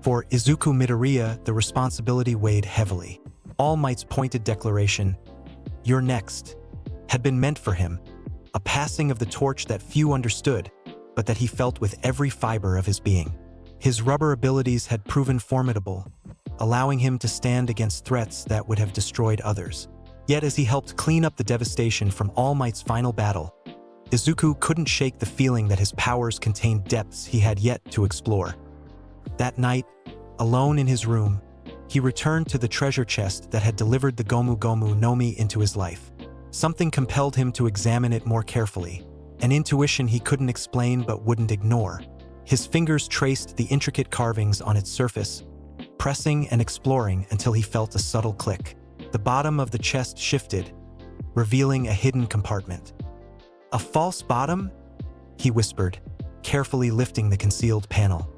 For Izuku Midoriya, the responsibility weighed heavily. All Might's pointed declaration, "You're next," had been meant for him, a passing of the torch that few understood, but that he felt with every fiber of his being. His rubber abilities had proven formidable, allowing him to stand against threats that would have destroyed others. Yet as he helped clean up the devastation from All Might's final battle, Izuku couldn't shake the feeling that his powers contained depths he had yet to explore. That night, alone in his room, he returned to the treasure chest that had delivered the GOMU no Mi into his life. Something compelled him to examine it more carefully, an intuition he couldn't explain but wouldn't ignore. His fingers traced the intricate carvings on its surface, pressing and exploring until he felt a subtle click. The bottom of the chest shifted, revealing a hidden compartment. "A false bottom?" he whispered, carefully lifting the concealed panel.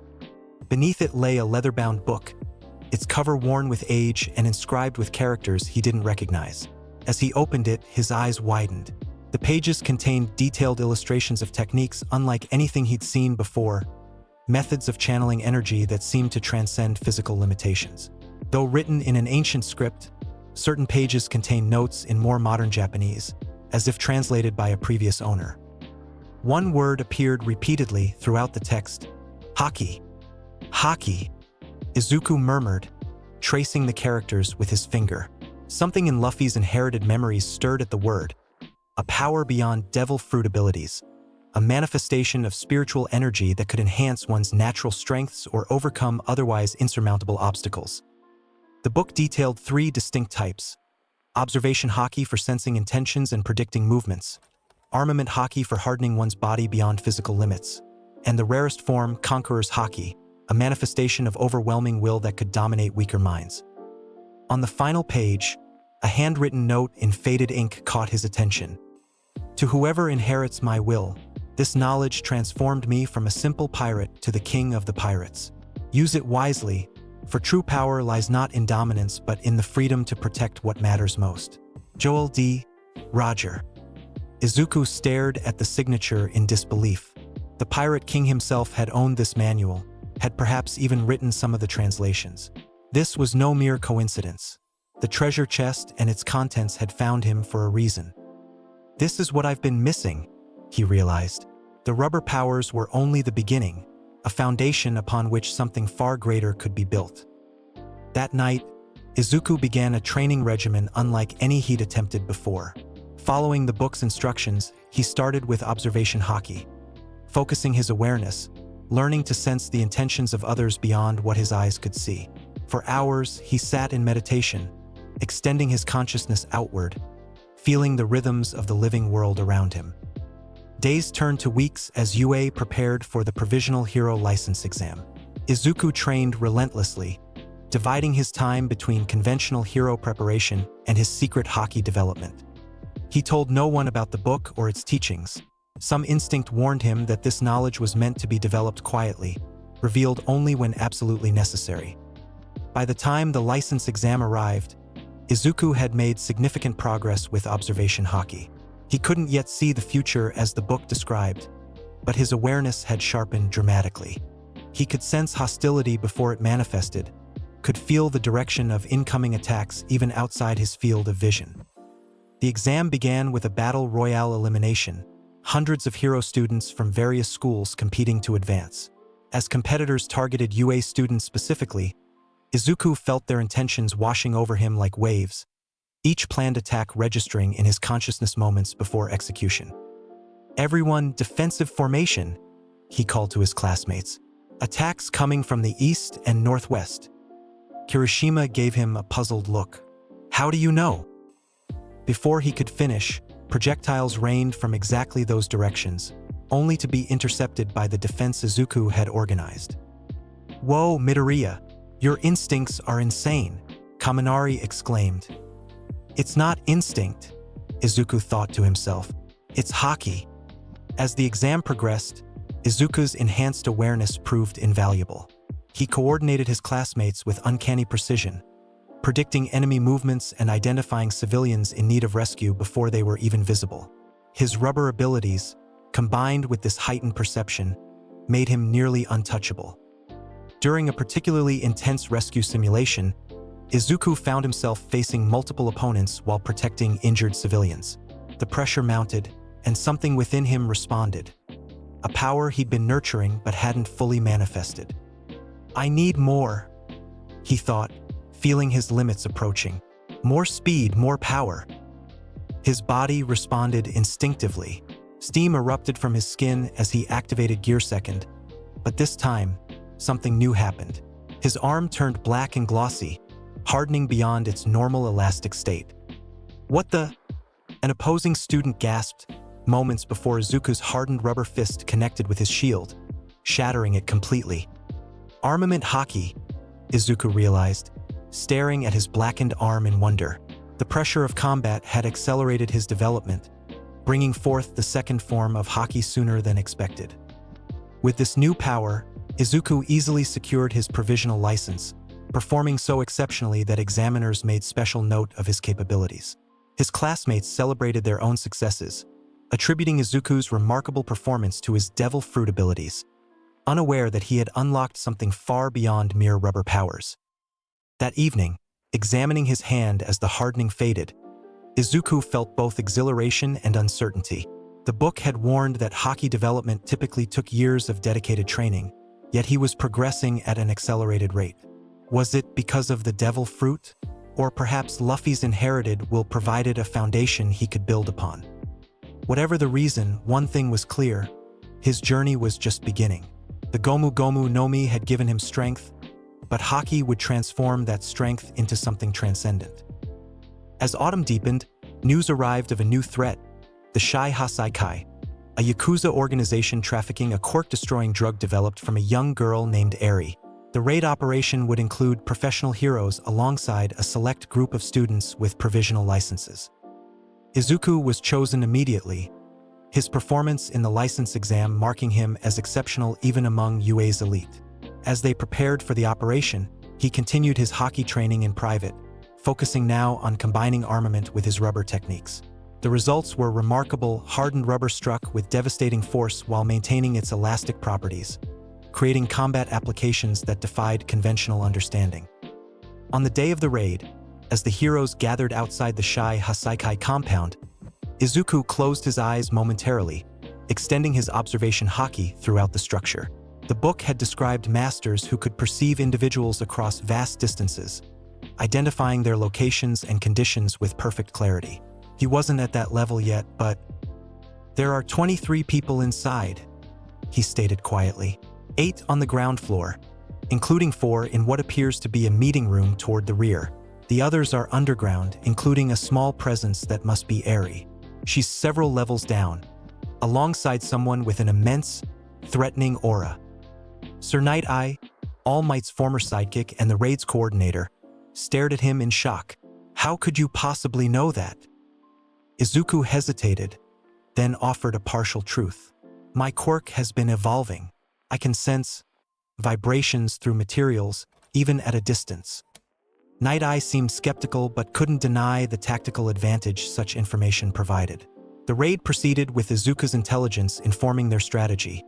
Beneath it lay a leather-bound book, its cover worn with age and inscribed with characters he didn't recognize. As he opened it, his eyes widened. The pages contained detailed illustrations of techniques unlike anything he'd seen before, methods of channeling energy that seemed to transcend physical limitations. Though written in an ancient script, certain pages contained notes in more modern Japanese, as if translated by a previous owner. One word appeared repeatedly throughout the text: "Haki." "Haki," Izuku murmured, tracing the characters with his finger. Something in Luffy's inherited memories stirred at the word. A power beyond devil fruit abilities. A manifestation of spiritual energy that could enhance one's natural strengths or overcome otherwise insurmountable obstacles. The book detailed 3 distinct types: observation haki for sensing intentions and predicting movements, armament haki for hardening one's body beyond physical limits, and the rarest form, conqueror's haki, a manifestation of overwhelming will that could dominate weaker minds. On the final page, a handwritten note in faded ink caught his attention. "To whoever inherits my will, this knowledge transformed me from a simple pirate to the king of the pirates. Use it wisely, for true power lies not in dominance but in the freedom to protect what matters most. Joel D. Roger." Izuku stared at the signature in disbelief. The pirate king himself had owned this manual, had perhaps even written some of the translations. This was no mere coincidence. The treasure chest and its contents had found him for a reason. "This is what I've been missing," he realized. The rubber powers were only the beginning, a foundation upon which something far greater could be built. That night, Izuku began a training regimen unlike any he'd attempted before. Following the book's instructions, he started with observation haki, focusing his awareness, learning to sense the intentions of others beyond what his eyes could see. For hours, he sat in meditation, extending his consciousness outward, feeling the rhythms of the living world around him. Days turned to weeks as UA prepared for the Provisional Hero License exam. Izuku trained relentlessly, dividing his time between conventional hero preparation and his secret haki development. He told no one about the book or its teachings. Some instinct warned him that this knowledge was meant to be developed quietly, revealed only when absolutely necessary. By the time the license exam arrived, Izuku had made significant progress with observation haki. He couldn't yet see the future as the book described, but his awareness had sharpened dramatically. He could sense hostility before it manifested, could feel the direction of incoming attacks even outside his field of vision. The exam began with a battle royale elimination, hundreds of hero students from various schools competing to advance. As competitors targeted UA students specifically, Izuku felt their intentions washing over him like waves, each planned attack registering in his consciousness moments before execution. "Everyone, defensive formation," he called to his classmates. "Attacks coming from the east and northwest." Kirishima gave him a puzzled look. "How do you know?" Before he could finish, projectiles rained from exactly those directions, only to be intercepted by the defense Izuku had organized. "Whoa, Midoriya, your instincts are insane," Kaminari exclaimed. "It's not instinct," Izuku thought to himself. "It's haki." As the exam progressed, Izuku's enhanced awareness proved invaluable. He coordinated his classmates with uncanny precision, predicting enemy movements and identifying civilians in need of rescue before they were even visible. His rubber abilities, combined with this heightened perception, made him nearly untouchable. During a particularly intense rescue simulation, Izuku found himself facing multiple opponents while protecting injured civilians. The pressure mounted, and something within him responded. A power he'd been nurturing but hadn't fully manifested. "I need more," he thought, feeling his limits approaching. "More speed, more power." His body responded instinctively. Steam erupted from his skin as he activated Gear Second, but this time, something new happened. His arm turned black and glossy, hardening beyond its normal elastic state. "What the?" An opposing student gasped, moments before Izuku's hardened rubber fist connected with his shield, shattering it completely. Armament Haki, Izuku realized, staring at his blackened arm in wonder. The pressure of combat had accelerated his development, bringing forth the second form of Haki sooner than expected. With this new power, Izuku easily secured his provisional license, performing so exceptionally that examiners made special note of his capabilities. His classmates celebrated their own successes, attributing Izuku's remarkable performance to his devil fruit abilities, unaware that he had unlocked something far beyond mere rubber powers. That evening, examining his hand as the hardening faded, Izuku felt both exhilaration and uncertainty. The book had warned that Haki development typically took years of dedicated training, yet he was progressing at an accelerated rate. Was it because of the devil fruit? Or perhaps Luffy's inherited will provided a foundation he could build upon? Whatever the reason, one thing was clear: his journey was just beginning. The GOMU no Mi had given him strength, but Haki would transform that strength into something transcendent. As autumn deepened, news arrived of a new threat: the Shai Hasaikai, a Yakuza organization trafficking a Quirk-destroying drug developed from a young girl named Eri. The raid operation would include professional heroes alongside a select group of students with provisional licenses. Izuku was chosen immediately, his performance in the license exam marking him as exceptional even among UA's elite. As they prepared for the operation, he continued his Haki training in private, focusing now on combining armament with his rubber techniques. The results were remarkable. Hardened rubber struck with devastating force while maintaining its elastic properties, creating combat applications that defied conventional understanding. On the day of the raid, as the heroes gathered outside the Shai Hasaikai compound, Izuku closed his eyes momentarily, extending his observation Haki throughout the structure. The book had described masters who could perceive individuals across vast distances, identifying their locations and conditions with perfect clarity. He wasn't at that level yet, but there are 23 people inside, he stated quietly. 8 on the ground floor, including 4 in what appears to be a meeting room toward the rear. The others are underground, including a small presence that must be Eri. She's several levels down, alongside someone with an immense, threatening aura. Sir Night Eye, All Might's former sidekick and the raid's coordinator, stared at him in shock. How could you possibly know that? Izuku hesitated, then offered a partial truth. My quirk has been evolving. I can sense vibrations through materials, even at a distance. Night Eye seemed skeptical but couldn't deny the tactical advantage such information provided. The raid proceeded with Izuku's intelligence informing their strategy,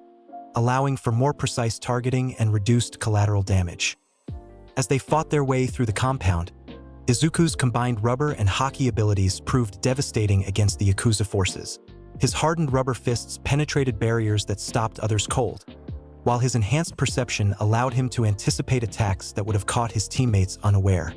allowing for more precise targeting and reduced collateral damage. As they fought their way through the compound, Izuku's combined rubber and Haki abilities proved devastating against the Yakuza forces. His hardened rubber fists penetrated barriers that stopped others cold, while his enhanced perception allowed him to anticipate attacks that would have caught his teammates unaware.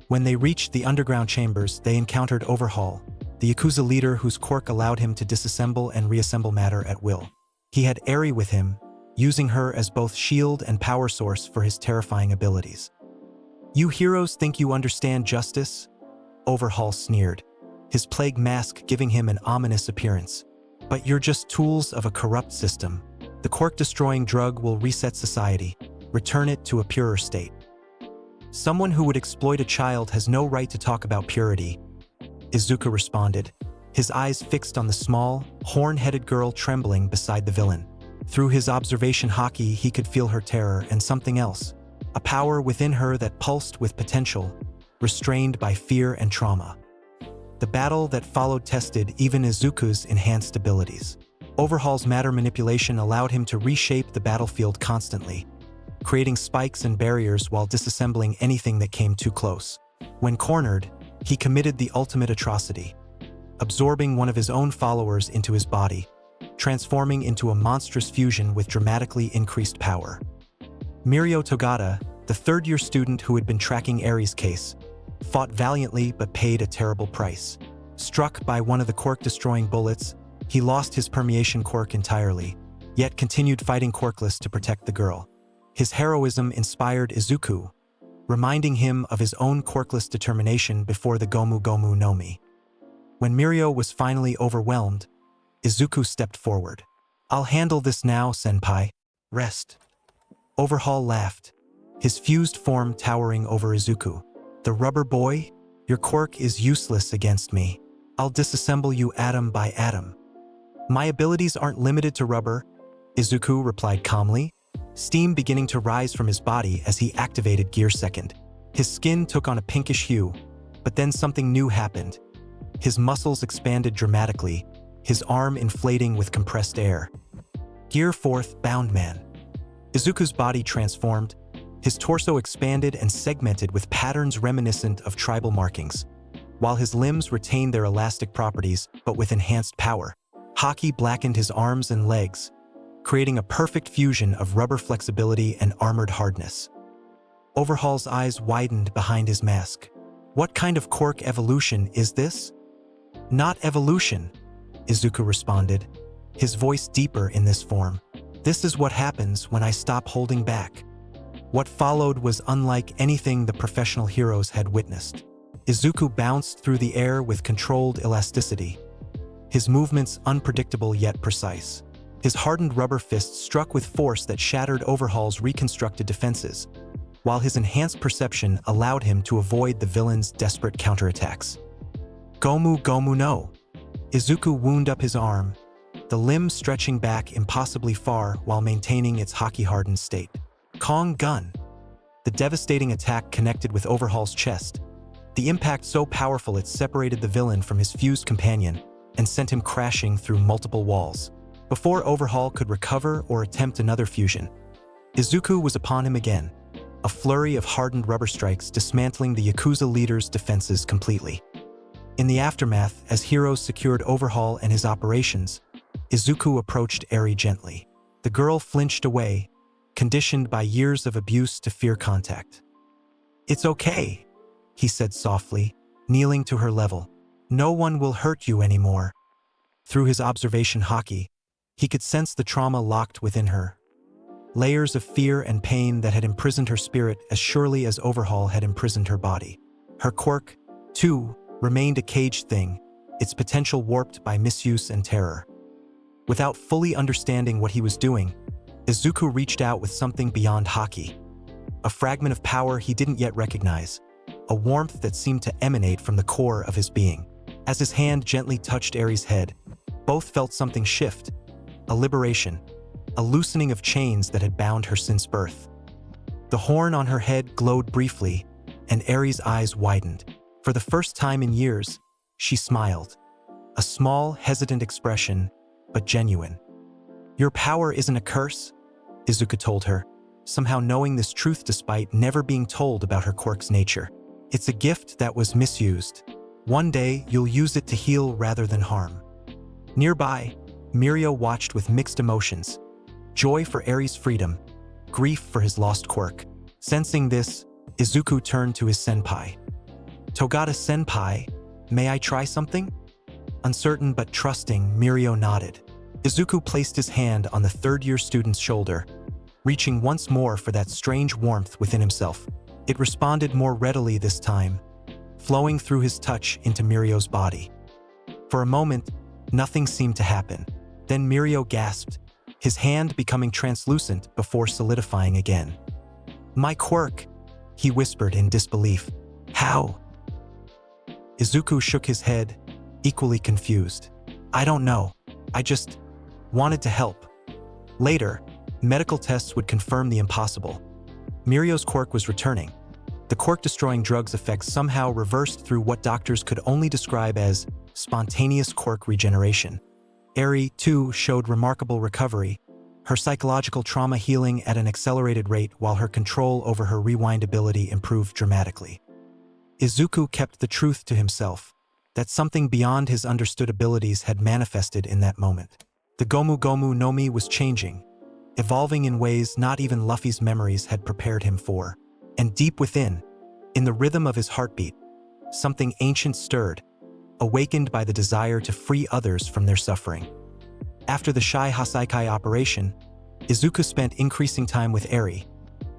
When they reached the underground chambers, they encountered Overhaul, the Yakuza leader whose quirk allowed him to disassemble and reassemble matter at will. He had Eri with him, using her as both shield and power source for his terrifying abilities. You heroes think you understand justice? Overhaul sneered, his plague mask giving him an ominous appearance. But you're just tools of a corrupt system. The quirk-destroying drug will reset society, return it to a purer state. Someone who would exploit a child has no right to talk about purity, Izuku responded, his eyes fixed on the small, horn-headed girl trembling beside the villain. Through his observation Haki, he could feel her terror and something else, a power within her that pulsed with potential, restrained by fear and trauma. The battle that followed tested even Izuku's enhanced abilities. Overhaul's matter manipulation allowed him to reshape the battlefield constantly, creating spikes and barriers while disassembling anything that came too close. When cornered, he committed the ultimate atrocity, absorbing one of his own followers into his body, transforming into a monstrous fusion with dramatically increased power. Mirio Togata, the third-year student who had been tracking Eri's case, fought valiantly but paid a terrible price. Struck by one of the quirk-destroying bullets, he lost his permeation quirk entirely, yet continued fighting Quirkless to protect the girl. His heroism inspired Izuku, reminding him of his own quirkless determination before the GOMU no Mi. When Mirio was finally overwhelmed, Izuku stepped forward. "I'll handle this now, senpai. Rest." Overhaul laughed, his fused form towering over Izuku. "The rubber boy? Your quirk is useless against me. I'll disassemble you atom by atom." "My abilities aren't limited to rubber," Izuku replied calmly, steam beginning to rise from his body as he activated Gear Second. His skin took on a pinkish hue, but then something new happened. His muscles expanded dramatically, his arm inflating with compressed air. Gear Fourth, Bound Man. Izuku's body transformed, his torso expanded and segmented with patterns reminiscent of tribal markings, while his limbs retained their elastic properties but with enhanced power. Haki blackened his arms and legs, creating a perfect fusion of rubber flexibility and armored hardness. Overhaul's eyes widened behind his mask. "What kind of quirk evolution is this?" "Not evolution," Izuku responded, his voice deeper in this form. "This is what happens when I stop holding back." What followed was unlike anything the professional heroes had witnessed. Izuku bounced through the air with controlled elasticity, his movements unpredictable yet precise. His hardened rubber fists struck with force that shattered Overhaul's reconstructed defenses, while his enhanced perception allowed him to avoid the villain's desperate counterattacks. "GOMU GOMU no." Izuku wound up his arm, the limb stretching back impossibly far while maintaining its hockey-hardened state. "Kong Gun." The devastating attack connected with Overhaul's chest, the impact so powerful it separated the villain from his fused companion and sent him crashing through multiple walls. Before Overhaul could recover or attempt another fusion, Izuku was upon him again, a flurry of hardened rubber strikes dismantling the Yakuza leader's defenses completely. In the aftermath, as heroes secured Overhaul and his operations, Izuku approached Eri gently. The girl flinched away, conditioned by years of abuse to fear contact. "It's okay," he said softly, kneeling to her level. "No one will hurt you anymore." Through his observation haki, he could sense the trauma locked within her. Layers of fear and pain that had imprisoned her spirit as surely as Overhaul had imprisoned her body. Her quirk, too, remained a caged thing, its potential warped by misuse and terror. Without fully understanding what he was doing, Izuku reached out with something beyond haki. A fragment of power he didn't yet recognize, a warmth that seemed to emanate from the core of his being. As his hand gently touched Eri's head, both felt something shift, a liberation, a loosening of chains that had bound her since birth. The horn on her head glowed briefly, and Eri's eyes widened. For the first time in years, she smiled. A small, hesitant expression, but genuine. "Your power isn't a curse," Izuku told her, somehow knowing this truth despite never being told about her quirk's nature. "It's a gift that was misused. One day, you'll use it to heal rather than harm." Nearby, Mirio watched with mixed emotions. Joy for Eri's freedom, grief for his lost quirk. Sensing this, Izuku turned to his senpai. "Togata senpai, may I try something?" Uncertain but trusting, Mirio nodded. Izuku placed his hand on the third-year student's shoulder, reaching once more for that strange warmth within himself. It responded more readily this time, flowing through his touch into Mirio's body. For a moment, nothing seemed to happen. Then Mirio gasped, his hand becoming translucent before solidifying again. "My quirk," he whispered in disbelief. "How?" Izuku shook his head, equally confused. "I don't know. I just wanted to help." Later, medical tests would confirm the impossible. Mirio's quirk was returning. The quirk-destroying drug's effects somehow reversed through what doctors could only describe as spontaneous quirk regeneration. Eri, too, showed remarkable recovery, her psychological trauma healing at an accelerated rate while her control over her rewind ability improved dramatically. Izuku kept the truth to himself, that something beyond his understood abilities had manifested in that moment. The Gomu Gomu no Mi was changing, evolving in ways not even Luffy's memories had prepared him for. And deep within, in the rhythm of his heartbeat, something ancient stirred, awakened by the desire to free others from their suffering. After the Shai Hasaikai operation, Izuku spent increasing time with Eri,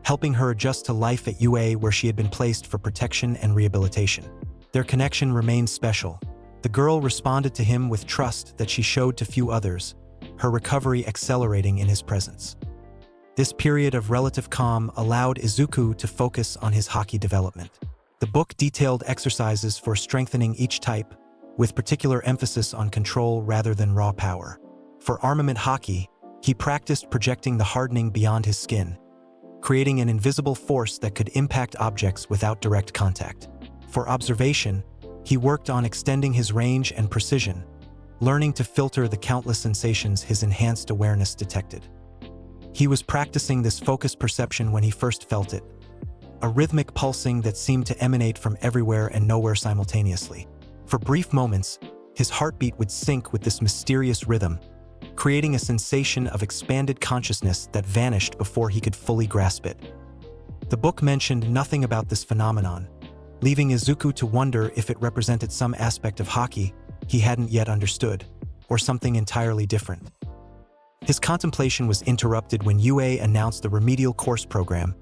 helping her adjust to life at UA where she had been placed for protection and rehabilitation. Their connection remained special, The girl responded to him with trust that she showed to few others, her recovery accelerating in his presence. This period of relative calm allowed Izuku to focus on his haki development. The book detailed exercises for strengthening each type, with particular emphasis on control rather than raw power. For armament haki, he practiced projecting the hardening beyond his skin, creating an invisible force that could impact objects without direct contact. For observation, he worked on extending his range and precision, learning to filter the countless sensations his enhanced awareness detected. He was practicing this focused perception when he first felt it, a rhythmic pulsing that seemed to emanate from everywhere and nowhere simultaneously. For brief moments, his heartbeat would sync with this mysterious rhythm, creating a sensation of expanded consciousness that vanished before he could fully grasp it. The book mentioned nothing about this phenomenon, leaving Izuku to wonder if it represented some aspect of haki he hadn't yet understood, or something entirely different. His contemplation was interrupted when UA announced the remedial course program,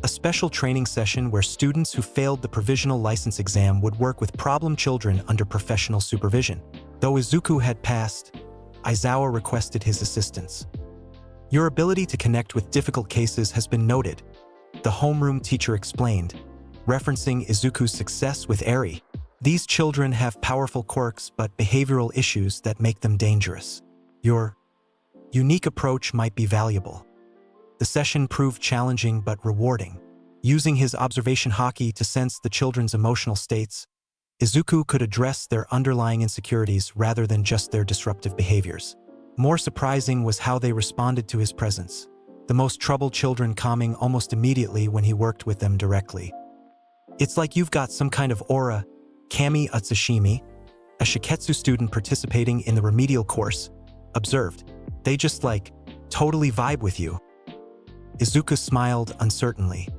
a special training session where students who failed the provisional license exam would work with problem children under professional supervision. Though Izuku had passed, Aizawa requested his assistance. "Your ability to connect with difficult cases has been noted," the homeroom teacher explained, referencing Izuku's success with Eri. "These children have powerful quirks but behavioral issues that make them dangerous. Your unique approach might be valuable." The session proved challenging but rewarding. Using his observation haki to sense the children's emotional states, Izuku could address their underlying insecurities rather than just their disruptive behaviors. More surprising was how they responded to his presence, the most troubled children calming almost immediately when he worked with them directly. "It's like you've got some kind of aura," Kami Utsushimi, a Shiketsu student participating in the remedial course, observed. "They just totally vibe with you." Izuku smiled uncertainly.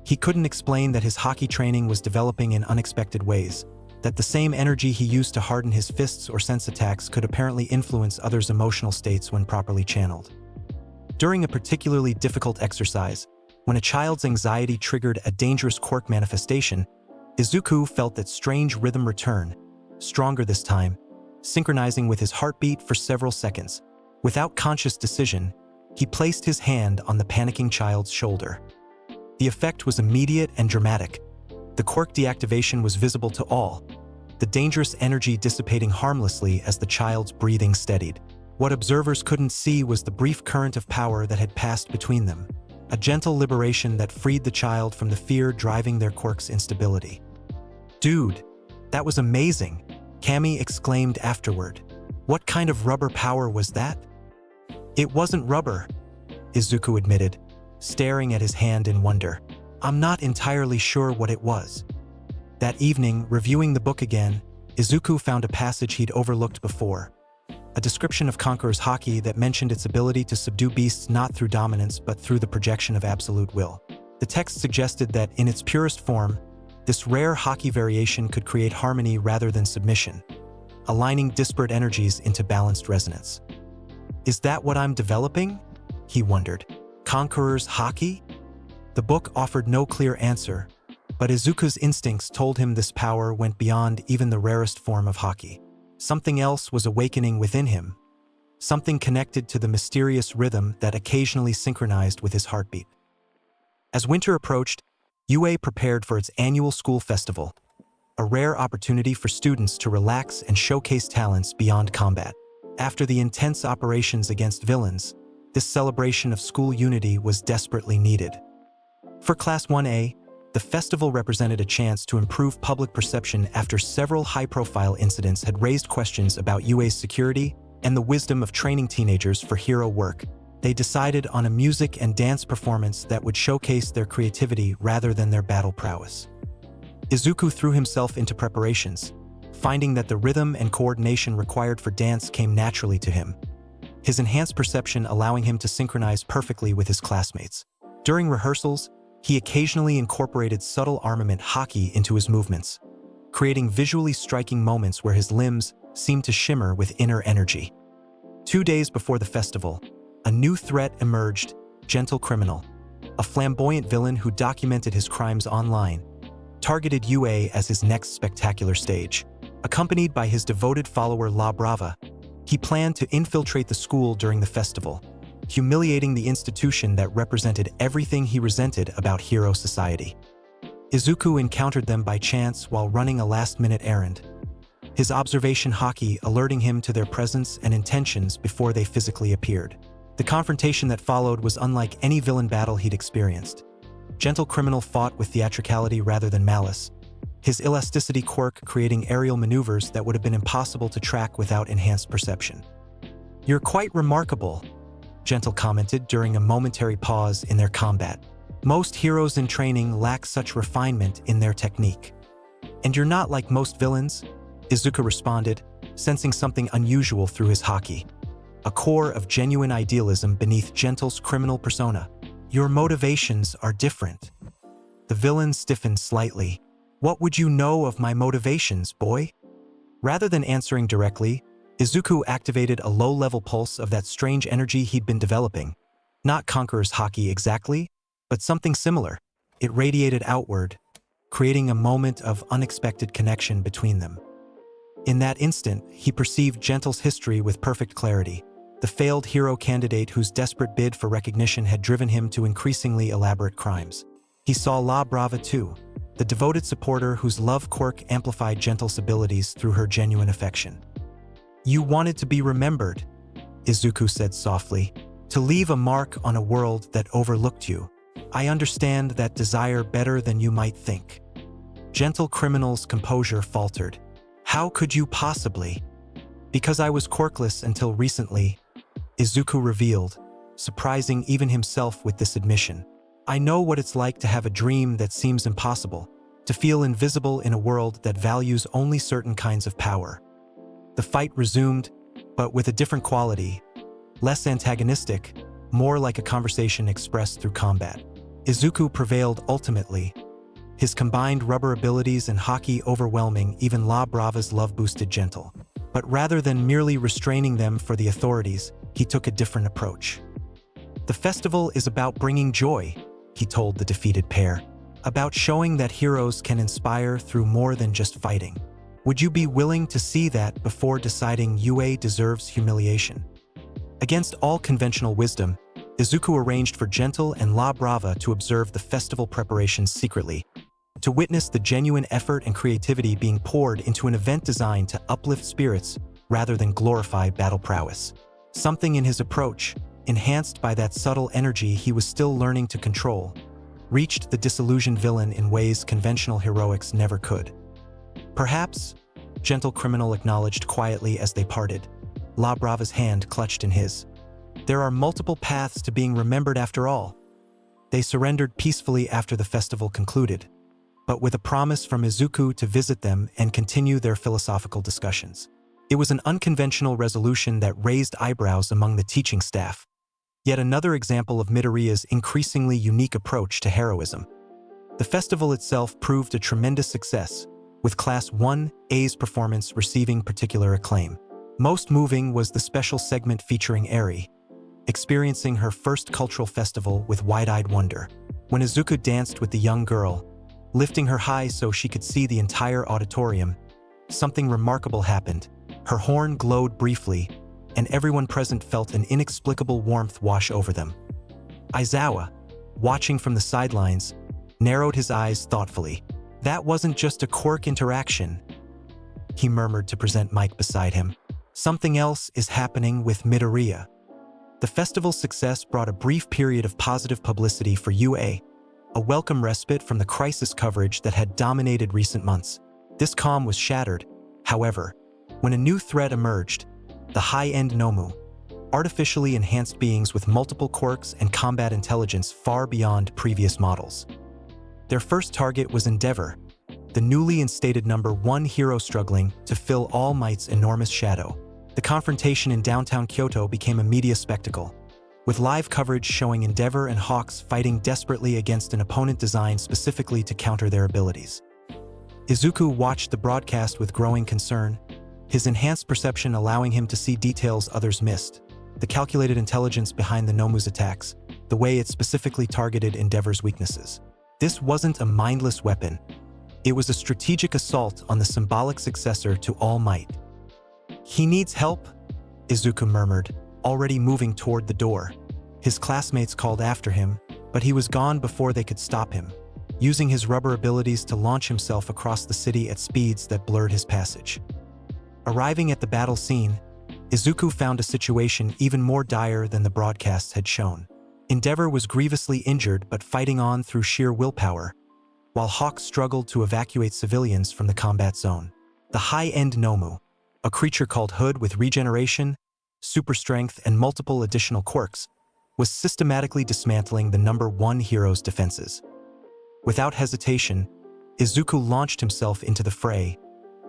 He couldn't explain that his haki training was developing in unexpected ways, that the same energy he used to harden his fists or sense attacks could apparently influence others' emotional states when properly channeled. During a particularly difficult exercise, when a child's anxiety triggered a dangerous quirk manifestation, Izuku felt that strange rhythm return, stronger this time, synchronizing with his heartbeat for several seconds. Without conscious decision, he placed his hand on the panicking child's shoulder. The effect was immediate and dramatic. The quirk deactivation was visible to all, the dangerous energy dissipating harmlessly as the child's breathing steadied. What observers couldn't see was the brief current of power that had passed between them, a gentle liberation that freed the child from the fear driving their quirk's instability. "Dude, that was amazing," Kami exclaimed afterward. "What kind of rubber power was that?" "It wasn't rubber," Izuku admitted, staring at his hand in wonder. "I'm not entirely sure what it was." That evening, reviewing the book again, Izuku found a passage he'd overlooked before, a description of Conqueror's haki that mentioned its ability to subdue beasts not through dominance but through the projection of absolute will. The text suggested that, in its purest form, this rare haki variation could create harmony rather than submission, aligning disparate energies into balanced resonance. "Is that what I'm developing?" he wondered. "Conqueror's haki?" The book offered no clear answer, but Izuku's instincts told him this power went beyond even the rarest form of haki. Something else was awakening within him, something connected to the mysterious rhythm that occasionally synchronized with his heartbeat. As winter approached, UA prepared for its annual school festival, a rare opportunity for students to relax and showcase talents beyond combat. After the intense operations against villains, this celebration of school unity was desperately needed. For Class 1A, the festival represented a chance to improve public perception after several high-profile incidents had raised questions about UA's security and the wisdom of training teenagers for hero work. They decided on a music and dance performance that would showcase their creativity rather than their battle prowess. Izuku threw himself into preparations, finding that the rhythm and coordination required for dance came naturally to him, his enhanced perception allowing him to synchronize perfectly with his classmates. During rehearsals, he occasionally incorporated subtle armament haki into his movements, creating visually striking moments where his limbs seemed to shimmer with inner energy. 2 days before the festival, a new threat emerged: Gentle Criminal, a flamboyant villain who documented his crimes online, targeted UA as his next spectacular stage. Accompanied by his devoted follower La Brava, he planned to infiltrate the school during the festival, humiliating the institution that represented everything he resented about hero society. Izuku encountered them by chance while running a last-minute errand, his observation haki alerting him to their presence and intentions before they physically appeared. The confrontation that followed was unlike any villain battle he'd experienced. Gentle Criminal fought with theatricality rather than malice, his elasticity quirk creating aerial maneuvers that would have been impossible to track without enhanced perception. "You're quite remarkable," Gentle commented during a momentary pause in their combat. "Most heroes in training lack such refinement in their technique." "And you're not like most villains," Izuku responded, sensing something unusual through his haki. A core of genuine idealism beneath Gentle's criminal persona. "Your motivations are different." The villain stiffened slightly. "What would you know of my motivations, boy?" Rather than answering directly, Izuku activated a low-level pulse of that strange energy he'd been developing. Not Conqueror's haki exactly, but something similar. It radiated outward, creating a moment of unexpected connection between them. In that instant, he perceived Gentle's history with perfect clarity. The failed hero candidate whose desperate bid for recognition had driven him to increasingly elaborate crimes. He saw La Brava too, the devoted supporter whose love quirk amplified Gentle's abilities through her genuine affection. "You wanted to be remembered," Izuku said softly, "to leave a mark on a world that overlooked you. I understand that desire better than you might think." Gentle Criminal's composure faltered. "How could you possibly?" "Because I was quirkless until recently," Izuku revealed, surprising even himself with this admission. "I know what it's like to have a dream that seems impossible, to feel invisible in a world that values only certain kinds of power." The fight resumed, but with a different quality, less antagonistic, more like a conversation expressed through combat. Izuku prevailed ultimately, his combined rubber abilities and haki overwhelming even La Brava's love-boosted Gentle. But rather than merely restraining them for the authorities, he took a different approach. "The festival is about bringing joy," he told the defeated pair, "about showing that heroes can inspire through more than just fighting. Would you be willing to see that before deciding UA deserves humiliation?" Against all conventional wisdom, Izuku arranged for Gentle and La Brava to observe the festival preparations secretly, to witness the genuine effort and creativity being poured into an event designed to uplift spirits rather than glorify battle prowess. Something in his approach, enhanced by that subtle energy he was still learning to control, reached the disillusioned villain in ways conventional heroics never could. "Perhaps," Gentle Criminal acknowledged quietly as they parted, La Brava's hand clutched in his. "There are multiple paths to being remembered after all." They surrendered peacefully after the festival concluded, but with a promise from Izuku to visit them and continue their philosophical discussions. It was an unconventional resolution that raised eyebrows among the teaching staff. Yet another example of Midoriya's increasingly unique approach to heroism. The festival itself proved a tremendous success, with Class 1A's performance receiving particular acclaim. Most moving was the special segment featuring Eri, experiencing her first cultural festival with wide-eyed wonder. When Izuku danced with the young girl, lifting her high so she could see the entire auditorium, something remarkable happened. Her horn glowed briefly, and everyone present felt an inexplicable warmth wash over them. Aizawa, watching from the sidelines, narrowed his eyes thoughtfully. "That wasn't just a quirk interaction," he murmured to present Mike beside him. "Something else is happening with Midoriya." The festival's success brought a brief period of positive publicity for UA, a welcome respite from the crisis coverage that had dominated recent months. This calm was shattered, however, when a new threat emerged: the high-end GOMU, artificially enhanced beings with multiple quirks and combat intelligence far beyond previous models. Their first target was Endeavor, the newly instated #1 hero struggling to fill All Might's enormous shadow. The confrontation in downtown Kyoto became a media spectacle, with live coverage showing Endeavor and Hawks fighting desperately against an opponent designed specifically to counter their abilities. Izuku watched the broadcast with growing concern, his enhanced perception allowing him to see details others missed. The calculated intelligence behind the GOMU's attacks, the way it specifically targeted Endeavor's weaknesses. This wasn't a mindless weapon. It was a strategic assault on the symbolic successor to All Might. "He needs help," Izuku murmured, already moving toward the door. His classmates called after him, but he was gone before they could stop him, using his rubber abilities to launch himself across the city at speeds that blurred his passage. Arriving at the battle scene, Izuku found a situation even more dire than the broadcasts had shown. Endeavor was grievously injured but fighting on through sheer willpower, while Hawk struggled to evacuate civilians from the combat zone. The high-end Nomu, a creature called Hood with regeneration, super strength, and multiple additional quirks, was systematically dismantling the number 1 hero's defenses. Without hesitation, Izuku launched himself into the fray,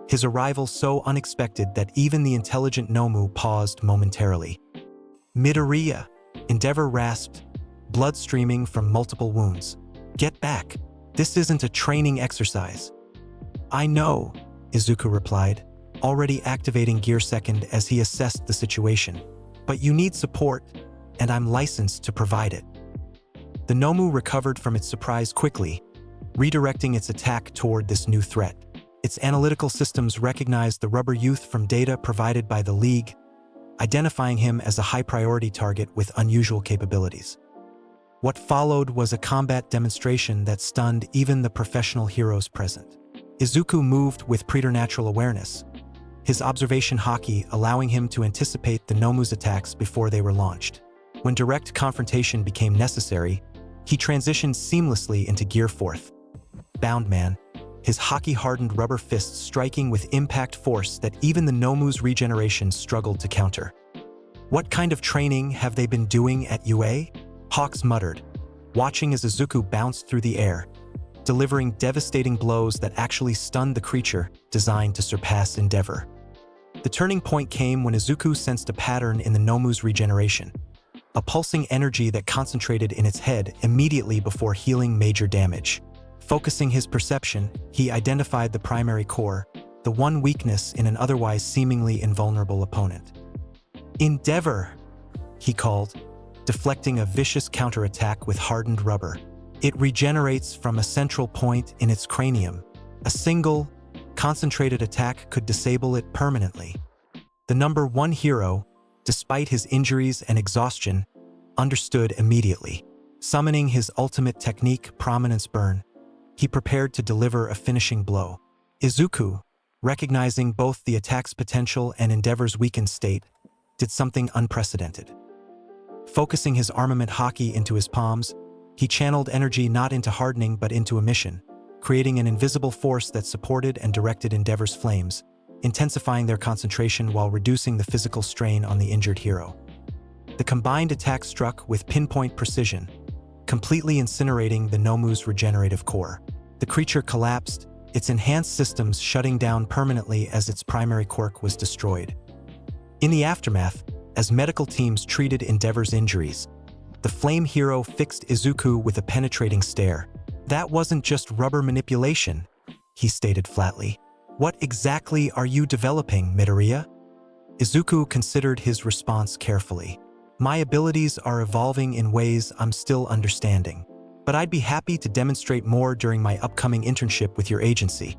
his arrival so unexpected that even the intelligent Nomu paused momentarily. "Midoriya," Endeavor rasped, blood streaming from multiple wounds. "Get back. This isn't a training exercise." "I know," Izuku replied, already activating Gear Second as he assessed the situation. "But you need support, and I'm licensed to provide it." The Nomu recovered from its surprise quickly, redirecting its attack toward this new threat. Its analytical systems recognized the rubber youth from data provided by the League, identifying him as a high-priority target with unusual capabilities. What followed was a combat demonstration that stunned even the professional heroes present. Izuku moved with preternatural awareness, his observation haki allowing him to anticipate the Nomu's attacks before they were launched. When direct confrontation became necessary, he transitioned seamlessly into Gear Fourth. Bound Man, his haki-hardened rubber fists striking with impact force that even the Nomu's regeneration struggled to counter. "What kind of training have they been doing at UA?" Hawks muttered, watching as Izuku bounced through the air, delivering devastating blows that actually stunned the creature designed to surpass Endeavor. The turning point came when Izuku sensed a pattern in the Nomu's regeneration, a pulsing energy that concentrated in its head immediately before healing major damage. Focusing his perception, he identified the primary core, the one weakness in an otherwise seemingly invulnerable opponent. "Endeavor," he called, deflecting a vicious counterattack with hardened rubber. "It regenerates from a central point in its cranium. A single, concentrated attack could disable it permanently." The number 1 hero, despite his injuries and exhaustion, understood immediately. Summoning his ultimate technique, Prominence Burn, he prepared to deliver a finishing blow. Izuku, recognizing both the attack's potential and Endeavor's weakened state, did something unprecedented. Focusing his armament haki into his palms, he channeled energy not into hardening but into emission, creating an invisible force that supported and directed Endeavor's flames, intensifying their concentration while reducing the physical strain on the injured hero. The combined attack struck with pinpoint precision, completely incinerating the Nomu's regenerative core. The creature collapsed, its enhanced systems shutting down permanently as its primary quirk was destroyed. In the aftermath, as medical teams treated Endeavor's injuries, the flame hero fixed Izuku with a penetrating stare. "That wasn't just rubber manipulation," he stated flatly. "What exactly are you developing, Midoriya?" Izuku considered his response carefully. "My abilities are evolving in ways I'm still understanding, but I'd be happy to demonstrate more during my upcoming internship with your agency,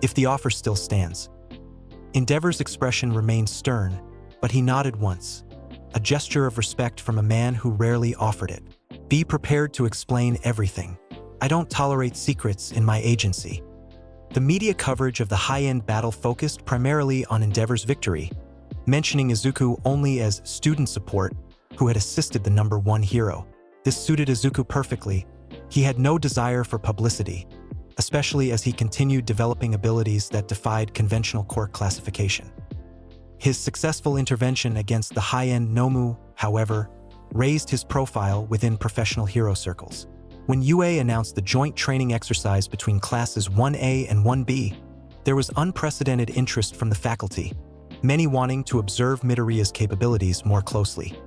if the offer still stands." Endeavor's expression remained stern, but he nodded once, a gesture of respect from a man who rarely offered it. "Be prepared to explain everything. I don't tolerate secrets in my agency." The media coverage of the high-end battle focused primarily on Endeavor's victory, mentioning Izuku only as student support who had assisted the number 1 hero. This suited Izuku perfectly. He had no desire for publicity, especially as he continued developing abilities that defied conventional quirk classification. His successful intervention against the high-end Nomu, however, raised his profile within professional hero circles. When UA announced the joint training exercise between classes 1A and 1B, there was unprecedented interest from the faculty, many wanting to observe Midoriya's capabilities more closely.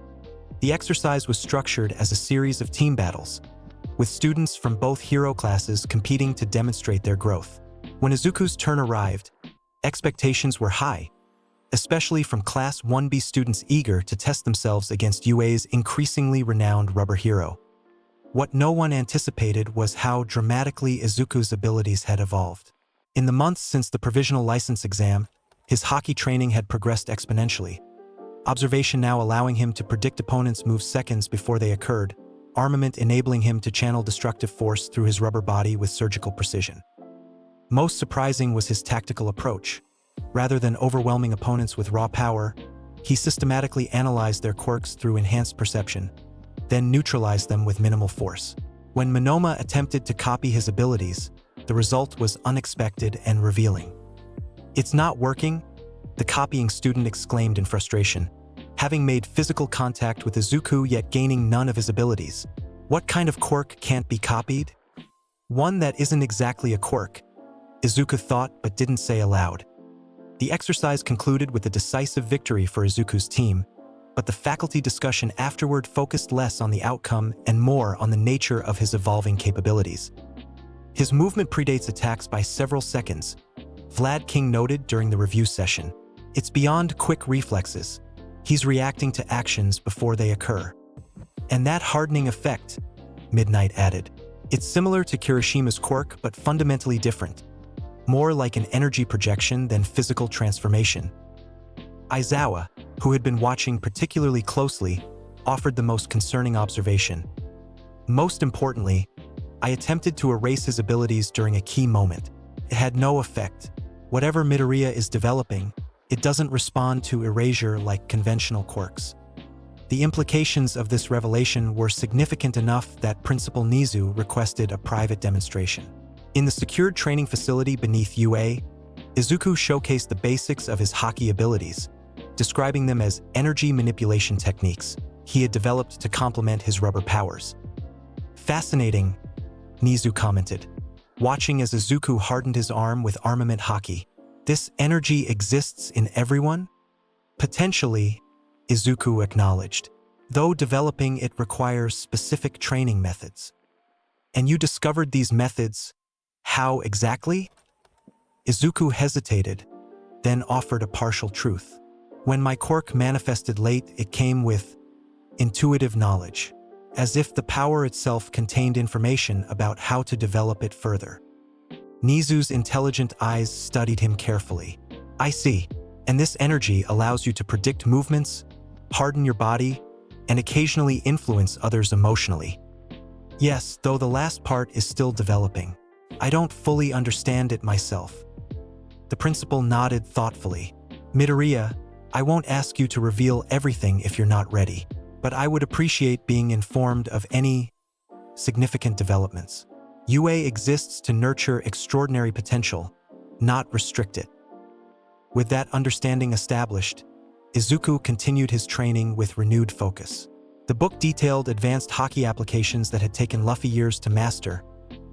The exercise was structured as a series of team battles, with students from both hero classes competing to demonstrate their growth. When Izuku's turn arrived, expectations were high, especially from Class 1B students eager to test themselves against UA's increasingly renowned rubber hero. What no one anticipated was how dramatically Izuku's abilities had evolved. In the months since the provisional license exam, his hockey training had progressed exponentially. Observation now allowing him to predict opponents' moves seconds before they occurred, armament enabling him to channel destructive force through his rubber body with surgical precision. Most surprising was his tactical approach. Rather than overwhelming opponents with raw power, he systematically analyzed their quirks through enhanced perception, then neutralized them with minimal force. When Monoma attempted to copy his abilities, the result was unexpected and revealing. "It's not working," the copying student exclaimed in frustration, having made physical contact with Izuku yet gaining none of his abilities. What kind of quirk can't be copied? One that isn't exactly a quirk, Izuku thought but didn't say aloud. The exercise concluded with a decisive victory for Izuku's team, but the faculty discussion afterward focused less on the outcome and more on the nature of his evolving capabilities. His movement predates attacks by several seconds, Vlad King noted during the review session. It's beyond quick reflexes. He's reacting to actions before they occur. And that hardening effect, Midnight added. It's similar to Kirishima's quirk, but fundamentally different. More like an energy projection than physical transformation. Aizawa, who had been watching particularly closely, offered the most concerning observation. Most importantly, I attempted to erase his abilities during a key moment. It had no effect. Whatever Midoriya is developing, it doesn't respond to erasure like conventional quirks. The implications of this revelation were significant enough that Principal Nizu requested a private demonstration. In the secured training facility beneath UA, Izuku showcased the basics of his hockey abilities, describing them as energy manipulation techniques he had developed to complement his rubber powers. "Fascinating," Nizu commented, watching as Izuku hardened his arm with armament hockey. "This energy exists in everyone?" "Potentially," Izuku acknowledged, "though developing it requires specific training methods." "And you discovered these methods, how exactly?" Izuku hesitated, then offered a partial truth. "When my quirk manifested late, it came with intuitive knowledge, as if the power itself contained information about how to develop it further." Nizu's intelligent eyes studied him carefully. "I see. And this energy allows you to predict movements, harden your body, and occasionally influence others emotionally." "Yes, though the last part is still developing. I don't fully understand it myself." The principal nodded thoughtfully. "Midoriya, I won't ask you to reveal everything if you're not ready, but I would appreciate being informed of any significant developments. UA exists to nurture extraordinary potential, not restrict it." With that understanding established, Izuku continued his training with renewed focus. The book detailed advanced hockey applications that had taken Luffy years to master,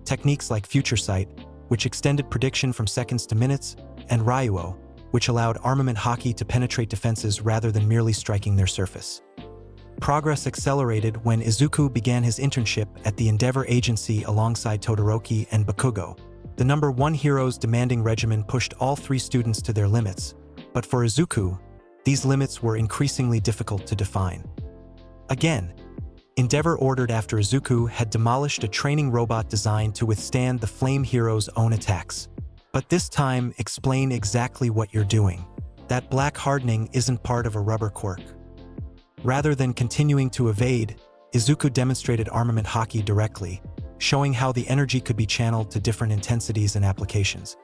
techniques like Future Sight, which extended prediction from seconds to minutes, and Ryuo, which allowed armament hockey to penetrate defenses rather than merely striking their surface. Progress accelerated when Izuku began his internship at the Endeavor Agency alongside Todoroki and Bakugo. The number 1 hero's demanding regimen pushed all 3 students to their limits, but for Izuku, these limits were increasingly difficult to define. Again, Endeavor ordered after Izuku had demolished a training robot designed to withstand the Flame Hero's own attacks. "But this time, explain exactly what you're doing. That black hardening isn't part of a rubber quirk." Rather than continuing to evade, Izuku demonstrated armament hockey directly, showing how the energy could be channeled to different intensities and applications.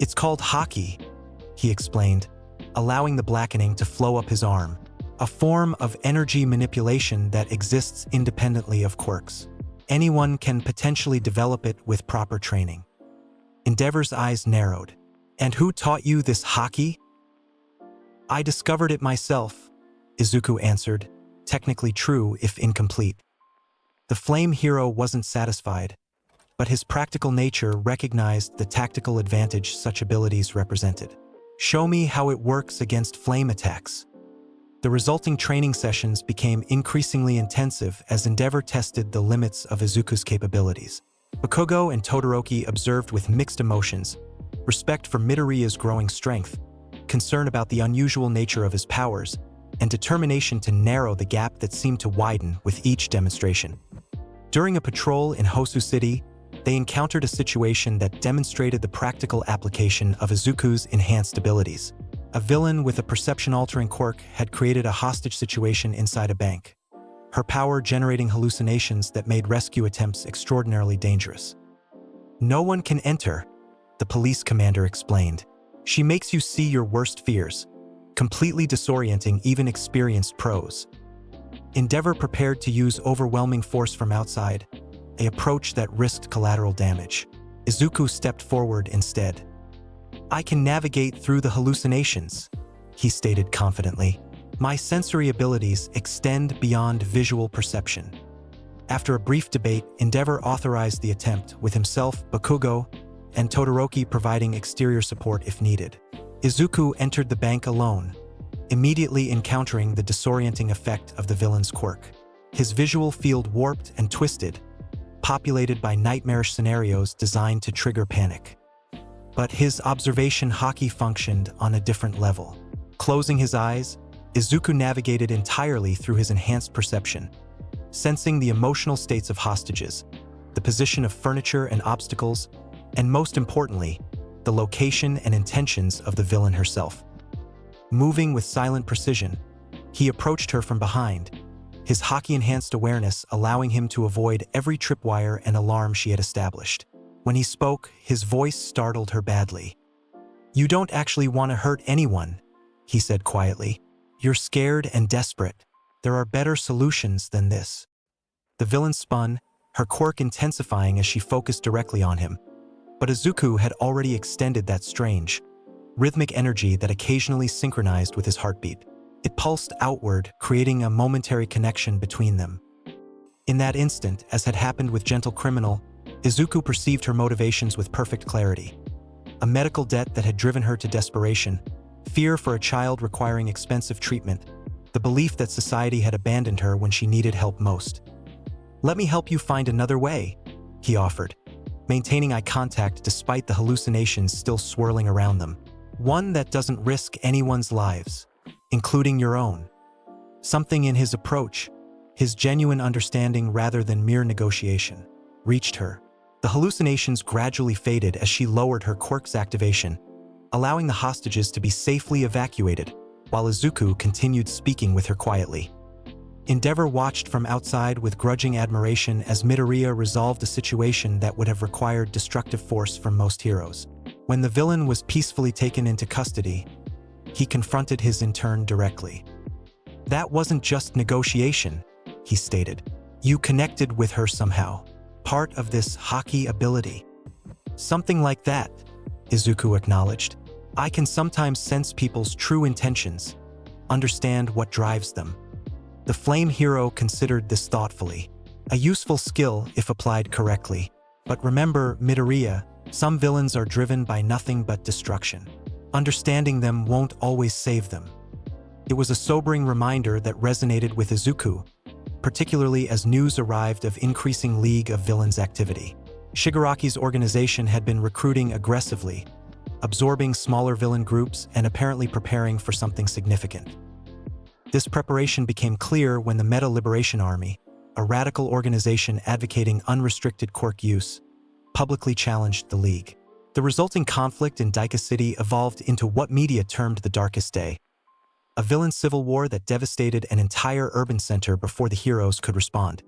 "It's called hockey," he explained, allowing the blackening to flow up his arm, a form of energy manipulation that exists independently of quirks. Anyone can potentially develop it with proper training. Endeavor's eyes narrowed. "And who taught you this hockey?" "I discovered it myself," Izuku answered, technically true if incomplete. The Flame Hero wasn't satisfied, but his practical nature recognized the tactical advantage such abilities represented. "Show me how it works against flame attacks." The resulting training sessions became increasingly intensive as Endeavor tested the limits of Izuku's capabilities. Bakugo and Todoroki observed with mixed emotions, respect for Midoriya's growing strength, concern about the unusual nature of his powers, and determination to narrow the gap that seemed to widen with each demonstration. During a patrol in Hosu City, they encountered a situation that demonstrated the practical application of Izuku's enhanced abilities. A villain with a perception-altering quirk had created a hostage situation inside a bank, her power generating hallucinations that made rescue attempts extraordinarily dangerous. "No one can enter," the police commander explained. "She makes you see your worst fears, completely disorienting even experienced pros." Endeavor prepared to use overwhelming force from outside, an approach that risked collateral damage. Izuku stepped forward instead. "I can navigate through the hallucinations," he stated confidently. "My sensory abilities extend beyond visual perception." After a brief debate, Endeavor authorized the attempt, with himself, Bakugo, and Todoroki providing exterior support if needed. Izuku entered the bank alone, immediately encountering the disorienting effect of the villain's quirk. His visual field warped and twisted, populated by nightmarish scenarios designed to trigger panic. But his observation haki functioned on a different level. Closing his eyes, Izuku navigated entirely through his enhanced perception, sensing the emotional states of hostages, the position of furniture and obstacles, and most importantly, the location and intentions of the villain herself. Moving with silent precision, he approached her from behind, his haki-enhanced awareness allowing him to avoid every tripwire and alarm she had established. When he spoke, his voice startled her badly. "You don't actually want to hurt anyone," he said quietly. "You're scared and desperate. There are better solutions than this." The villain spun, her quirk intensifying as she focused directly on him. But Izuku had already extended that strange, rhythmic energy that occasionally synchronized with his heartbeat. It pulsed outward, creating a momentary connection between them. In that instant, as had happened with Gentle Criminal, Izuku perceived her motivations with perfect clarity. A medical debt that had driven her to desperation, fear for a child requiring expensive treatment, the belief that society had abandoned her when she needed help most. "Let me help you find another way," he offered, maintaining eye contact despite the hallucinations still swirling around them. "One that doesn't risk anyone's lives, including your own." Something in his approach, his genuine understanding rather than mere negotiation, reached her. The hallucinations gradually faded as she lowered her quirk's activation, allowing the hostages to be safely evacuated, while Izuku continued speaking with her quietly. Endeavor watched from outside with grudging admiration as Midoriya resolved a situation that would have required destructive force from most heroes. When the villain was peacefully taken into custody, he confronted his intern directly. "That wasn't just negotiation," he stated. "You connected with her somehow, part of this haki ability." "Something like that," Izuku acknowledged. "I can sometimes sense people's true intentions, understand what drives them." The Flame Hero considered this thoughtfully. A useful skill if applied correctly. But remember, Midoriya, some villains are driven by nothing but destruction. Understanding them won't always save them. It was a sobering reminder that resonated with Izuku, particularly as news arrived of increasing League of Villains activity. Shigaraki's organization had been recruiting aggressively, absorbing smaller villain groups and apparently preparing for something significant. This preparation became clear when the Meta Liberation Army, a radical organization advocating unrestricted quirk use, publicly challenged the League. The resulting conflict in Daika City evolved into what media termed the Darkest Day, a villain civil war that devastated an entire urban center before the heroes could respond.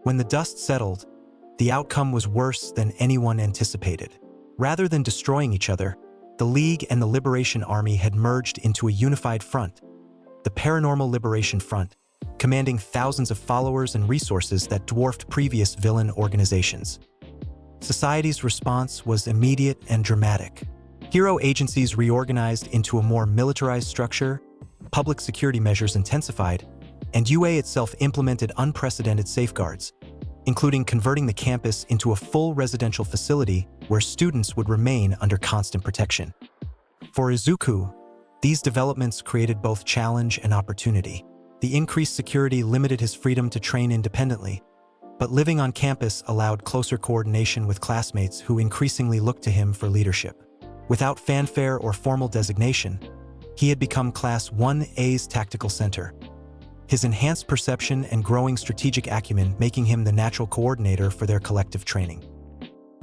When the dust settled, the outcome was worse than anyone anticipated. Rather than destroying each other, the League and the Liberation Army had merged into a unified front, the Paranormal Liberation Front, commanding thousands of followers and resources that dwarfed previous villain organizations. Society's response was immediate and dramatic. Hero agencies reorganized into a more militarized structure, public security measures intensified, and UA itself implemented unprecedented safeguards, including converting the campus into a full residential facility where students would remain under constant protection. For Izuku, these developments created both challenge and opportunity. The increased security limited his freedom to train independently, but living on campus allowed closer coordination with classmates who increasingly looked to him for leadership. Without fanfare or formal designation, he had become Class 1A's tactical center, his enhanced perception and growing strategic acumen making him the natural coordinator for their collective training.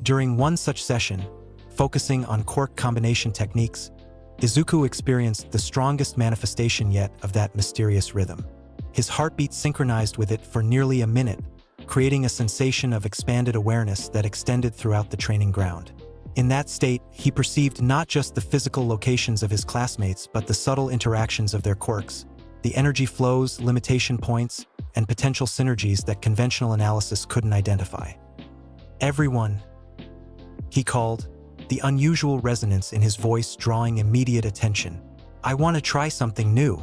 During one such session, focusing on quirk combination techniques, Izuku experienced the strongest manifestation yet of that mysterious rhythm. His heartbeat synchronized with it for nearly a minute, creating a sensation of expanded awareness that extended throughout the training ground. In that state, he perceived not just the physical locations of his classmates but the subtle interactions of their quirks, the energy flows, limitation points, and potential synergies that conventional analysis couldn't identify. "Everyone," he called, the unusual resonance in his voice drawing immediate attention. "I want to try something new."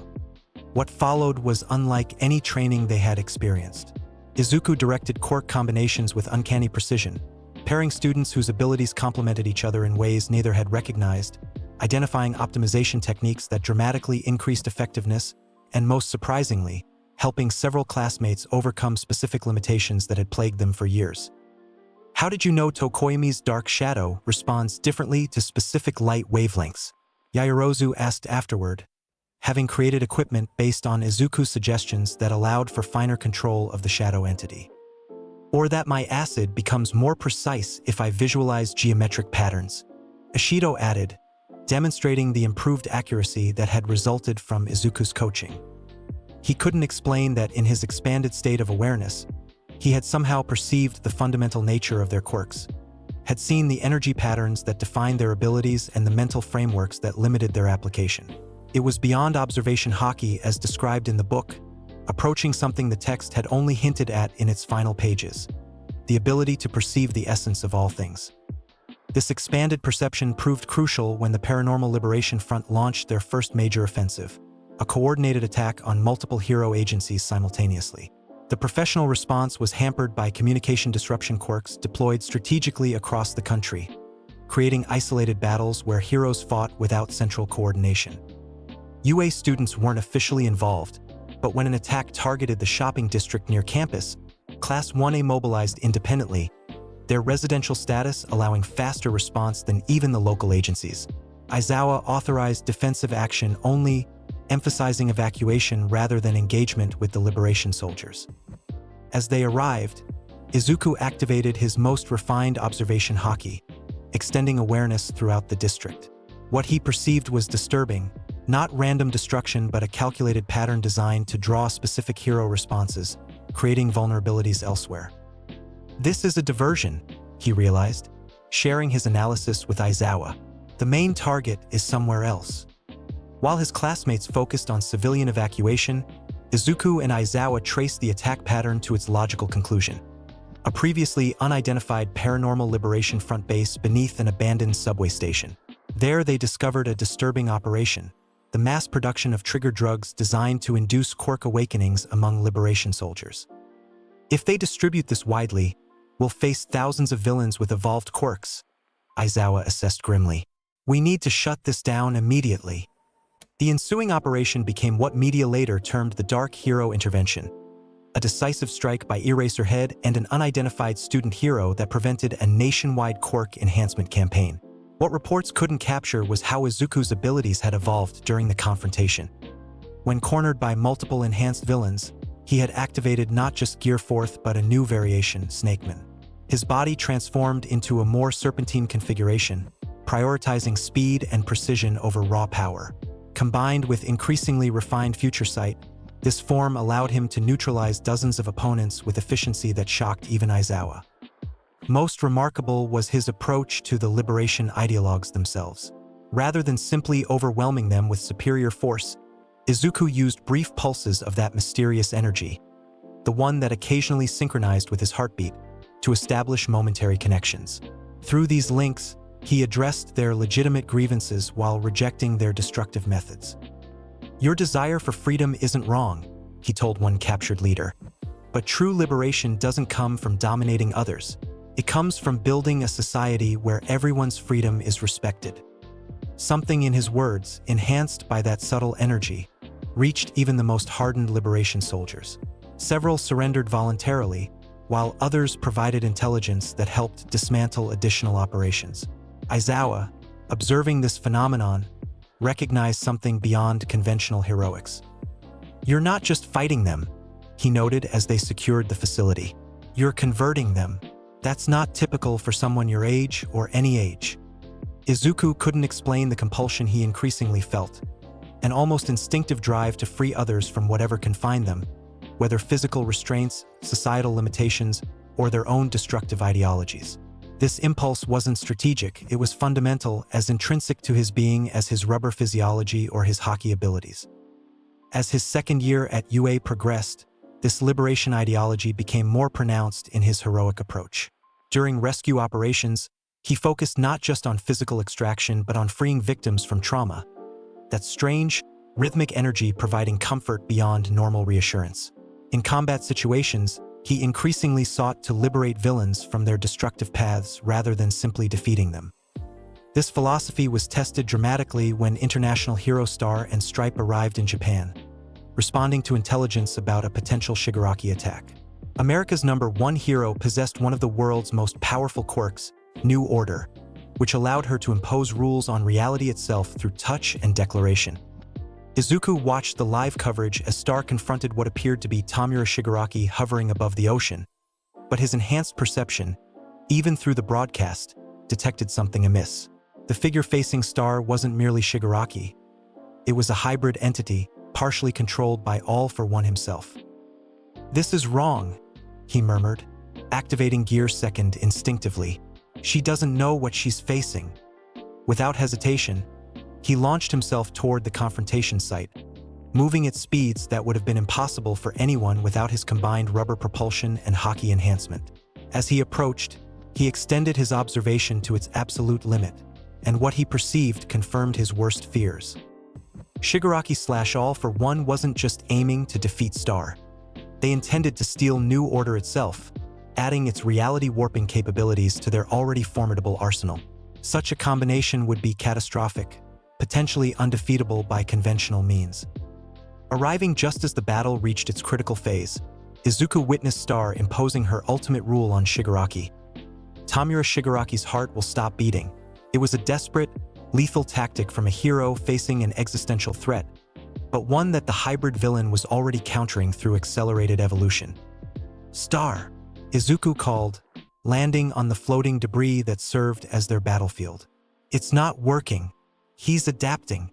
What followed was unlike any training they had experienced. Izuku directed quirk combinations with uncanny precision, pairing students whose abilities complemented each other in ways neither had recognized, identifying optimization techniques that dramatically increased effectiveness, and most surprisingly, helping several classmates overcome specific limitations that had plagued them for years. "How did you know Tokoyami's dark shadow responds differently to specific light wavelengths?" Yaoyorozu asked afterward, having created equipment based on Izuku's suggestions that allowed for finer control of the shadow entity. "Or that my acid becomes more precise if I visualize geometric patterns," Ishido added, demonstrating the improved accuracy that had resulted from Izuku's coaching. He couldn't explain that in his expanded state of awareness, he had somehow perceived the fundamental nature of their quirks, had seen the energy patterns that defined their abilities and the mental frameworks that limited their application. It was beyond observation hockey as described in the book, approaching something the text had only hinted at in its final pages: the ability to perceive the essence of all things. This expanded perception proved crucial when the Paranormal Liberation Front launched their first major offensive, a coordinated attack on multiple hero agencies simultaneously. The professional response was hampered by communication disruption quirks deployed strategically across the country, creating isolated battles where heroes fought without central coordination. UA students weren't officially involved, but when an attack targeted the shopping district near campus, Class 1A mobilized independently, their residential status allowing faster response than even the local agencies. Aizawa authorized defensive action only, emphasizing evacuation rather than engagement with the liberation soldiers. As they arrived, Izuku activated his most refined observation hockey, extending awareness throughout the district. What he perceived was disturbing, not random destruction but a calculated pattern designed to draw specific hero responses, creating vulnerabilities elsewhere. "This is a diversion," he realized, sharing his analysis with Aizawa. "The main target is somewhere else." While his classmates focused on civilian evacuation, Izuku and Aizawa traced the attack pattern to its logical conclusion: a previously unidentified Paranormal Liberation Front base beneath an abandoned subway station. There they discovered a disturbing operation: the mass production of trigger drugs designed to induce quirk awakenings among liberation soldiers. "If they distribute this widely, we'll face thousands of villains with evolved quirks," Aizawa assessed grimly. "We need to shut this down immediately." The ensuing operation became what media later termed the Dark Hero Intervention, a decisive strike by Eraserhead and an unidentified student hero that prevented a nationwide quirk enhancement campaign. What reports couldn't capture was how Izuku's abilities had evolved during the confrontation. When cornered by multiple enhanced villains, he had activated not just Gear 4th but a new variation, Snakeman. His body transformed into a more serpentine configuration, prioritizing speed and precision over raw power. Combined with increasingly refined future sight, this form allowed him to neutralize dozens of opponents with efficiency that shocked even Aizawa. Most remarkable was his approach to the liberation ideologues themselves. Rather than simply overwhelming them with superior force, Izuku used brief pulses of that mysterious energy, the one that occasionally synchronized with his heartbeat, to establish momentary connections. Through these links, he addressed their legitimate grievances while rejecting their destructive methods. "Your desire for freedom isn't wrong," he told one captured leader. "But true liberation doesn't come from dominating others. It comes from building a society where everyone's freedom is respected." Something in his words, enhanced by that subtle energy, reached even the most hardened liberation soldiers. Several surrendered voluntarily, while others provided intelligence that helped dismantle additional operations. Aizawa, observing this phenomenon, recognized something beyond conventional heroics. "You're not just fighting them," he noted as they secured the facility. "You're converting them." That's not typical for someone your age or any age. Izuku couldn't explain the compulsion he increasingly felt, an almost instinctive drive to free others from whatever confined them, whether physical restraints, societal limitations, or their own destructive ideologies. This impulse wasn't strategic, it was fundamental, as intrinsic to his being as his rubber physiology or his hockey abilities. As his second year at UA progressed, this liberation ideology became more pronounced in his heroic approach. During rescue operations, he focused not just on physical extraction but on freeing victims from trauma, that strange, rhythmic energy providing comfort beyond normal reassurance. In combat situations, he increasingly sought to liberate villains from their destructive paths rather than simply defeating them. This philosophy was tested dramatically when International Hero Star and Stripe arrived in Japan, responding to intelligence about a potential Shigaraki attack. America's #1 hero possessed one of the world's most powerful quirks, New Order, which allowed her to impose rules on reality itself through touch and declaration. Izuku watched the live coverage as Star confronted what appeared to be Tamura Shigaraki hovering above the ocean, but his enhanced perception, even through the broadcast, detected something amiss. The figure facing Star wasn't merely Shigaraki. It was a hybrid entity, partially controlled by All for One himself. "This is wrong," he murmured, activating Gear Second instinctively. "She doesn't know what she's facing." Without hesitation, he launched himself toward the confrontation site, moving at speeds that would have been impossible for anyone without his combined rubber propulsion and hockey enhancement. As he approached, he extended his observation to its absolute limit, and what he perceived confirmed his worst fears. Shigaraki/All for One wasn't just aiming to defeat Star. They intended to steal New Order itself, adding its reality-warping capabilities to their already formidable arsenal. Such a combination would be catastrophic, potentially undefeatable by conventional means. Arriving just as the battle reached its critical phase, Izuku witnessed Star imposing her ultimate rule on Shigaraki. Tamura Shigaraki's heart will stop beating. It was a desperate, lethal tactic from a hero facing an existential threat, but one that the hybrid villain was already countering through accelerated evolution. "Star!" Izuku called, landing on the floating debris that served as their battlefield. "It's not working. He's adapting."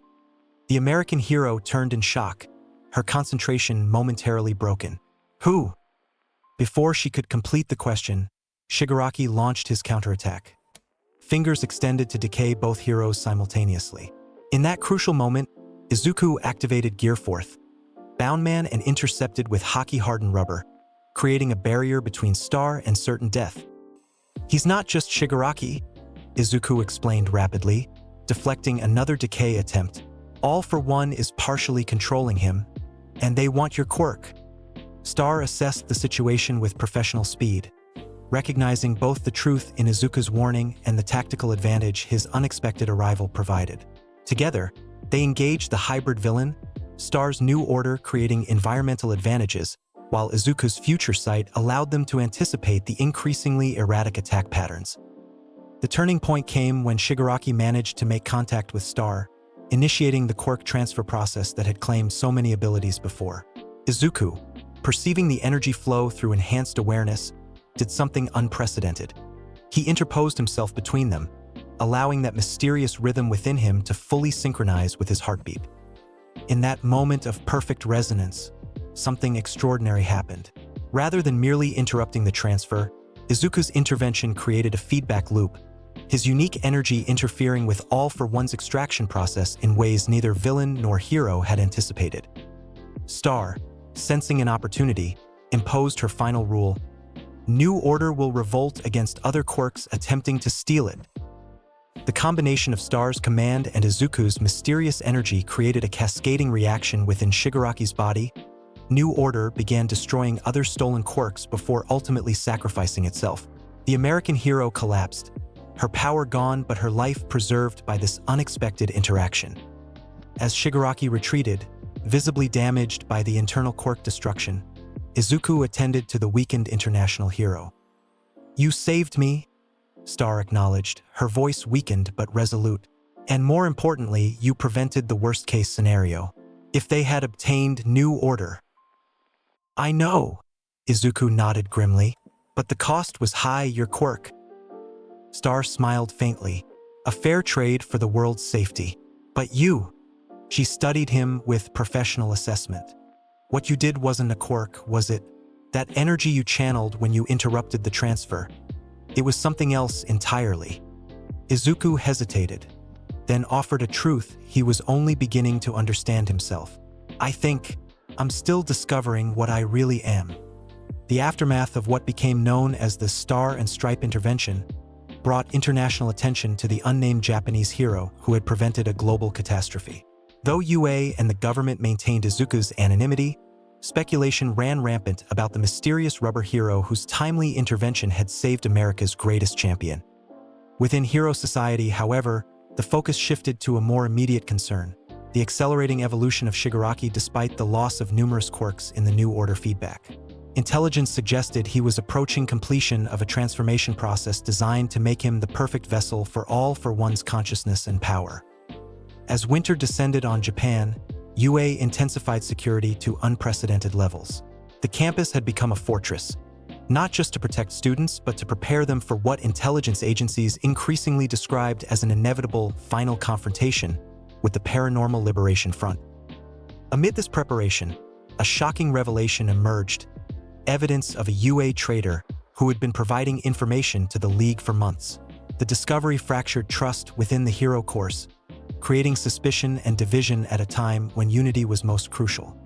The American hero turned in shock, her concentration momentarily broken. "Who?" Before she could complete the question, Shigaraki launched his counterattack. Fingers extended to decay both heroes simultaneously. In that crucial moment, Izuku activated Gear Fourth, Boundman, and intercepted with hockey-hardened rubber, creating a barrier between Star and certain death. "He's not just Shigaraki," Izuku explained rapidly, deflecting another decay attempt. "All for One is partially controlling him, and they want your quirk." Star assessed the situation with professional speed, recognizing both the truth in Izuku's warning and the tactical advantage his unexpected arrival provided. Together, they engaged the hybrid villain, Star's New Order, creating environmental advantages, while Izuku's future sight allowed them to anticipate the increasingly erratic attack patterns. The turning point came when Shigaraki managed to make contact with Star, initiating the quirk transfer process that had claimed so many abilities before. Izuku, perceiving the energy flow through enhanced awareness, did something unprecedented. He interposed himself between them, allowing that mysterious rhythm within him to fully synchronize with his heartbeat. In that moment of perfect resonance, something extraordinary happened. Rather than merely interrupting the transfer, Izuku's intervention created a feedback loop, his unique energy interfering with All for One's extraction process in ways neither villain nor hero had anticipated. Star, sensing an opportunity, imposed her final rule: New Order will revolt against other quirks attempting to steal it. The combination of Star's command and Izuku's mysterious energy created a cascading reaction within Shigaraki's body. New Order began destroying other stolen quirks before ultimately sacrificing itself. The American hero collapsed, her power gone but her life preserved by this unexpected interaction. As Shigaraki retreated, visibly damaged by the internal quirk destruction, Izuku attended to the weakened international hero. "You saved me," Star acknowledged, her voice weakened but resolute. "And more importantly, you prevented the worst-case scenario. If they had obtained New Order—" "I know," Izuku nodded grimly. But the cost was high, your Quirk. Star smiled faintly. A fair trade for the world's safety. But you. She studied him with professional assessment. What you did wasn't a Quirk, was it? That energy you channeled when you interrupted the transfer. It was something else entirely. Izuku hesitated, then offered a truth he was only beginning to understand himself. I think I'm still discovering what I really am. The aftermath of what became known as the Star and Stripe intervention brought international attention to the unnamed Japanese hero who had prevented a global catastrophe. Though UA and the government maintained Izuku's anonymity, speculation ran rampant about the mysterious rubber hero whose timely intervention had saved America's greatest champion. Within hero society, however, the focus shifted to a more immediate concern: the accelerating evolution of Shigaraki despite the loss of numerous quirks in the New Order feedback. Intelligence suggested he was approaching completion of a transformation process designed to make him the perfect vessel for All for One's consciousness and power. As winter descended on Japan, UA intensified security to unprecedented levels. The campus had become a fortress, not just to protect students, but to prepare them for what intelligence agencies increasingly described as an inevitable final confrontation with the Paranormal Liberation Front. Amid this preparation, a shocking revelation emerged: evidence of a UA traitor who had been providing information to the League for months. The discovery fractured trust within the hero course, creating suspicion and division at a time when unity was most crucial.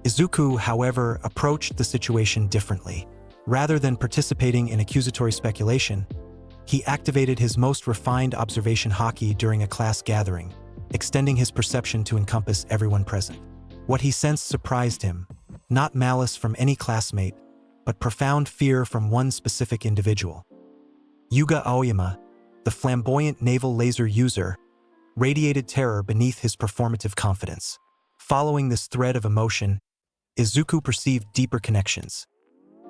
Izuku, however, approached the situation differently. Rather than participating in accusatory speculation, he activated his most refined observation haki during a class gathering, extending his perception to encompass everyone present. What he sensed surprised him: not malice from any classmate, but profound fear from one specific individual. Yuga Aoyama, the flamboyant naval laser user, radiated terror beneath his performative confidence. Following this thread of emotion, Izuku perceived deeper connections: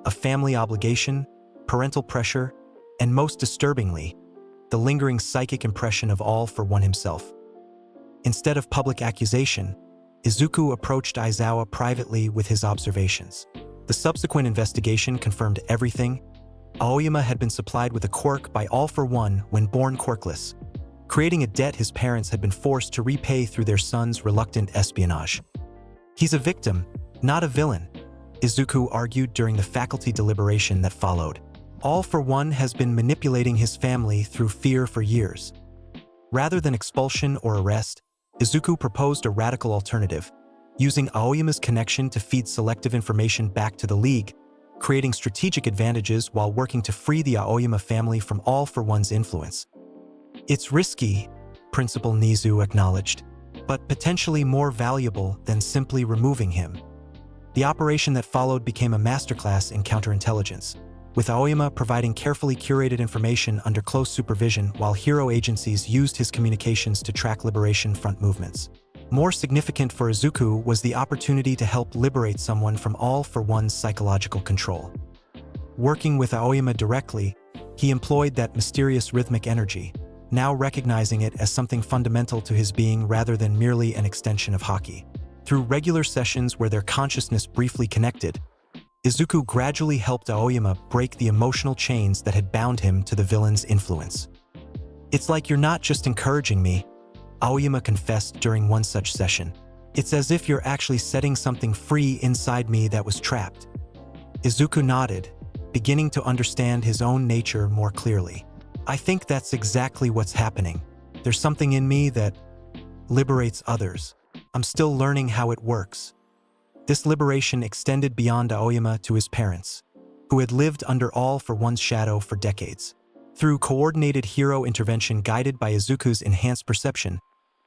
a family obligation, parental pressure, and most disturbingly, the lingering psychic impression of All for One himself. Instead of public accusation, Izuku approached Aizawa privately with his observations. The subsequent investigation confirmed everything. Aoyama had been supplied with a quirk by All for One when born Quirkless, creating a debt his parents had been forced to repay through their son's reluctant espionage. He's a victim, not a villain, Izuku argued during the faculty deliberation that followed. All for One has been manipulating his family through fear for years. Rather than expulsion or arrest, Izuku proposed a radical alternative, using Aoyama's connection to feed selective information back to the League, creating strategic advantages while working to free the Aoyama family from All for One's influence. It's risky, Principal Nizu acknowledged, but potentially more valuable than simply removing him. The operation that followed became a masterclass in counterintelligence, with Aoyama providing carefully curated information under close supervision while hero agencies used his communications to track Liberation Front movements. More significant for Izuku was the opportunity to help liberate someone from All for One's psychological control. Working with Aoyama directly, he employed that mysterious rhythmic energy, now recognizing it as something fundamental to his being rather than merely an extension of haki. Through regular sessions where their consciousness briefly connected, Izuku gradually helped Aoyama break the emotional chains that had bound him to the villain's influence. "It's like you're not just encouraging me," Aoyama confessed during one such session. "It's as if you're actually setting something free inside me that was trapped." Izuku nodded, beginning to understand his own nature more clearly. "I think that's exactly what's happening. There's something in me that liberates others. I'm still learning how it works." This liberation extended beyond Aoyama to his parents, who had lived under All for One's shadow for decades. Through coordinated hero intervention guided by Izuku's enhanced perception,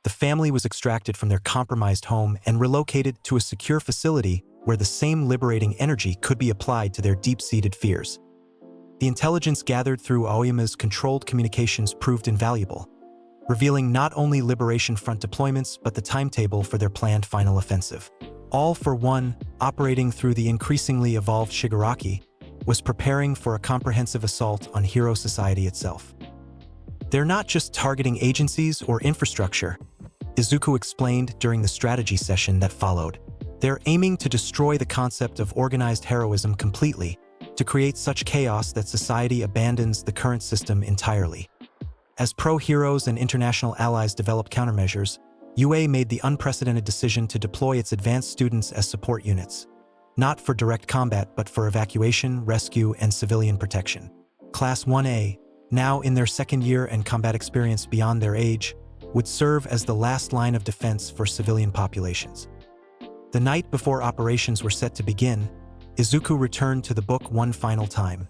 the family was extracted from their compromised home and relocated to a secure facility where the same liberating energy could be applied to their deep-seated fears. The intelligence gathered through Aoyama's controlled communications proved invaluable, revealing not only Liberation Front deployments but the timetable for their planned final offensive. All for One, operating through the increasingly evolved Shigaraki, was preparing for a comprehensive assault on hero society itself. "They're not just targeting agencies or infrastructure," Izuku explained during the strategy session that followed. "They're aiming to destroy the concept of organized heroism completely, to create such chaos that society abandons the current system entirely. As pro-heroes and international allies developed countermeasures, UA made the unprecedented decision to deploy its advanced students as support units, not for direct combat but for evacuation, rescue, and civilian protection. Class 1A, now in their second year and combat experience beyond their age, would serve as the last line of defense for civilian populations. The night before operations were set to begin, Izuku returned to the book one final time,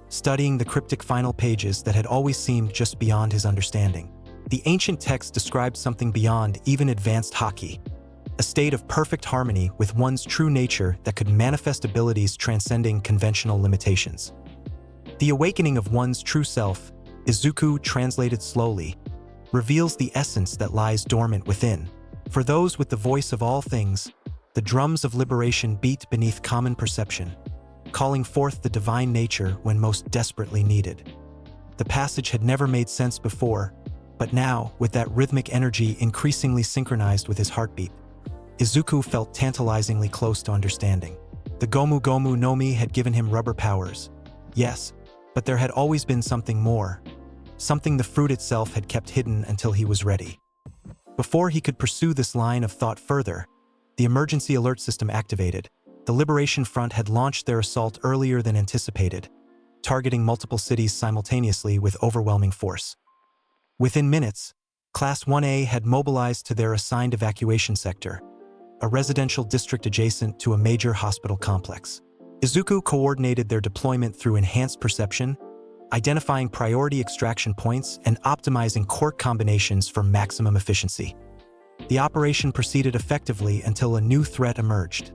studying the cryptic final pages that had always seemed just beyond his understanding. The ancient text described something beyond even advanced haki, a state of perfect harmony with one's true nature that could manifest abilities transcending conventional limitations. The awakening of one's true self, Izuku translated slowly, reveals the essence that lies dormant within. For those with the voice of all things, the drums of liberation beat beneath common perception, calling forth the divine nature when most desperately needed. The passage had never made sense before, but now, with that rhythmic energy increasingly synchronized with his heartbeat, Izuku felt tantalizingly close to understanding. The GOMU no Mi had given him rubber powers. Yes, but there had always been something more, something the fruit itself had kept hidden until he was ready. Before he could pursue this line of thought further, the emergency alert system activated. The Liberation Front had launched their assault earlier than anticipated, targeting multiple cities simultaneously with overwhelming force. Within minutes, Class 1A had mobilized to their assigned evacuation sector, a residential district adjacent to a major hospital complex. Izuku coordinated their deployment through enhanced perception, identifying priority extraction points and optimizing Quirk combinations for maximum efficiency. The operation proceeded effectively until a new threat emerged,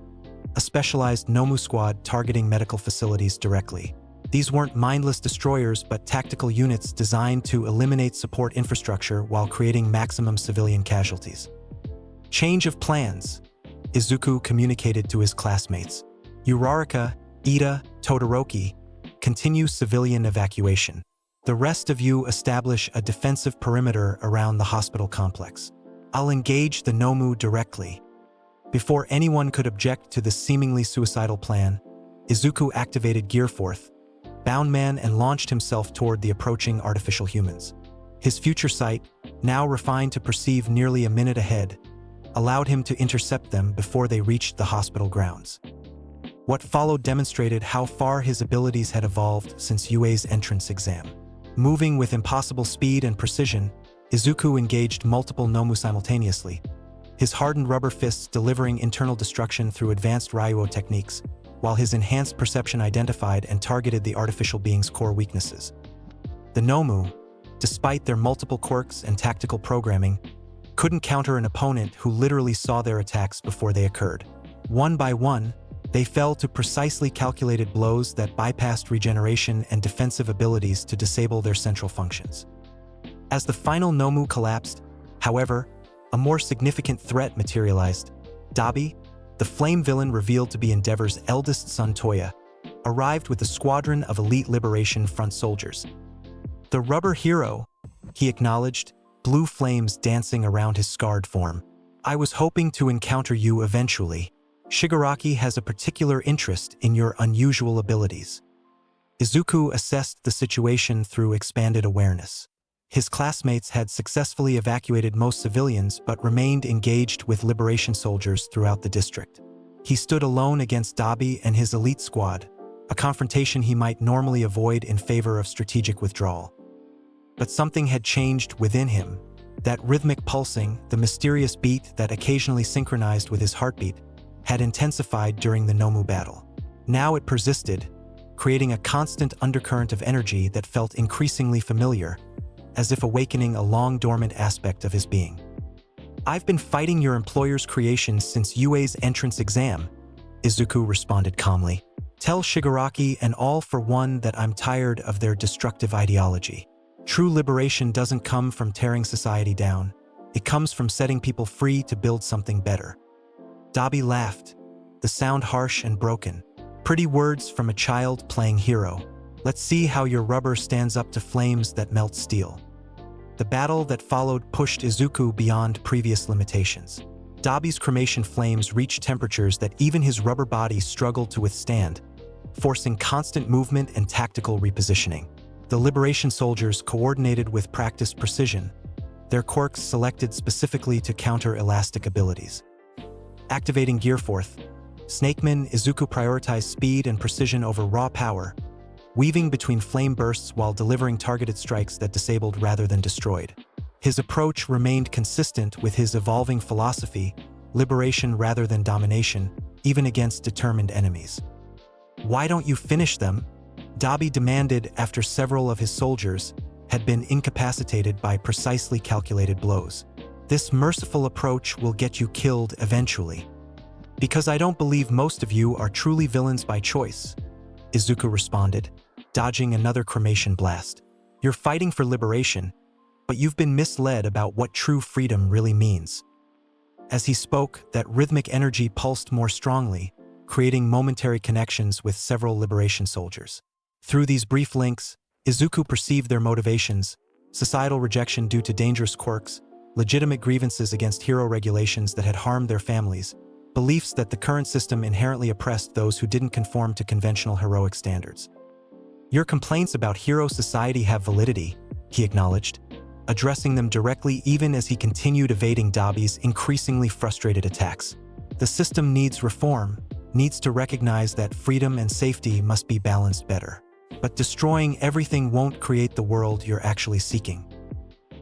a specialized Nomu squad targeting medical facilities directly. These weren't mindless destroyers but tactical units designed to eliminate support infrastructure while creating maximum civilian casualties. Change of plans, Izuku communicated to his classmates. Uraraka, Ida, Todoroki, continue civilian evacuation. The rest of you establish a defensive perimeter around the hospital complex. I'll engage the Nomu directly. Before anyone could object to this seemingly suicidal plan, Izuku activated Gearforth, Boundman, and launched himself toward the approaching artificial humans. His future sight, now refined to perceive nearly a minute ahead, allowed him to intercept them before they reached the hospital grounds. What followed demonstrated how far his abilities had evolved since UA's entrance exam. Moving with impossible speed and precision, Izuku engaged multiple Nomu simultaneously, his hardened rubber fists delivering internal destruction through advanced Ryuo techniques, while his enhanced perception identified and targeted the artificial being's core weaknesses. The Nomu, despite their multiple quirks and tactical programming, couldn't counter an opponent who literally saw their attacks before they occurred. One by one, they fell to precisely calculated blows that bypassed regeneration and defensive abilities to disable their central functions. As the final Nomu collapsed, however, a more significant threat materialized. Dabi, the flame villain revealed to be Endeavor's eldest son Toya, arrived with a squadron of elite Liberation Front soldiers. The rubber hero, he acknowledged, blue flames dancing around his scarred form. I was hoping to encounter you eventually. Shigaraki has a particular interest in your unusual abilities. Izuku assessed the situation through expanded awareness. His classmates had successfully evacuated most civilians but remained engaged with liberation soldiers throughout the district. He stood alone against Dabi and his elite squad, a confrontation he might normally avoid in favor of strategic withdrawal. But something had changed within him. That rhythmic pulsing, the mysterious beat that occasionally synchronized with his heartbeat, had intensified during the Nomu battle. Now it persisted, creating a constant undercurrent of energy that felt increasingly familiar, as if awakening a long-dormant aspect of his being. I've been fighting your employer's creations since UA's entrance exam, Izuku responded calmly. Tell Shigaraki and All for One that I'm tired of their destructive ideology. True liberation doesn't come from tearing society down. It comes from setting people free to build something better. Dabi laughed, the sound harsh and broken. Pretty words from a child playing hero. Let's see how your rubber stands up to flames that melt steel. The battle that followed pushed Izuku beyond previous limitations. Dabi's cremation flames reached temperatures that even his rubber body struggled to withstand, forcing constant movement and tactical repositioning. The Liberation soldiers coordinated with practiced precision, their quirks selected specifically to counter elastic abilities. Activating Gear Fourth, Snakeman Izuku prioritized speed and precision over raw power, weaving between flame bursts while delivering targeted strikes that disabled rather than destroyed. His approach remained consistent with his evolving philosophy, liberation rather than domination, even against determined enemies. "Why don't you finish them?" Dabi demanded after several of his soldiers had been incapacitated by precisely calculated blows. "This merciful approach will get you killed eventually." "Because I don't believe most of you are truly villains by choice," Izuku responded, dodging another cremation blast. "You're fighting for liberation, but you've been misled about what true freedom really means." As he spoke, that rhythmic energy pulsed more strongly, creating momentary connections with several liberation soldiers. Through these brief links, Izuku perceived their motivations: societal rejection due to dangerous quirks, legitimate grievances against hero regulations that had harmed their families, beliefs that the current system inherently oppressed those who didn't conform to conventional heroic standards. "Your complaints about hero society have validity," he acknowledged, addressing them directly even as he continued evading Dabi's increasingly frustrated attacks. "The system needs reform, needs to recognize that freedom and safety must be balanced better. But destroying everything won't create the world you're actually seeking."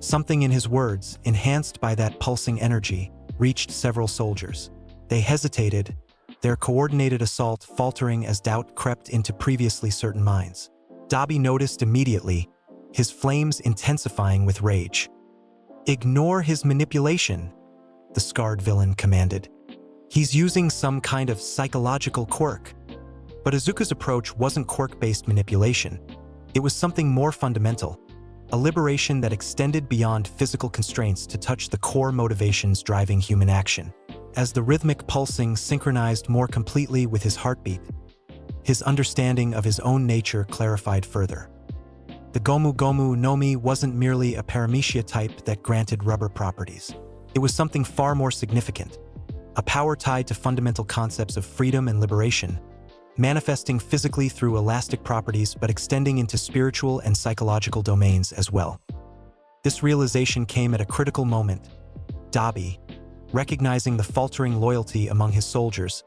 Something in his words, enhanced by that pulsing energy, reached several soldiers. They hesitated, their coordinated assault faltering as doubt crept into previously certain minds. Dabi noticed immediately, his flames intensifying with rage. "Ignore his manipulation," the scarred villain commanded. "He's using some kind of psychological quirk." But Izuku's approach wasn't quirk-based manipulation. It was something more fundamental, a liberation that extended beyond physical constraints to touch the core motivations driving human action. As the rhythmic pulsing synchronized more completely with his heartbeat, his understanding of his own nature clarified further. The GOMU no Mi wasn't merely a paramecia type that granted rubber properties. It was something far more significant, a power tied to fundamental concepts of freedom and liberation, manifesting physically through elastic properties but extending into spiritual and psychological domains as well. This realization came at a critical moment. Dabi, recognizing the faltering loyalty among his soldiers,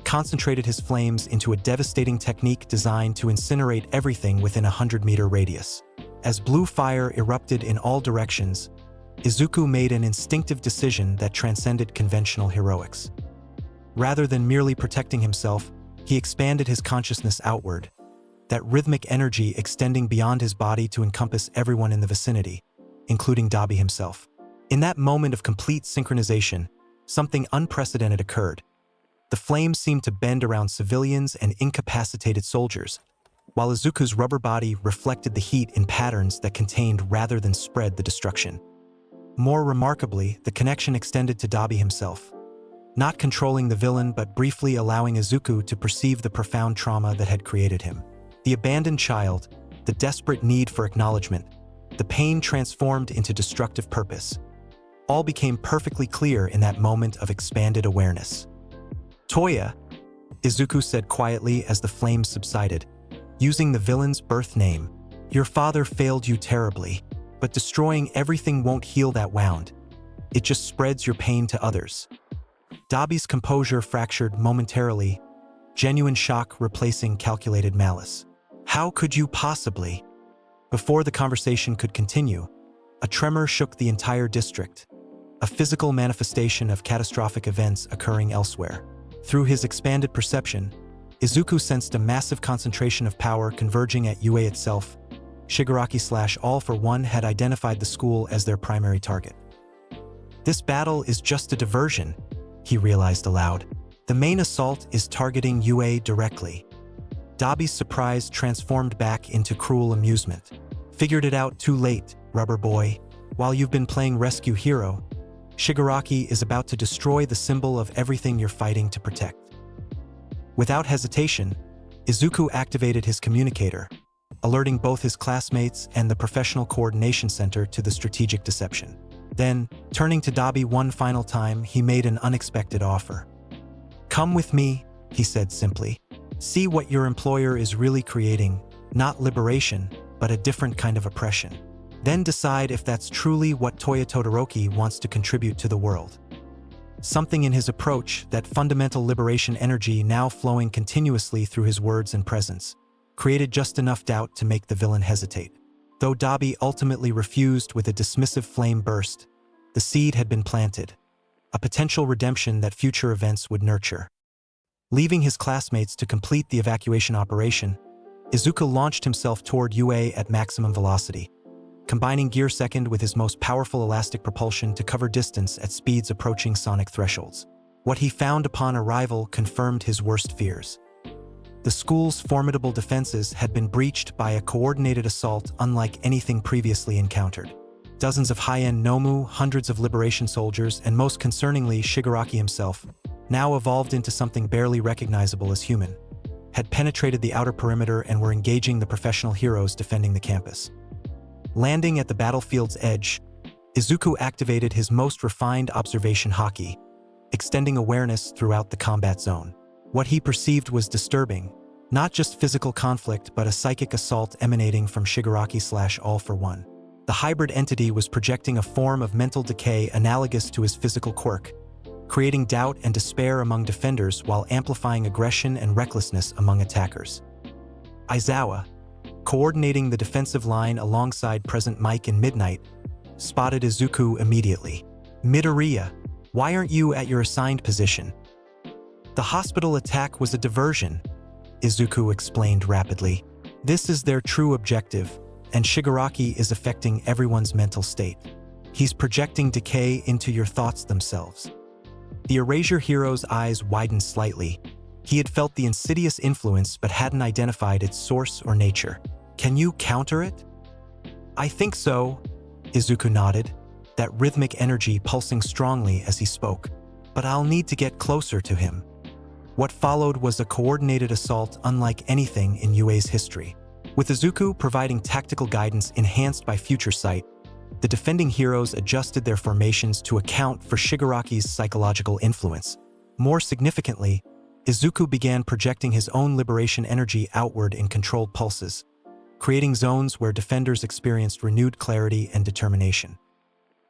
concentrated his flames into a devastating technique designed to incinerate everything within a 100-meter radius. As blue fire erupted in all directions, Izuku made an instinctive decision that transcended conventional heroics. Rather than merely protecting himself, he expanded his consciousness outward, that rhythmic energy extending beyond his body to encompass everyone in the vicinity, including Dabi himself. In that moment of complete synchronization, something unprecedented occurred. The flames seemed to bend around civilians and incapacitated soldiers, while Izuku's rubber body reflected the heat in patterns that contained rather than spread the destruction. More remarkably, the connection extended to Dabi himself, not controlling the villain but briefly allowing Izuku to perceive the profound trauma that had created him. The abandoned child, the desperate need for acknowledgement, the pain transformed into destructive purpose, all became perfectly clear in that moment of expanded awareness. "Toya," Izuku said quietly as the flames subsided, using the villain's birth name, "your father failed you terribly, but destroying everything won't heal that wound. It just spreads your pain to others." Dabi's composure fractured momentarily, genuine shock replacing calculated malice. "How could you possibly?" Before the conversation could continue, a tremor shook the entire district, a physical manifestation of catastrophic events occurring elsewhere. Through his expanded perception, Izuku sensed a massive concentration of power converging at UA itself. Shigaraki/All for One had identified the school as their primary target. "This battle is just a diversion," he realized aloud. "The main assault is targeting UA directly." Dabi's surprise transformed back into cruel amusement. "Figured it out too late, rubber boy. While you've been playing rescue hero, Shigaraki is about to destroy the symbol of everything you're fighting to protect." Without hesitation, Izuku activated his communicator, alerting both his classmates and the Professional Coordination Center to the strategic deception. Then, turning to Dabi one final time, he made an unexpected offer. "Come with me," he said simply. See what your employer is really creating, not liberation, but a different kind of oppression. Then decide if that's truly what Todoroki wants to contribute to the world. Something in his approach, that fundamental liberation energy now flowing continuously through his words and presence, created just enough doubt to make the villain hesitate. Though Dabi ultimately refused with a dismissive flame burst, the seed had been planted, a potential redemption that future events would nurture. Leaving his classmates to complete the evacuation operation, Izuku launched himself toward UA at maximum velocity, combining gear second with his most powerful elastic propulsion to cover distance at speeds approaching sonic thresholds. What he found upon arrival confirmed his worst fears. The school's formidable defenses had been breached by a coordinated assault unlike anything previously encountered. Dozens of high-end Nomu, hundreds of liberation soldiers, and most concerningly Shigaraki himself, now evolved into something barely recognizable as human, had penetrated the outer perimeter and were engaging the professional heroes defending the campus. Landing at the battlefield's edge, Izuku activated his most refined observation haki, extending awareness throughout the combat zone. What he perceived was disturbing, not just physical conflict but a psychic assault emanating from Shigaraki/All for One. The hybrid entity was projecting a form of mental decay analogous to his physical quirk, creating doubt and despair among defenders while amplifying aggression and recklessness among attackers. Aizawa, coordinating the defensive line alongside Present Mike and Midnight, spotted Izuku immediately. "Midoriya, why aren't you at your assigned position?" "The hospital attack was a diversion," Izuku explained rapidly. "This is their true objective, and Shigaraki is affecting everyone's mental state. He's projecting decay into your thoughts themselves." The Erasure hero's eyes widened slightly. He had felt the insidious influence but hadn't identified its source or nature. "Can you counter it?" "I think so," Izuku nodded, that rhythmic energy pulsing strongly as he spoke. "But I'll need to get closer to him." What followed was a coordinated assault unlike anything in UA's history. With Izuku providing tactical guidance enhanced by future sight, the defending heroes adjusted their formations to account for Shigaraki's psychological influence. More significantly, Izuku began projecting his own liberation energy outward in controlled pulses, creating zones where defenders experienced renewed clarity and determination.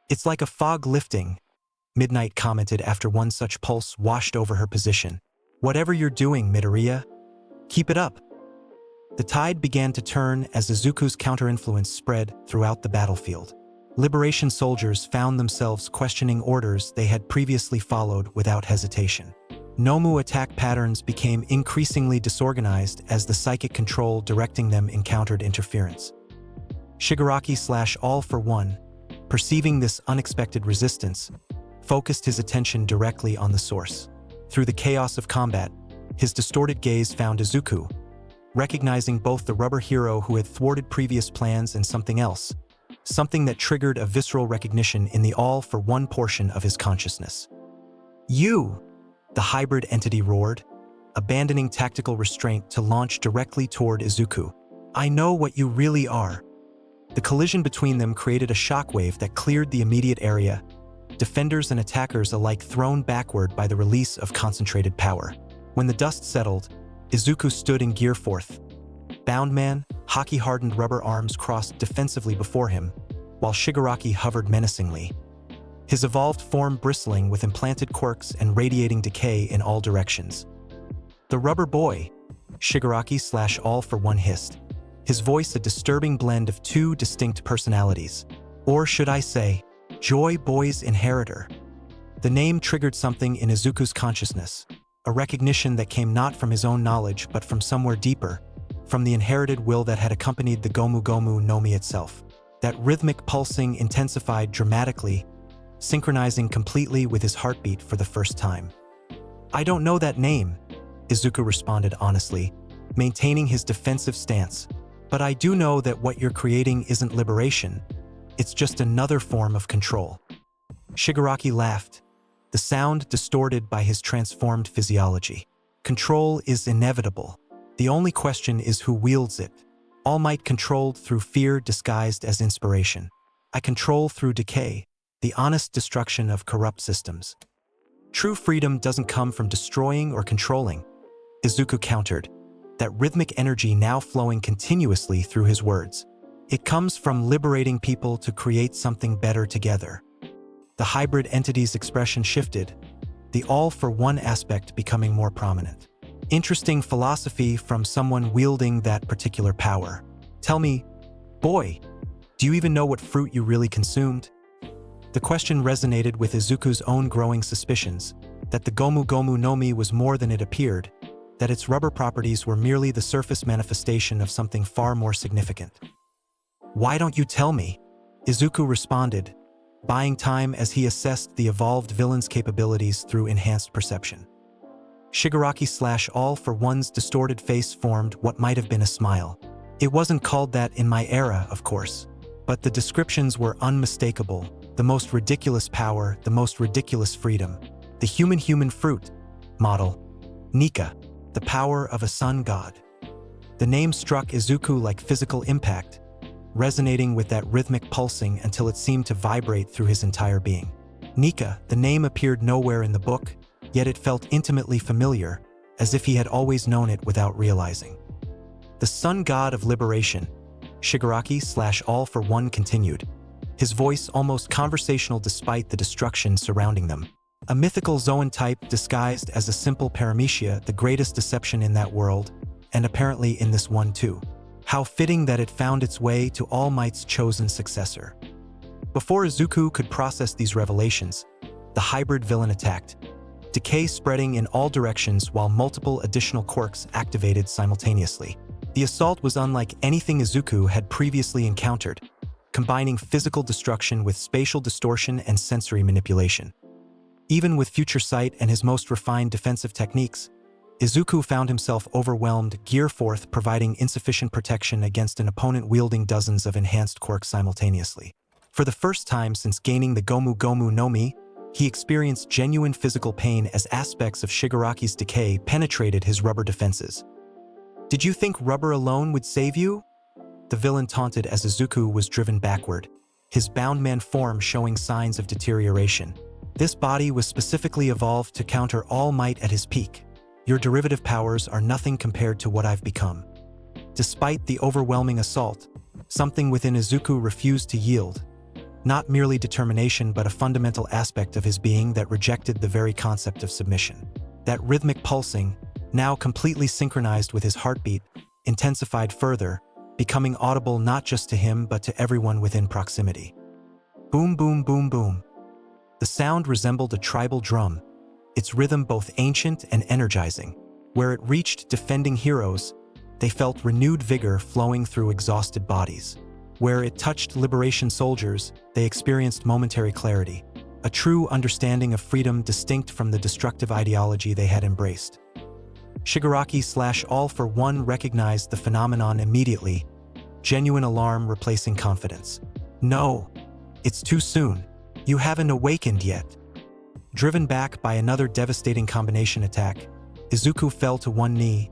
"It's like a fog lifting," Midnight commented after one such pulse washed over her position. "Whatever you're doing, Midoriya, keep it up." The tide began to turn as Izuku's counter-influence spread throughout the battlefield. Liberation soldiers found themselves questioning orders they had previously followed without hesitation. Nomu attack patterns became increasingly disorganized as the psychic control directing them encountered interference. Shigaraki/All for One, perceiving this unexpected resistance, focused his attention directly on the source. Through the chaos of combat, his distorted gaze found Izuku, recognizing both the rubber hero who had thwarted previous plans and something else, something that triggered a visceral recognition in the All for One portion of his consciousness. "You!" the hybrid entity roared, abandoning tactical restraint to launch directly toward Izuku. "I know what you really are." The collision between them created a shockwave that cleared the immediate area, defenders and attackers alike thrown backward by the release of concentrated power. When the dust settled, Izuku stood in gear fourth. Boundman, hockey-hardened rubber arms crossed defensively before him, while Shigaraki hovered menacingly, his evolved form bristling with implanted quirks and radiating decay in all directions. "The rubber boy," Shigaraki/All for One hissed, his voice a disturbing blend of two distinct personalities. Or should I say, Joy Boy's inheritor. The name triggered something in Izuku's consciousness, a recognition that came not from his own knowledge but from somewhere deeper, from the inherited will that had accompanied the GOMU Nomi itself. That rhythmic pulsing intensified dramatically, synchronizing completely with his heartbeat for the first time. "I don't know that name," Izuku responded honestly, maintaining his defensive stance. "But I do know that what you're creating isn't liberation. It's just another form of control." Shigaraki laughed, the sound distorted by his transformed physiology. "Control is inevitable. The only question is who wields it. All might controlled through fear disguised as inspiration. I control through decay, the honest destruction of corrupt systems. True freedom doesn't come from destroying or controlling," Izuku countered, that rhythmic energy now flowing continuously through his words. It comes from liberating people to create something better together. The hybrid entity's expression shifted, the all-for-one aspect becoming more prominent. Interesting philosophy from someone wielding that particular power. Tell me, boy, do you even know what fruit you really consumed? The question resonated with Izuku's own growing suspicions, that the GOMU no Mi was more than it appeared, that its rubber properties were merely the surface manifestation of something far more significant. Why don't you tell me? Izuku responded, buying time as he assessed the evolved villain's capabilities through enhanced perception. Shigaraki/all-for-one's distorted face formed what might have been a smile. It wasn't called that in my era, of course, but the descriptions were unmistakable. The most ridiculous power, the most ridiculous freedom. The human fruit model. Nika, the power of a sun god. The name struck Izuku like physical impact, resonating with that rhythmic pulsing until it seemed to vibrate through his entire being. Nika, the name appeared nowhere in the book, yet it felt intimately familiar, as if he had always known it without realizing. The sun god of liberation, Shigaraki/all-for-one continued, his voice almost conversational despite the destruction surrounding them. A mythical Zoan type disguised as a simple paramecia, the greatest deception in that world, and apparently in this one too. How fitting that it found its way to All Might's chosen successor. Before Izuku could process these revelations, the hybrid villain attacked, decay spreading in all directions while multiple additional quirks activated simultaneously. The assault was unlike anything Izuku had previously encountered, combining physical destruction with spatial distortion and sensory manipulation. Even with future sight and his most refined defensive techniques, Izuku found himself overwhelmed, gear forth providing insufficient protection against an opponent wielding dozens of enhanced quirks simultaneously. For the first time since gaining the GOMU no Mi, he experienced genuine physical pain as aspects of Shigaraki's decay penetrated his rubber defenses. Did you think rubber alone would save you? The villain taunted as Izuku was driven backward, his bound-man form showing signs of deterioration. This body was specifically evolved to counter All Might at his peak. Your derivative powers are nothing compared to what I've become. Despite the overwhelming assault, something within Izuku refused to yield. Not merely determination but a fundamental aspect of his being that rejected the very concept of submission. That rhythmic pulsing, now completely synchronized with his heartbeat, intensified further, becoming audible not just to him but to everyone within proximity. Boom boom boom boom. The sound resembled a tribal drum, its rhythm both ancient and energizing. Where it reached defending heroes, they felt renewed vigor flowing through exhausted bodies. Where it touched liberation soldiers, they experienced momentary clarity, a true understanding of freedom distinct from the destructive ideology they had embraced. Shigaraki/all-for-one recognized the phenomenon immediately, genuine alarm replacing confidence. No, it's too soon. You haven't awakened yet. Driven back by another devastating combination attack, Izuku fell to one knee,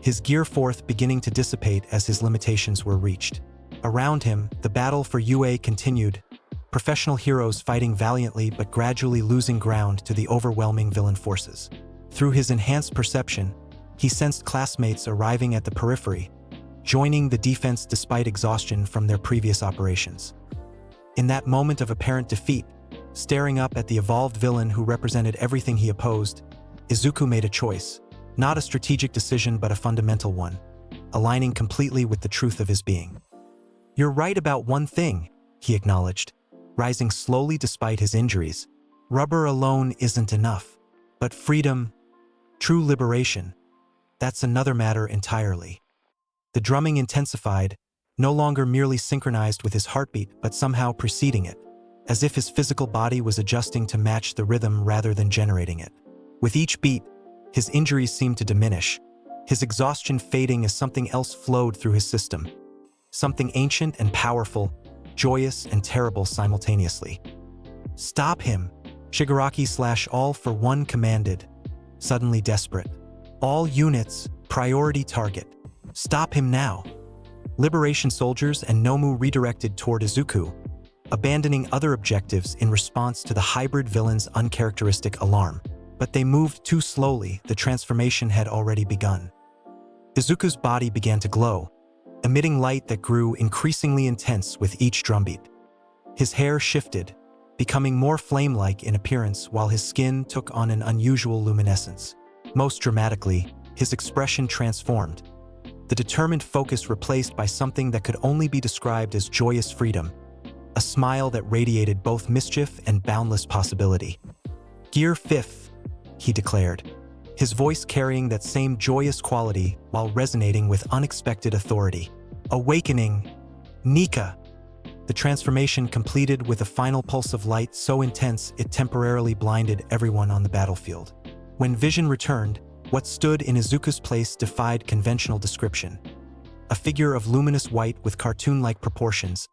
his gear forth beginning to dissipate as his limitations were reached. Around him, the battle for UA continued, professional heroes fighting valiantly but gradually losing ground to the overwhelming villain forces. Through his enhanced perception, he sensed classmates arriving at the periphery, joining the defense despite exhaustion from their previous operations. In that moment of apparent defeat, staring up at the evolved villain who represented everything he opposed, Izuku made a choice, not a strategic decision but a fundamental one, aligning completely with the truth of his being. You're right about one thing, he acknowledged, rising slowly despite his injuries. Rubber alone isn't enough. But freedom, true liberation, that's another matter entirely. The drumming intensified, no longer merely synchronized with his heartbeat but somehow preceding it, as if his physical body was adjusting to match the rhythm rather than generating it. With each beat, his injuries seemed to diminish, his exhaustion fading as something else flowed through his system. Something ancient and powerful, joyous and terrible simultaneously. Stop him, Shigaraki/all-for-one commanded, suddenly desperate. All units, priority target. Stop him now. Liberation soldiers and Nomu redirected toward Izuku, abandoning other objectives in response to the hybrid villain's uncharacteristic alarm. But they moved too slowly, the transformation had already begun. Izuku's body began to glow, emitting light that grew increasingly intense with each drumbeat. His hair shifted, becoming more flame-like in appearance while his skin took on an unusual luminescence. Most dramatically, his expression transformed. The determined focus replaced by something that could only be described as joyous freedom, a smile that radiated both mischief and boundless possibility. "Gear 5th," he declared, his voice carrying that same joyous quality while resonating with unexpected authority. "Awakening, Nika." The transformation completed with a final pulse of light so intense it temporarily blinded everyone on the battlefield. When vision returned, what stood in Izuku's place defied conventional description. A figure of luminous white with cartoon-like proportions,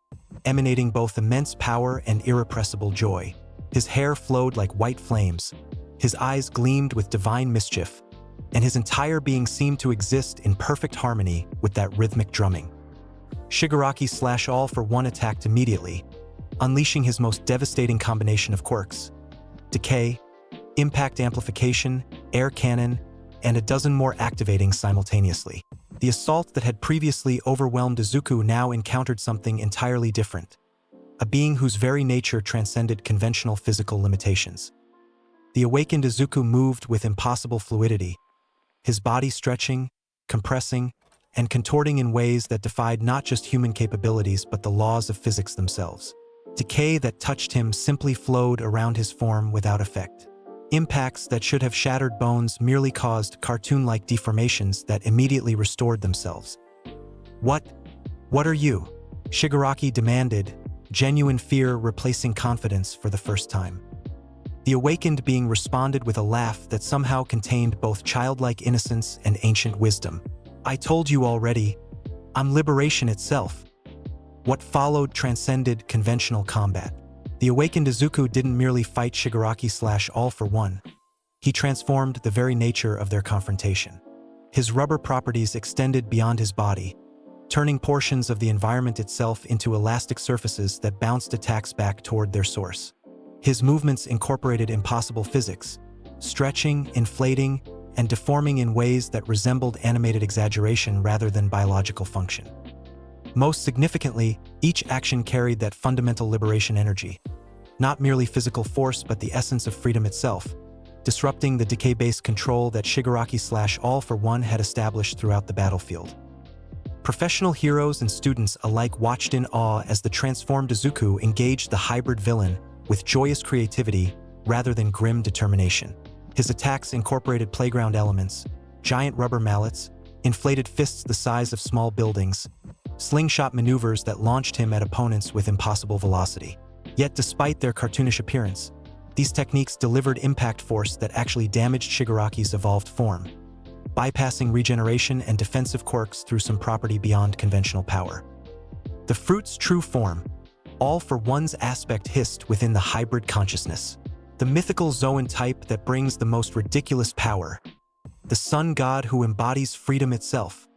emanating both immense power and irrepressible joy. His hair flowed like white flames, his eyes gleamed with divine mischief, and his entire being seemed to exist in perfect harmony with that rhythmic drumming. Shigaraki all-for-one attacked immediately, unleashing his most devastating combination of quirks: decay, impact amplification, air cannon, and a dozen more activating simultaneously. The assault that had previously overwhelmed Izuku now encountered something entirely different, a being whose very nature transcended conventional physical limitations. The awakened Izuku moved with impossible fluidity, his body stretching, compressing, and contorting in ways that defied not just human capabilities but the laws of physics themselves. Decay that touched him simply flowed around his form without effect. Impacts that should have shattered bones merely caused cartoon-like deformations that immediately restored themselves. What are you?" Shigaraki demanded, genuine fear replacing confidence for the first time. The awakened being responded with a laugh that somehow contained both childlike innocence and ancient wisdom. "I told you already, I'm liberation itself." What followed transcended conventional combat. The awakened Izuku didn't merely fight Shigaraki all-for-one. He transformed the very nature of their confrontation. His rubber properties extended beyond his body, turning portions of the environment itself into elastic surfaces that bounced attacks back toward their source. His movements incorporated impossible physics, stretching, inflating, and deforming in ways that resembled animated exaggeration rather than biological function. Most significantly, each action carried that fundamental liberation energy, not merely physical force but the essence of freedom itself, disrupting the decay-based control that Shigaraki all-for-one had established throughout the battlefield. Professional heroes and students alike watched in awe as the transformed Izuku engaged the hybrid villain with joyous creativity rather than grim determination. His attacks incorporated playground elements, giant rubber mallets, inflated fists the size of small buildings, slingshot maneuvers that launched him at opponents with impossible velocity. Yet despite their cartoonish appearance, these techniques delivered impact force that actually damaged Shigaraki's evolved form, bypassing regeneration and defensive quirks through some property beyond conventional power. The fruit's true form, all-for-one's aspect hissed within the hybrid consciousness. The mythical Zoan type that brings the most ridiculous power. The sun god who embodies freedom itself.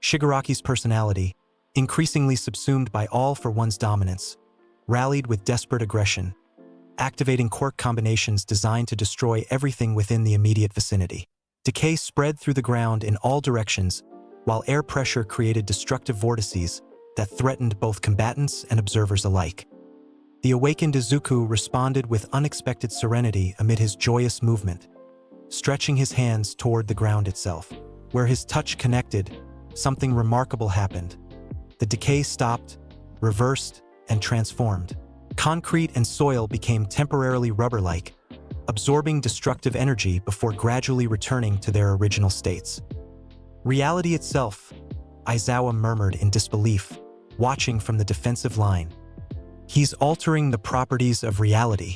Shigaraki's personality, increasingly subsumed by all-for-one's dominance, rallied with desperate aggression, activating quirk combinations designed to destroy everything within the immediate vicinity. Decay spread through the ground in all directions, while air pressure created destructive vortices that threatened both combatants and observers alike. The awakened Izuku responded with unexpected serenity amid his joyous movement, stretching his hands toward the ground itself. Where his touch connected, something remarkable happened. The decay stopped, reversed, and transformed. Concrete and soil became temporarily rubber-like, absorbing destructive energy before gradually returning to their original states. "Reality itself," Aizawa murmured in disbelief, watching from the defensive line. "He's altering the properties of reality."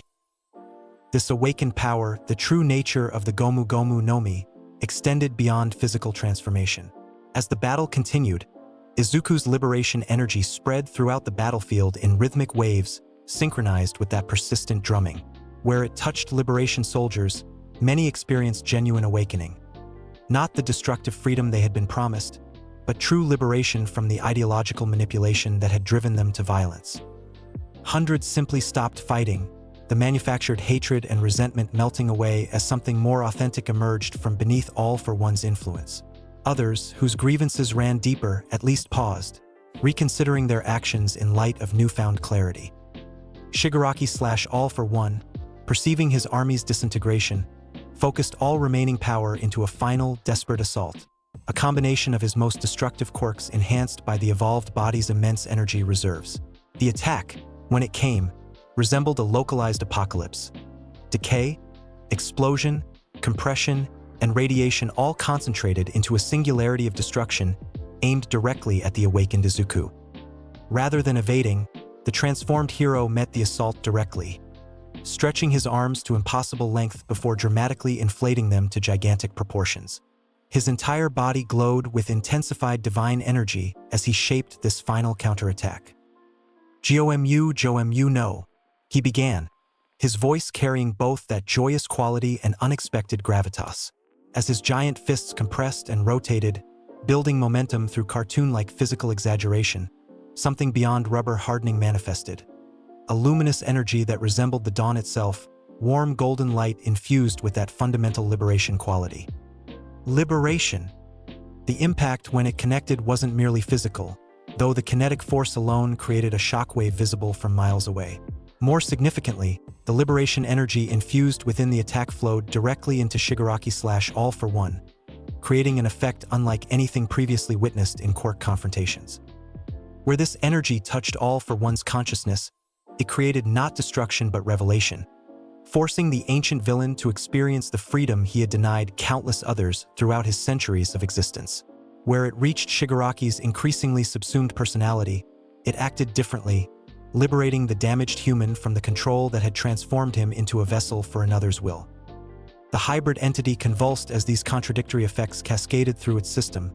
This awakened power, the true nature of the GOMU no Mi, extended beyond physical transformation. As the battle continued, Izuku's liberation energy spread throughout the battlefield in rhythmic waves, synchronized with that persistent drumming. Where it touched liberation soldiers, many experienced genuine awakening. Not the destructive freedom they had been promised, but true liberation from the ideological manipulation that had driven them to violence. Hundreds simply stopped fighting, the manufactured hatred and resentment melting away as something more authentic emerged from beneath all-for-one's influence. Others, whose grievances ran deeper, at least paused, reconsidering their actions in light of newfound clarity. Shigaraki/All for One, perceiving his army's disintegration, focused all remaining power into a final, desperate assault, a combination of his most destructive quirks enhanced by the evolved body's immense energy reserves. The attack, when it came, resembled a localized apocalypse. Decay, explosion, compression, and radiation all concentrated into a singularity of destruction aimed directly at the awakened Izuku. Rather than evading, the transformed hero met the assault directly, stretching his arms to impossible length before dramatically inflating them to gigantic proportions. His entire body glowed with intensified divine energy as he shaped this final counterattack. GOMU no, he began, his voice carrying both that joyous quality and unexpected gravitas. As his giant fists compressed and rotated, building momentum through cartoon-like physical exaggeration, something beyond rubber hardening manifested. A luminous energy that resembled the dawn itself, warm golden light infused with that fundamental liberation quality. Liberation. The impact when it connected wasn't merely physical, though the kinetic force alone created a shockwave visible from miles away. More significantly, the liberation energy infused within the attack flowed directly into Shigaraki/All for One, creating an effect unlike anything previously witnessed in Quirk confrontations. Where this energy touched All for One's consciousness, it created not destruction but revelation, forcing the ancient villain to experience the freedom he had denied countless others throughout his centuries of existence. Where it reached Shigaraki's increasingly subsumed personality, it acted differently, liberating the damaged human from the control that had transformed him into a vessel for another's will. The hybrid entity convulsed as these contradictory effects cascaded through its system,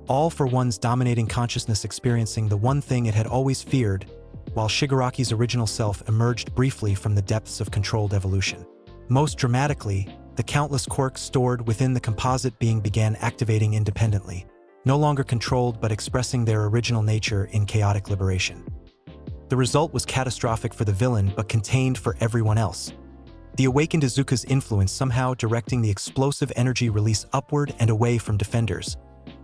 All for One's dominating consciousness experiencing the one thing it had always feared, while Shigaraki's original self emerged briefly from the depths of controlled evolution. Most dramatically, the countless quirks stored within the composite being began activating independently, no longer controlled but expressing their original nature in chaotic liberation. The result was catastrophic for the villain but contained for everyone else. The awakened Izuku's influence somehow directing the explosive energy release upward and away from defenders,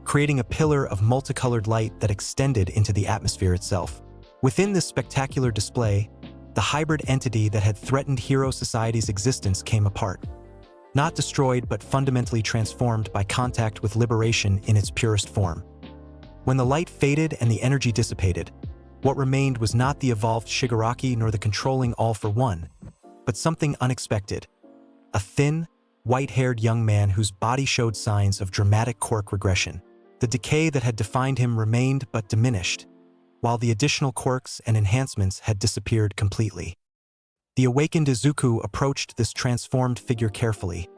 creating a pillar of multicolored light that extended into the atmosphere itself. Within this spectacular display, the hybrid entity that had threatened Hero Society's existence came apart. Not destroyed but fundamentally transformed by contact with liberation in its purest form. When the light faded and the energy dissipated, what remained was not the evolved Shigaraki nor the controlling All for One, but something unexpected. A thin, white-haired young man whose body showed signs of dramatic quirk regression. The decay that had defined him remained but diminished, while the additional quirks and enhancements had disappeared completely. The awakened Izuku approached this transformed figure carefully,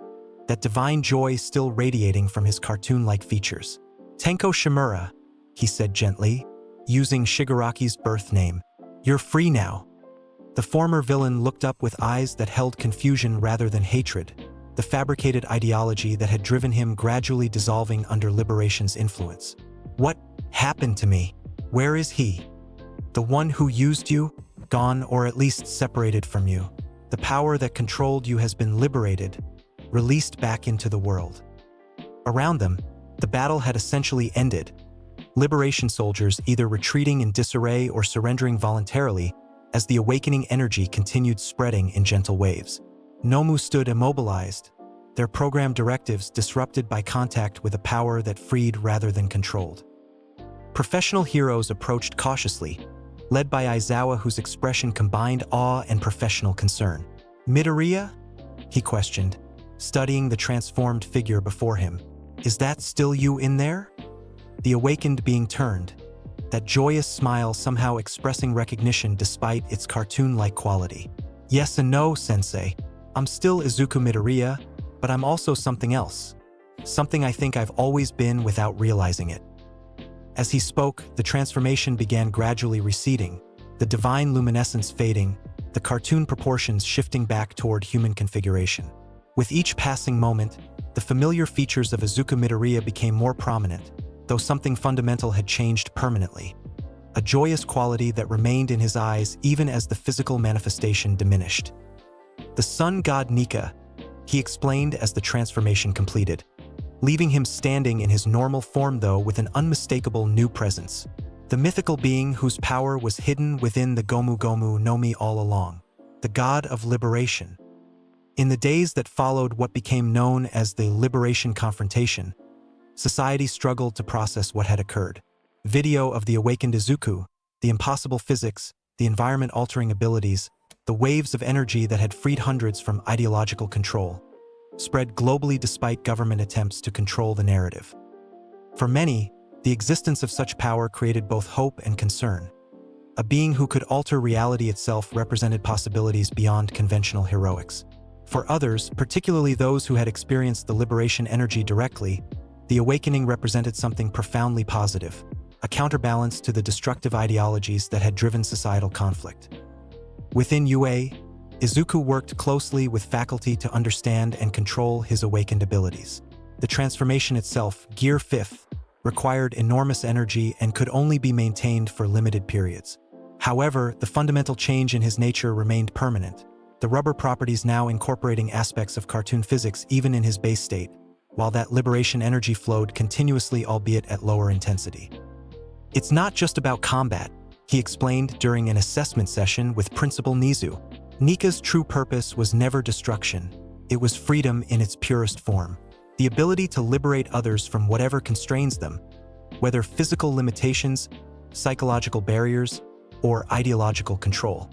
that divine joy still radiating from his cartoon-like features. "Tenko Shimura," he said gently, using Shigaraki's birth name. "You're free now." The former villain looked up with eyes that held confusion rather than hatred, the fabricated ideology that had driven him gradually dissolving under liberation's influence. "What happened to me? Where is he? The one who used you? Gone, or at least separated from you. The power that controlled you has been liberated, released back into the world." Around them, the battle had essentially ended. Liberation soldiers either retreating in disarray or surrendering voluntarily as the awakening energy continued spreading in gentle waves. GOMU stood immobilized, their program directives disrupted by contact with a power that freed rather than controlled. Professional heroes approached cautiously, led by Aizawa whose expression combined awe and professional concern. "Midoriya?" he questioned, studying the transformed figure before him. "Is that still you in there?" The awakened being turned, that joyous smile somehow expressing recognition despite its cartoon-like quality. "Yes and no, sensei. I'm still Izuku Midoriya, but I'm also something else. Something I think I've always been without realizing it." As he spoke, the transformation began gradually receding, the divine luminescence fading, the cartoon proportions shifting back toward human configuration. With each passing moment, the familiar features of Izuku Midoriya became more prominent, though something fundamental had changed permanently. A joyous quality that remained in his eyes even as the physical manifestation diminished. "The sun god Nika," he explained as the transformation completed. leaving him standing in his normal form though with an unmistakable new presence. The mythical being whose power was hidden within the GOMU no Mi all along, the god of liberation. In the days that followed what became known as the Liberation Confrontation, society struggled to process what had occurred. Video of the awakened Izuku, the impossible physics, the environment-altering abilities, the waves of energy that had freed hundreds from ideological control, spread globally despite government attempts to control the narrative. For many, the existence of such power created both hope and concern. A being who could alter reality itself represented possibilities beyond conventional heroics. For others, particularly those who had experienced the liberation energy directly, the awakening represented something profoundly positive, a counterbalance to the destructive ideologies that had driven societal conflict. Within UA, Izuku worked closely with faculty to understand and control his awakened abilities. The transformation itself, Gear 5th, required enormous energy and could only be maintained for limited periods. However, the fundamental change in his nature remained permanent, the rubber properties now incorporating aspects of cartoon physics even in his base state, while that liberation energy flowed continuously albeit at lower intensity. "It's not just about combat," he explained during an assessment session with Principal Nizu. "Nika's true purpose was never destruction, it was freedom in its purest form. The ability to liberate others from whatever constrains them, whether physical limitations, psychological barriers, or ideological control."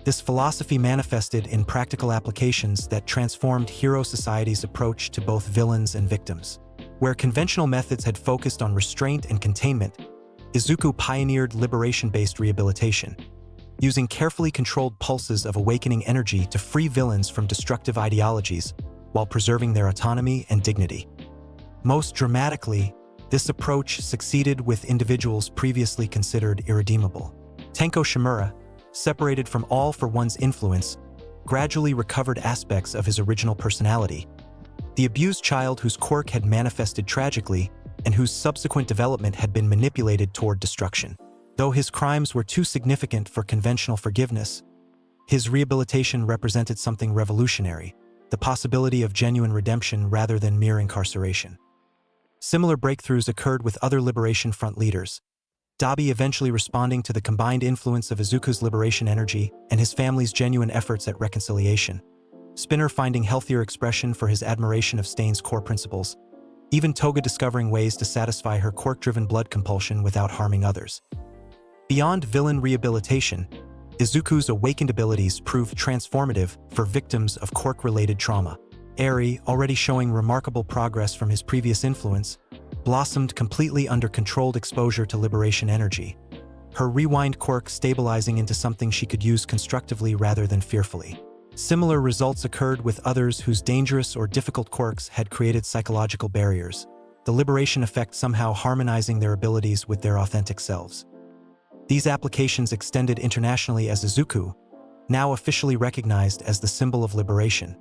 This philosophy manifested in practical applications that transformed hero society's approach to both villains and victims. Where conventional methods had focused on restraint and containment, Izuku pioneered liberation-based rehabilitation, using carefully controlled pulses of awakening energy to free villains from destructive ideologies while preserving their autonomy and dignity. Most dramatically, this approach succeeded with individuals previously considered irredeemable. Tenko Shimura, separated from all for one's influence, gradually recovered aspects of his original personality. The abused child whose quirk had manifested tragically and whose subsequent development had been manipulated toward destruction. Though his crimes were too significant for conventional forgiveness, his rehabilitation represented something revolutionary, the possibility of genuine redemption rather than mere incarceration. Similar breakthroughs occurred with other Liberation Front leaders, Dabi eventually responding to the combined influence of Izuku's liberation energy and his family's genuine efforts at reconciliation, Spinner finding healthier expression for his admiration of Stain's core principles, even Toga discovering ways to satisfy her quirk-driven blood compulsion without harming others. Beyond villain rehabilitation, Izuku's awakened abilities proved transformative for victims of quirk-related trauma. Eri, already showing remarkable progress from his previous influence, blossomed completely under controlled exposure to liberation energy, her rewind quirk stabilizing into something she could use constructively rather than fearfully. Similar results occurred with others whose dangerous or difficult quirks had created psychological barriers, the liberation effect somehow harmonizing their abilities with their authentic selves. These applications extended internationally as Izuku, now officially recognized as the symbol of liberation,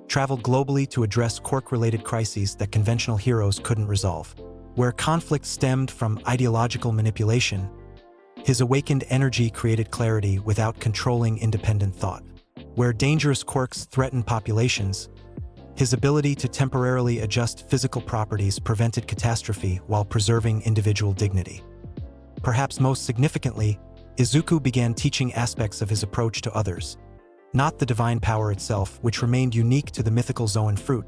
traveled globally to address quirk-related crises that conventional heroes couldn't resolve. Where conflict stemmed from ideological manipulation, his awakened energy created clarity without controlling independent thought. Where dangerous quirks threatened populations, his ability to temporarily adjust physical properties prevented catastrophe while preserving individual dignity. Perhaps most significantly, Izuku began teaching aspects of his approach to others. Not the divine power itself, which remained unique to the mythical Zoan fruit,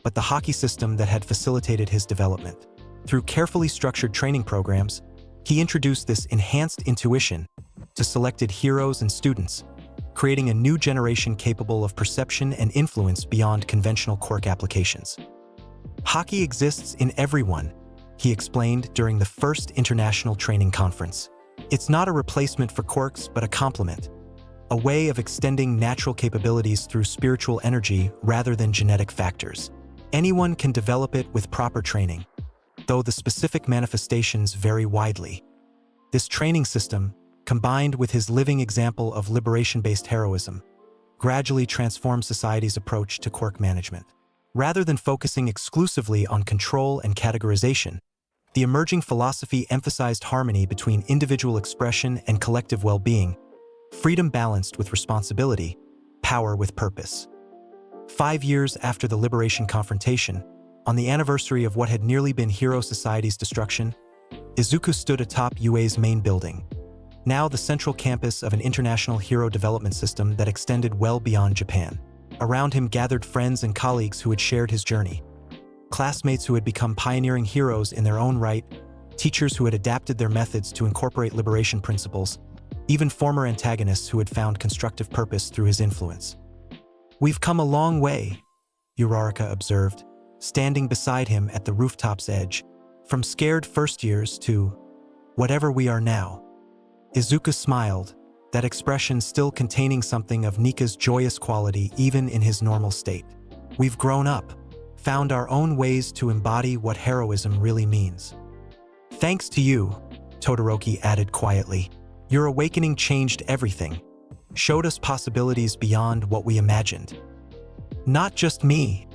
but the hockey system that had facilitated his development. Through carefully structured training programs, he introduced this enhanced intuition to selected heroes and students, creating a new generation capable of perception and influence beyond conventional quirk applications. "Hockey exists in everyone," he explained during the first international training conference. "It's not a replacement for quirks, but a complement, a way of extending natural capabilities through spiritual energy rather than genetic factors. Anyone can develop it with proper training, though the specific manifestations vary widely." This training system, combined with his living example of liberation-based heroism, gradually transformed society's approach to quirk management. Rather than focusing exclusively on control and categorization, the emerging philosophy emphasized harmony between individual expression and collective well-being, freedom balanced with responsibility, power with purpose. 5 years after the Liberation Confrontation, On the anniversary of what had nearly been Hero Society's destruction, Izuku stood atop UA's main building, now the central campus of an international hero development system that extended well beyond Japan. Around him gathered friends and colleagues who had shared his journey, classmates who had become pioneering heroes in their own right, teachers who had adapted their methods to incorporate liberation principles, even former antagonists who had found constructive purpose through his influence. "We've come a long way," Uraraka observed, standing beside him at the rooftop's edge, "from scared first years to whatever we are now." Izuku smiled, that expression still containing something of Nika's joyous quality even in his normal state. "We've grown up, found our own ways to embody what heroism really means." "Thanks to you," Todoroki added quietly. "Your awakening changed everything, showed us possibilities beyond what we imagined." "Not just me,"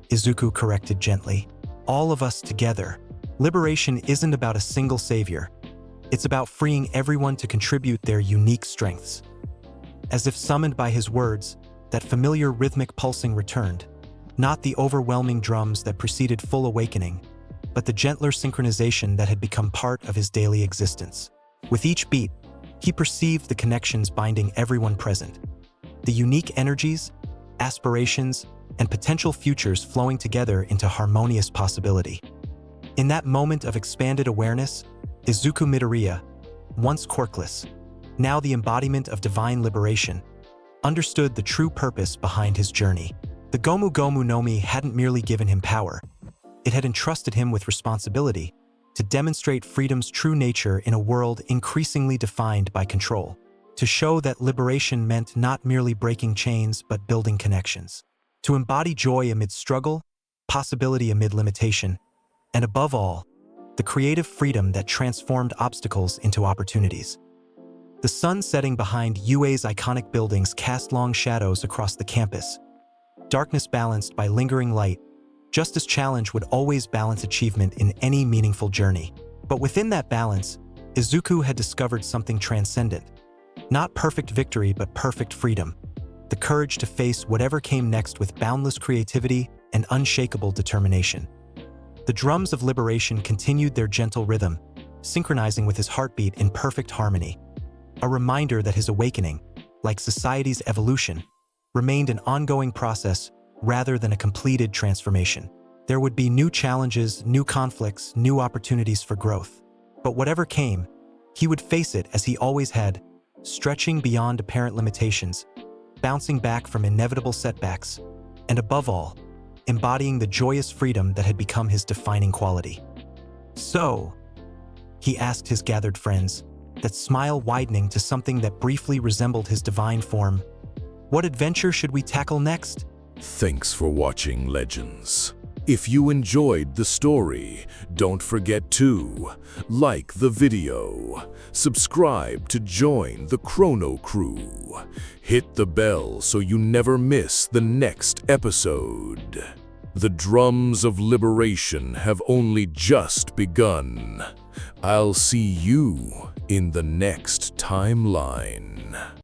Izuku corrected gently. "All of us together. Liberation isn't about a single savior. It's about freeing everyone to contribute their unique strengths." As if summoned by his words, that familiar rhythmic pulsing returned, not the overwhelming drums that preceded full awakening, but the gentler synchronization that had become part of his daily existence. With each beat, he perceived the connections binding everyone present, the unique energies, aspirations, and potential futures flowing together into harmonious possibility. In that moment of expanded awareness, Izuku Midoriya, once Quirkless, now the embodiment of divine liberation, understood the true purpose behind his journey. The GOMU no Mi hadn't merely given him power, it had entrusted him with responsibility to demonstrate freedom's true nature in a world increasingly defined by control, to show that liberation meant not merely breaking chains but building connections, to embody joy amid struggle, possibility amid limitation, and above all, the creative freedom that transformed obstacles into opportunities. The sun setting behind UA's iconic buildings cast long shadows across the campus, darkness balanced by lingering light, just as challenge would always balance achievement in any meaningful journey. But within that balance, Izuku had discovered something transcendent. Not perfect victory, but perfect freedom. The courage to face whatever came next with boundless creativity and unshakable determination. The drums of liberation continued their gentle rhythm, synchronizing with his heartbeat in perfect harmony. A reminder that his awakening, like society's evolution, remained an ongoing process rather than a completed transformation. There would be new challenges, new conflicts, new opportunities for growth. But whatever came, he would face it as he always had, stretching beyond apparent limitations, bouncing back from inevitable setbacks, and above all, embodying the joyous freedom that had become his defining quality. "So," he asked his gathered friends, that smile widening to something that briefly resembled his divine form, "what adventure should we tackle next?" Thanks for watching, Legends. If you enjoyed the story, don't forget to like the video, subscribe to join the ChronoCrew, hit the bell so you never miss the next episode. The drums of liberation have only just begun. I'll see you in the next timeline.